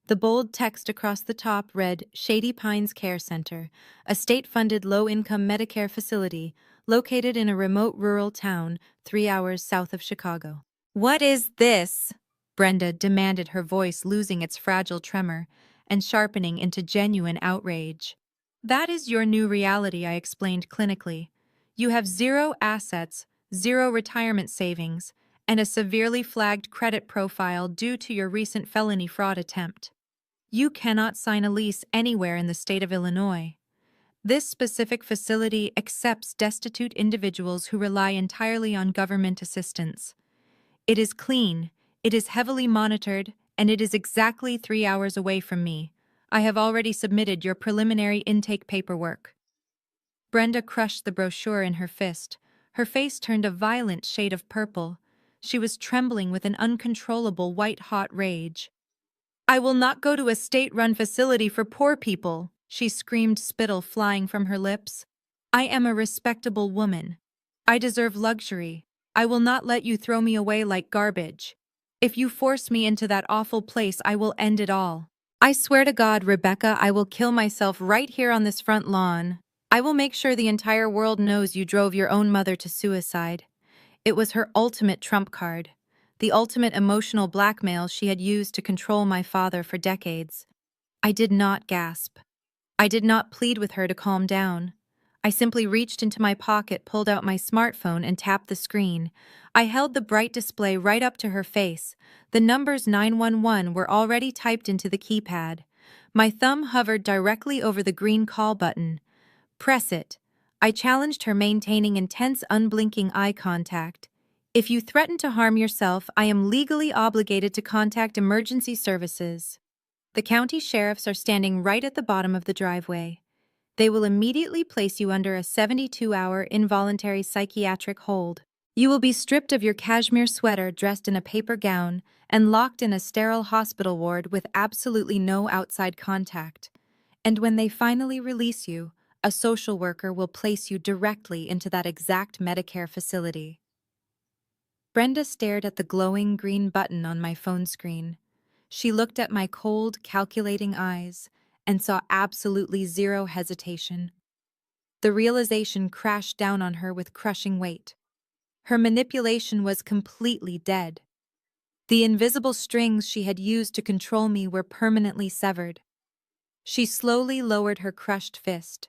The bold text across the top read, "Shady Pines Care Center, a state-funded low-income Medicare facility located in a remote rural town 3 hours south of Chicago." "What is this?" Brenda demanded, her voice losing its fragile tremor and sharpening into genuine outrage. "That is your new reality," I explained clinically. "You have 0 assets, 0 retirement savings, and a severely flagged credit profile due to your recent felony fraud attempt. You cannot sign a lease anywhere in the state of Illinois. This specific facility accepts destitute individuals who rely entirely on government assistance. It is clean, it is heavily monitored, and it is exactly 3 hours away from me. I have already submitted your preliminary intake paperwork. Brenda crushed the brochure in her fist. Her face turned a violent shade of purple. She was trembling with an uncontrollable white-hot rage. I will not go to a state-run facility for poor people, she screamed, spittle flying from her lips. I am a respectable woman. I deserve luxury. I will not let you throw me away like garbage. If you force me into that awful place, I will end it all. I swear to God, Rebecca, I will kill myself right here on this front lawn. I will make sure the entire world knows you drove your own mother to suicide. It was her ultimate trump card, the ultimate emotional blackmail she had used to control my father for decades. I did not gasp. I did not plead with her to calm down. I simply reached into my pocket, pulled out my smartphone, and tapped the screen. I held the bright display right up to her face. The numbers 911 were already typed into the keypad. My thumb hovered directly over the green call button. Press it. I challenged her, maintaining intense, unblinking eye contact. If you threaten to harm yourself, I am legally obligated to contact emergency services. The county sheriffs are standing right at the bottom of the driveway. They will immediately place you under a 72-hour involuntary psychiatric hold. You will be stripped of your cashmere sweater, dressed in a paper gown, and locked in a sterile hospital ward with absolutely no outside contact. And when they finally release you, a social worker will place you directly into that exact Medicare facility. Brenda stared at the glowing green button on my phone screen. She looked at my cold, calculating eyes and saw absolutely zero hesitation. The realization crashed down on her with crushing weight. Her manipulation was completely dead. The invisible strings she had used to control me were permanently severed. She slowly lowered her crushed fist.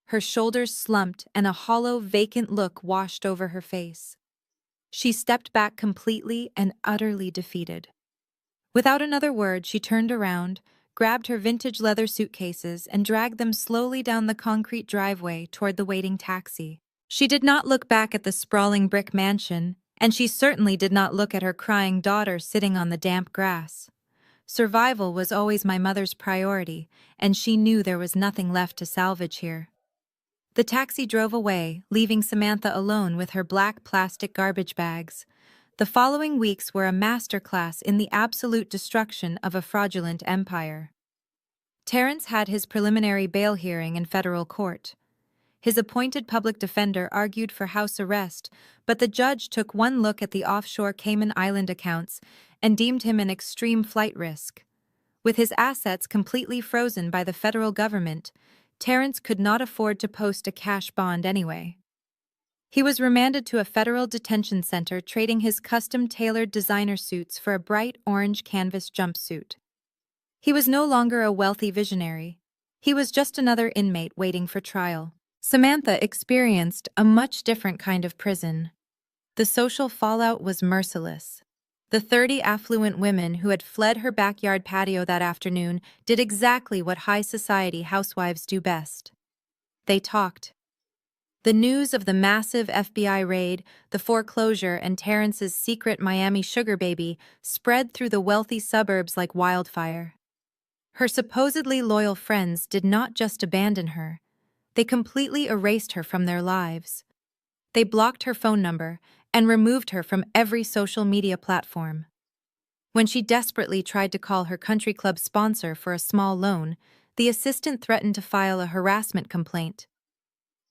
Her shoulders slumped and a hollow, vacant look washed over her face. She stepped back completely and utterly defeated. Without another word, she turned around, grabbed her vintage leather suitcases, and dragged them slowly down the concrete driveway toward the waiting taxi. She did not look back at the sprawling brick mansion, and she certainly did not look at her crying daughter sitting on the damp grass. Survival was always my mother's priority, and she knew there was nothing left to salvage here. The taxi drove away, leaving Samantha alone with her black plastic garbage bags. The following weeks were a masterclass in the absolute destruction of a fraudulent empire. Terrence had his preliminary bail hearing in federal court. His appointed public defender argued for house arrest, but the judge took one look at the offshore Cayman Island accounts and deemed him an extreme flight risk. With his assets completely frozen by the federal government, Terrence could not afford to post a cash bond anyway. He was remanded to a federal detention center, trading his custom-tailored designer suits for a bright orange canvas jumpsuit. He was no longer a wealthy visionary. He was just another inmate waiting for trial. Samantha experienced a much different kind of prison. The social fallout was merciless. The 30 affluent women who had fled her backyard patio that afternoon did exactly what high society housewives do best. They talked. The news of the massive FBI raid, the foreclosure, and Terrence's secret Miami sugar baby spread through the wealthy suburbs like wildfire. Her supposedly loyal friends did not just abandon her. They completely erased her from their lives. They blocked her phone number and removed her from every social media platform. When she desperately tried to call her country club sponsor for a small loan, the assistant threatened to file a harassment complaint.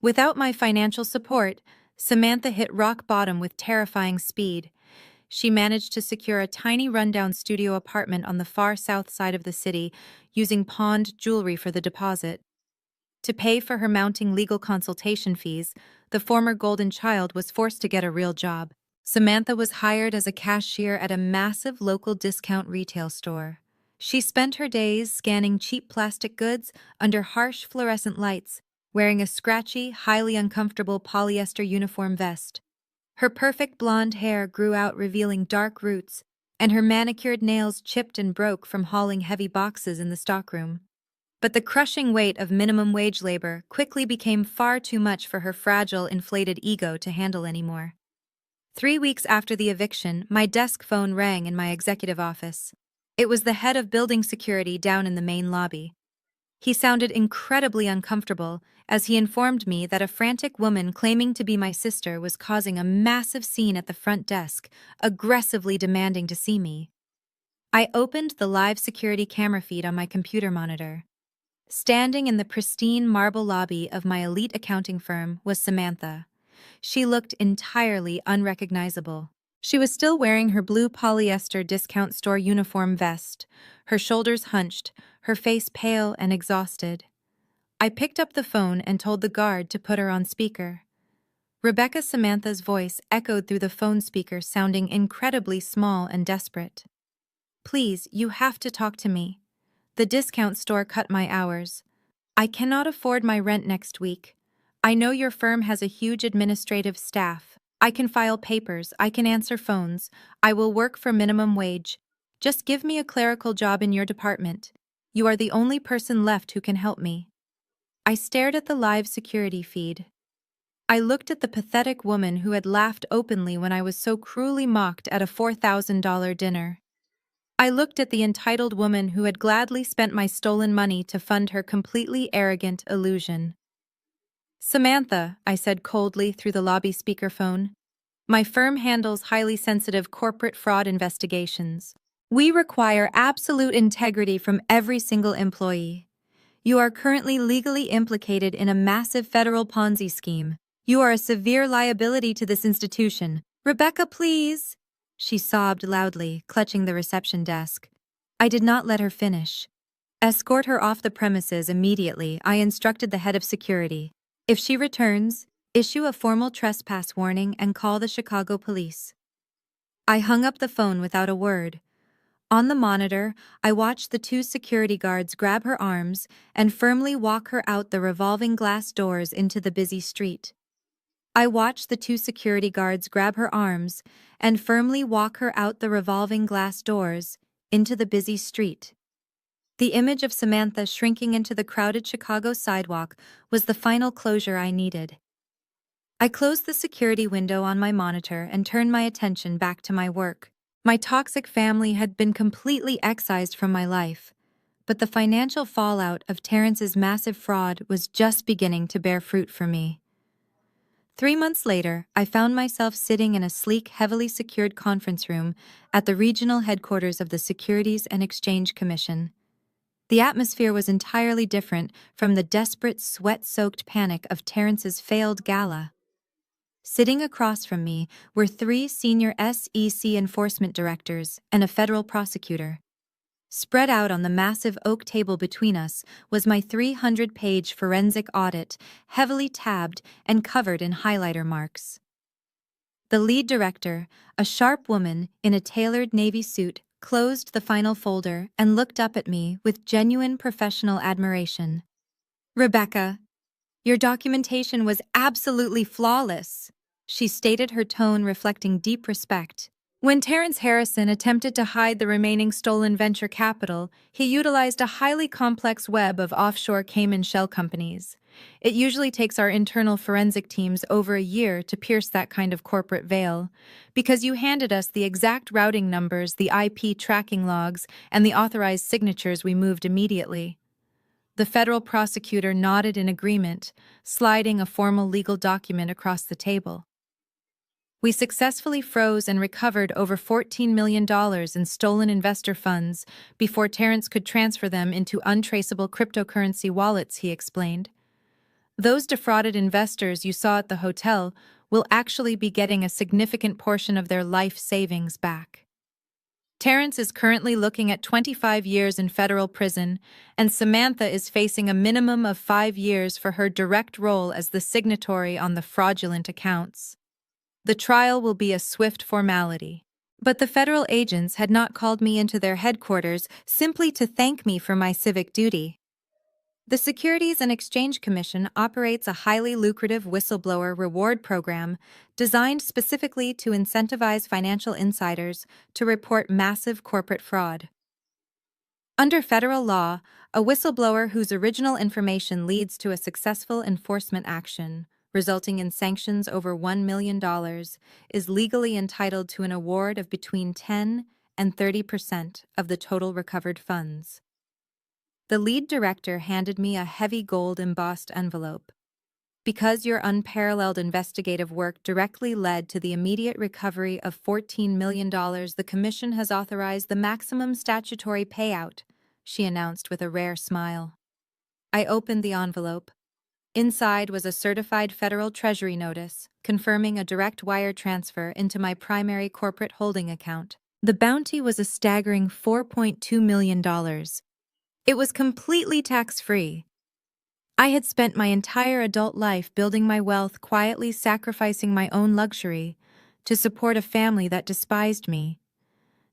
Without my financial support, Samantha hit rock bottom with terrifying speed. She managed to secure a tiny rundown studio apartment on the far south side of the city, using pawned jewelry for the deposit. To pay for her mounting legal consultation fees, the former golden child was forced to get a real job. Samantha was hired as a cashier at a massive local discount retail store. She spent her days scanning cheap plastic goods under harsh fluorescent lights, wearing a scratchy, highly uncomfortable polyester uniform vest. Her perfect blonde hair grew out, revealing dark roots, and her manicured nails chipped and broke from hauling heavy boxes in the stockroom. But the crushing weight of minimum wage labor quickly became far too much for her fragile, inflated ego to handle anymore. 3 weeks after the eviction, my desk phone rang in my executive office. It was the head of building security down in the main lobby. He sounded incredibly uncomfortable as he informed me that a frantic woman claiming to be my sister was causing a massive scene at the front desk, aggressively demanding to see me. I opened the live security camera feed on my computer monitor. Standing in the pristine marble lobby of my elite accounting firm was Samantha. She looked entirely unrecognizable. She was still wearing her blue polyester discount store uniform vest, her shoulders hunched, her face pale and exhausted. I picked up the phone and told the guard to put her on speaker. Samantha's voice echoed through the phone speaker, sounding incredibly small and desperate. "Please, you have to talk to me. The discount store cut my hours. I cannot afford my rent next week. I know your firm has a huge administrative staff. I can file papers, I can answer phones, I will work for minimum wage. Just give me a clerical job in your department. You are the only person left who can help me." I stared at the live security feed. I looked at the pathetic woman who had laughed openly when I was so cruelly mocked at a $4,000 dinner. I looked at the entitled woman who had gladly spent my stolen money to fund her completely arrogant illusion. "Samantha," I said coldly through the lobby speakerphone, "my firm handles highly sensitive corporate fraud investigations. We require absolute integrity from every single employee. You are currently legally implicated in a massive federal Ponzi scheme. You are a severe liability to this institution. Rebecca, please!" She sobbed loudly, clutching the reception desk. I did not let her finish. "Escort her off the premises immediately," I instructed the head of security. "If she returns, issue a formal trespass warning and call the Chicago police." I hung up the phone without a word. On the monitor, I watched the two security guards grab her arms and firmly walk her out the revolving glass doors into the busy street. I watched the two security guards grab her arms and firmly walk her out the revolving glass doors into the busy street. The image of Samantha shrinking into the crowded Chicago sidewalk was the final closure I needed. I closed the security window on my monitor and turned my attention back to my work. My toxic family had been completely excised from my life, but the financial fallout of Terrence's massive fraud was just beginning to bear fruit for me. 3 months later, I found myself sitting in a sleek, heavily secured conference room at the regional headquarters of the Securities and Exchange Commission. The atmosphere was entirely different from the desperate, sweat-soaked panic of Terrence's failed gala. Sitting across from me were 3 senior SEC enforcement directors and a federal prosecutor. Spread out on the massive oak table between us was my 300-page forensic audit, heavily tabbed and covered in highlighter marks. The lead director, a sharp woman in a tailored navy suit, closed the final folder and looked up at me with genuine professional admiration. "Rebecca, your documentation was absolutely flawless," she stated, her tone reflecting deep respect. "When Terrence Harrison attempted to hide the remaining stolen venture capital, he utilized a highly complex web of offshore Cayman shell companies. It usually takes our internal forensic teams over a year to pierce that kind of corporate veil. Because you handed us the exact routing numbers, the IP tracking logs, and the authorized signatures, we moved immediately." The federal prosecutor nodded in agreement, sliding a formal legal document across the table. "We successfully froze and recovered over $14 million in stolen investor funds before Terrence could transfer them into untraceable cryptocurrency wallets," he explained. "Those defrauded investors you saw at the hotel will actually be getting a significant portion of their life savings back. Terrence is currently looking at 25 years in federal prison, and Samantha is facing a minimum of 5 years for her direct role as the signatory on the fraudulent accounts. The trial will be a swift formality." But the federal agents had not called me into their headquarters simply to thank me for my civic duty. The Securities and Exchange Commission operates a highly lucrative whistleblower reward program designed specifically to incentivize financial insiders to report massive corporate fraud. Under federal law, a whistleblower whose original information leads to a successful enforcement action, resulting in sanctions over $1 million, is legally entitled to an award of between 10 and 30% of the total recovered funds. The lead director handed me a heavy gold embossed envelope. Because your unparalleled investigative work directly led to the immediate recovery of $14 million, the Commission has authorized the maximum statutory payout, she announced with a rare smile. I opened the envelope. Inside was a certified federal treasury notice, confirming a direct wire transfer into my primary corporate holding account. The bounty was a staggering $4.2 million. It was completely tax-free. I had spent my entire adult life building my wealth, quietly sacrificing my own luxury to support a family that despised me.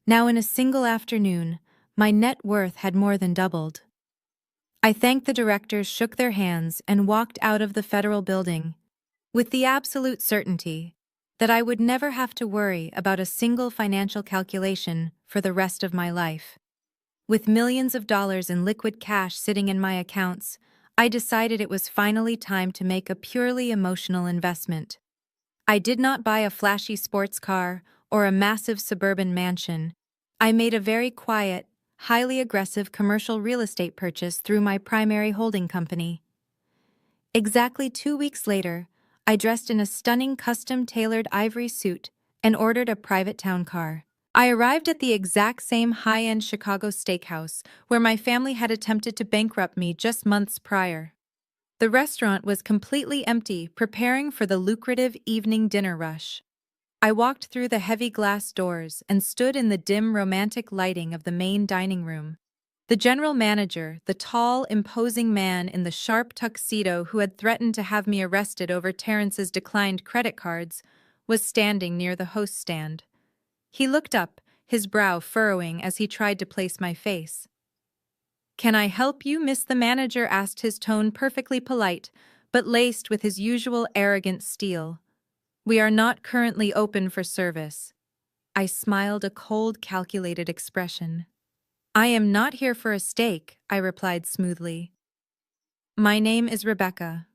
Now, in a single afternoon, my net worth had more than doubled. I thanked the directors, shook their hands, and walked out of the federal building with the absolute certainty that I would never have to worry about a single financial calculation for the rest of my life. With millions of dollars in liquid cash sitting in my accounts, I decided it was finally time to make a purely emotional investment. I did not buy a flashy sports car or a massive suburban mansion. I made a very quiet, highly aggressive commercial real estate purchase through my primary holding company. Exactly 2 weeks later, I dressed in a stunning custom-tailored ivory suit and ordered a private town car. I arrived at the exact same high-end Chicago steakhouse where my family had attempted to bankrupt me just months prior. The restaurant was completely empty, preparing for the lucrative evening dinner rush. I walked through the heavy glass doors and stood in the dim, romantic lighting of the main dining room. The general manager, the tall, imposing man in the sharp tuxedo who had threatened to have me arrested over Terrence's declined credit cards, was standing near the host stand. He looked up, his brow furrowing as he tried to place my face. "Can I help you, Miss?" the manager asked, his tone perfectly polite, but laced with his usual arrogant steel. "We are not currently open for service." I smiled, a cold, calculated expression. "I am not here for a steak," I replied smoothly. "My name is Rebecca.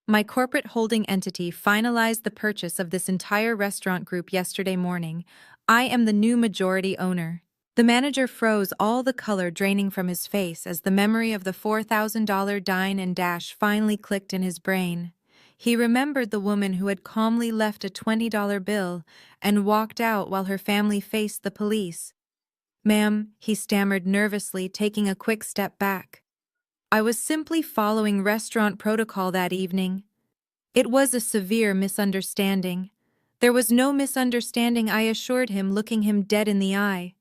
My corporate holding entity finalized the purchase of this entire restaurant group yesterday morning. I am the new majority owner." The manager froze, all the color draining from his face as the memory of the $4,000 dine and dash finally clicked in his brain. He remembered the woman who had calmly left a $20 bill and walked out while her family faced the police. "Ma'am," he stammered nervously, taking a quick step back. "I was simply following restaurant protocol that evening." It was a severe misunderstanding. There was no misunderstanding, I assured him, looking him dead in the eye.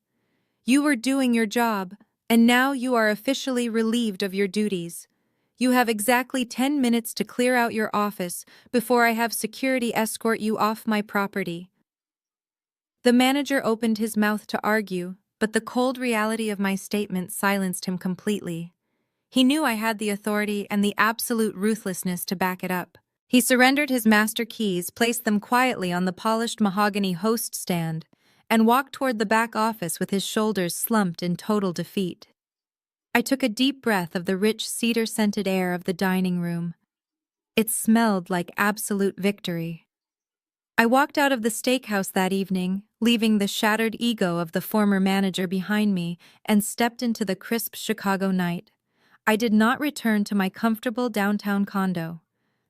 "You were doing your job, and now you are officially relieved of your duties. You have exactly 10 minutes to clear out your office before I have security escort you off my property." The manager opened his mouth to argue, but the cold reality of my statement silenced him completely. He knew I had the authority and the absolute ruthlessness to back it up. He surrendered his master keys, placed them quietly on the polished mahogany host stand, and walked toward the back office with his shoulders slumped in total defeat. I took a deep breath of the rich cedar-scented air of the dining room. It smelled like absolute victory. I walked out of the steakhouse that evening, leaving the shattered ego of the former manager behind me, and stepped into the crisp Chicago night. I did not return to my comfortable downtown condo.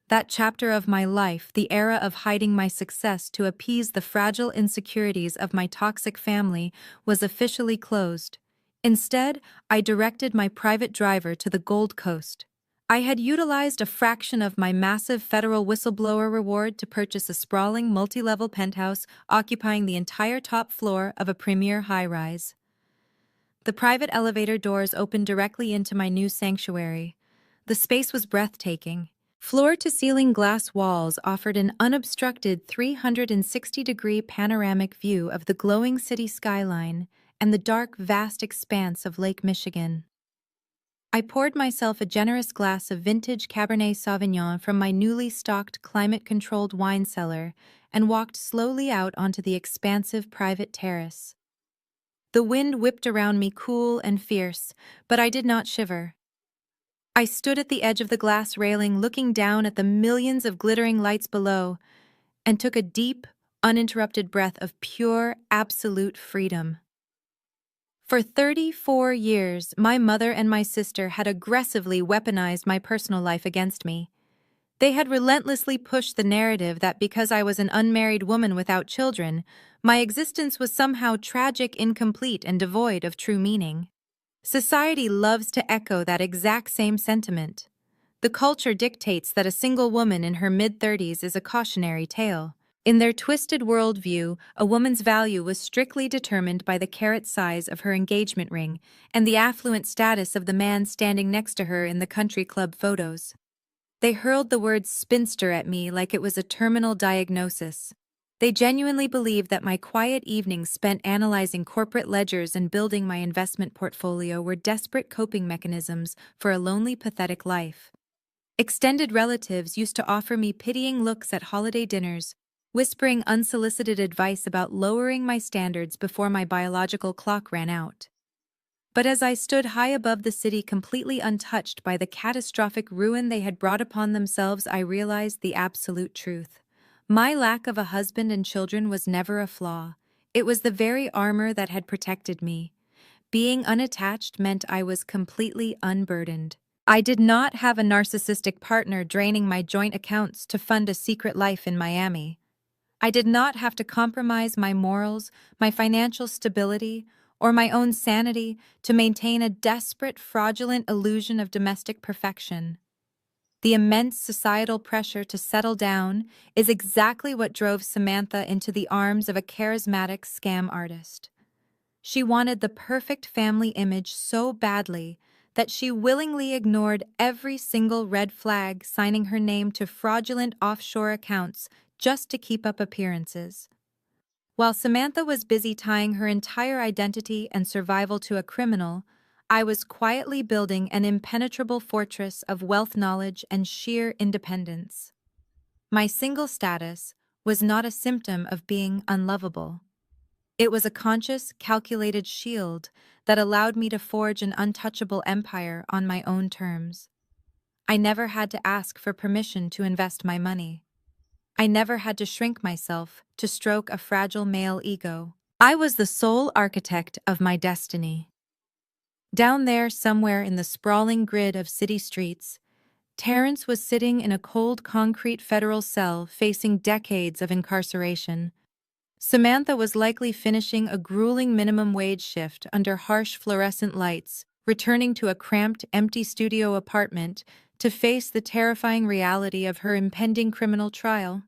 That chapter of my life, the era of hiding my success to appease the fragile insecurities of my toxic family, was officially closed. Instead, I directed my private driver to the Gold Coast. I had utilized a fraction of my massive federal whistleblower reward to purchase a sprawling multi-level penthouse occupying the entire top floor of a premier high-rise. The private elevator doors opened directly into my new sanctuary. The space was breathtaking. Floor-to-ceiling glass walls offered an unobstructed 360-degree panoramic view of the glowing city skyline and the dark, vast expanse of Lake Michigan. I poured myself a generous glass of vintage Cabernet Sauvignon from my newly stocked climate-controlled wine cellar and walked slowly out onto the expansive private terrace. The wind whipped around me cool and fierce, but I did not shiver. I stood at the edge of the glass railing looking down at the millions of glittering lights below and took a deep, uninterrupted breath of pure, absolute freedom. For 34 years, my mother and my sister had aggressively weaponized my personal life against me. They had relentlessly pushed the narrative that because I was an unmarried woman without children, my existence was somehow tragic, incomplete, and devoid of true meaning. Society loves to echo that exact same sentiment. The culture dictates that a single woman in her mid-30s is a cautionary tale. In their twisted worldview, a woman's value was strictly determined by the carat size of her engagement ring and the affluent status of the man standing next to her in the country club photos. They hurled the word spinster at me like it was a terminal diagnosis. They genuinely believed that my quiet evenings spent analyzing corporate ledgers and building my investment portfolio were desperate coping mechanisms for a lonely, pathetic life. Extended relatives used to offer me pitying looks at holiday dinners, whispering unsolicited advice about lowering my standards before my biological clock ran out. But as I stood high above the city, completely untouched by the catastrophic ruin they had brought upon themselves, I realized the absolute truth. My lack of a husband and children was never a flaw. It was the very armor that had protected me. Being unattached meant I was completely unburdened. I did not have a narcissistic partner draining my joint accounts to fund a secret life in Miami. I did not have to compromise my morals, my financial stability, or my own sanity to maintain a desperate, fraudulent illusion of domestic perfection. The immense societal pressure to settle down is exactly what drove Samantha into the arms of a charismatic scam artist. She wanted the perfect family image so badly that she willingly ignored every single red flag, signing her name to fraudulent offshore accounts just to keep up appearances. While Samantha was busy tying her entire identity and survival to a criminal, I was quietly building an impenetrable fortress of wealth, knowledge, and sheer independence. My single status was not a symptom of being unlovable. It was a conscious, calculated shield that allowed me to forge an untouchable empire on my own terms. I never had to ask for permission to invest my money. I never had to shrink myself to stroke a fragile male ego. I was the sole architect of my destiny. Down there, somewhere in the sprawling grid of city streets, Terrence was sitting in a cold concrete federal cell facing decades of incarceration. Samantha was likely finishing a grueling minimum wage shift under harsh fluorescent lights, returning to a cramped, empty studio apartment to face the terrifying reality of her impending criminal trial.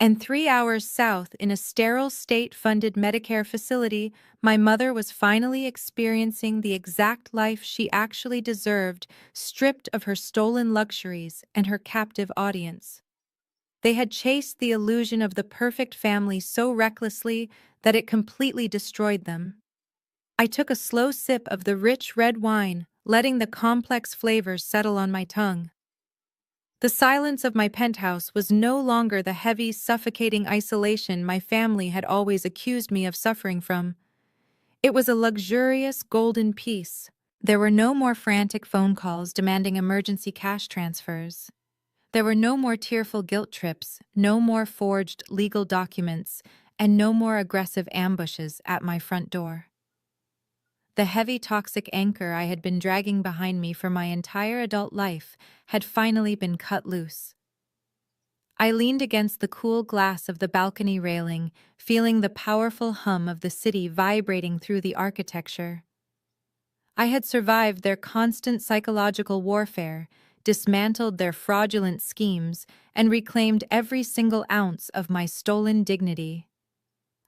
And 3 hours south, in a sterile state-funded Medicare facility, my mother was finally experiencing the exact life she actually deserved, stripped of her stolen luxuries and her captive audience. They had chased the illusion of the perfect family so recklessly that it completely destroyed them. I took a slow sip of the rich red wine, letting the complex flavors settle on my tongue. The silence of my penthouse was no longer the heavy, suffocating isolation my family had always accused me of suffering from. It was a luxurious, golden peace. There were no more frantic phone calls demanding emergency cash transfers. There were no more tearful guilt trips, no more forged legal documents, and no more aggressive ambushes at my front door. The heavy, toxic anchor I had been dragging behind me for my entire adult life had finally been cut loose. I leaned against the cool glass of the balcony railing, feeling the powerful hum of the city vibrating through the architecture. I had survived their constant psychological warfare, dismantled their fraudulent schemes, and reclaimed every single ounce of my stolen dignity.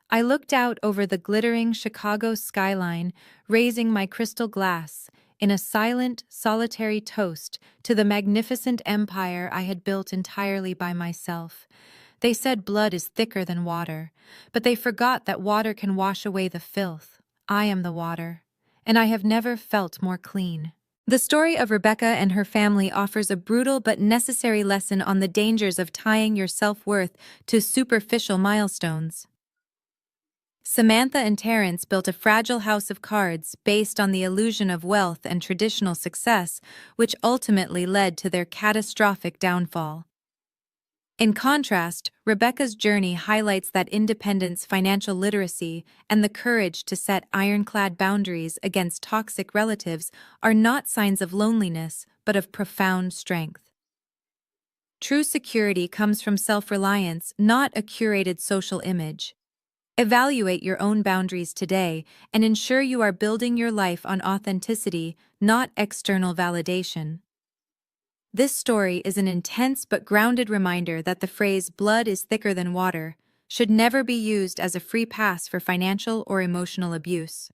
I looked out over the glittering Chicago skyline, raising my crystal glass in a silent, solitary toast to the magnificent empire I had built entirely by myself. They said blood is thicker than water, but they forgot that water can wash away the filth. I am the water, and I have never felt more clean. The story of Rebecca and her family offers a brutal but necessary lesson on the dangers of tying your self-worth to superficial milestones. Samantha and Terrence built a fragile house of cards based on the illusion of wealth and traditional success, which ultimately led to their catastrophic downfall. In contrast, Rebecca's journey highlights that independence, financial literacy, and the courage to set ironclad boundaries against toxic relatives are not signs of loneliness, but of profound strength. True security comes from self-reliance, not a curated social image. Evaluate your own boundaries today and ensure you are building your life on authenticity, not external validation. This story is an intense but grounded reminder that the phrase "blood is thicker than water" should never be used as a free pass for financial or emotional abuse.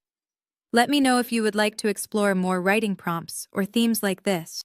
Let me know if you would like to explore more writing prompts or themes like this.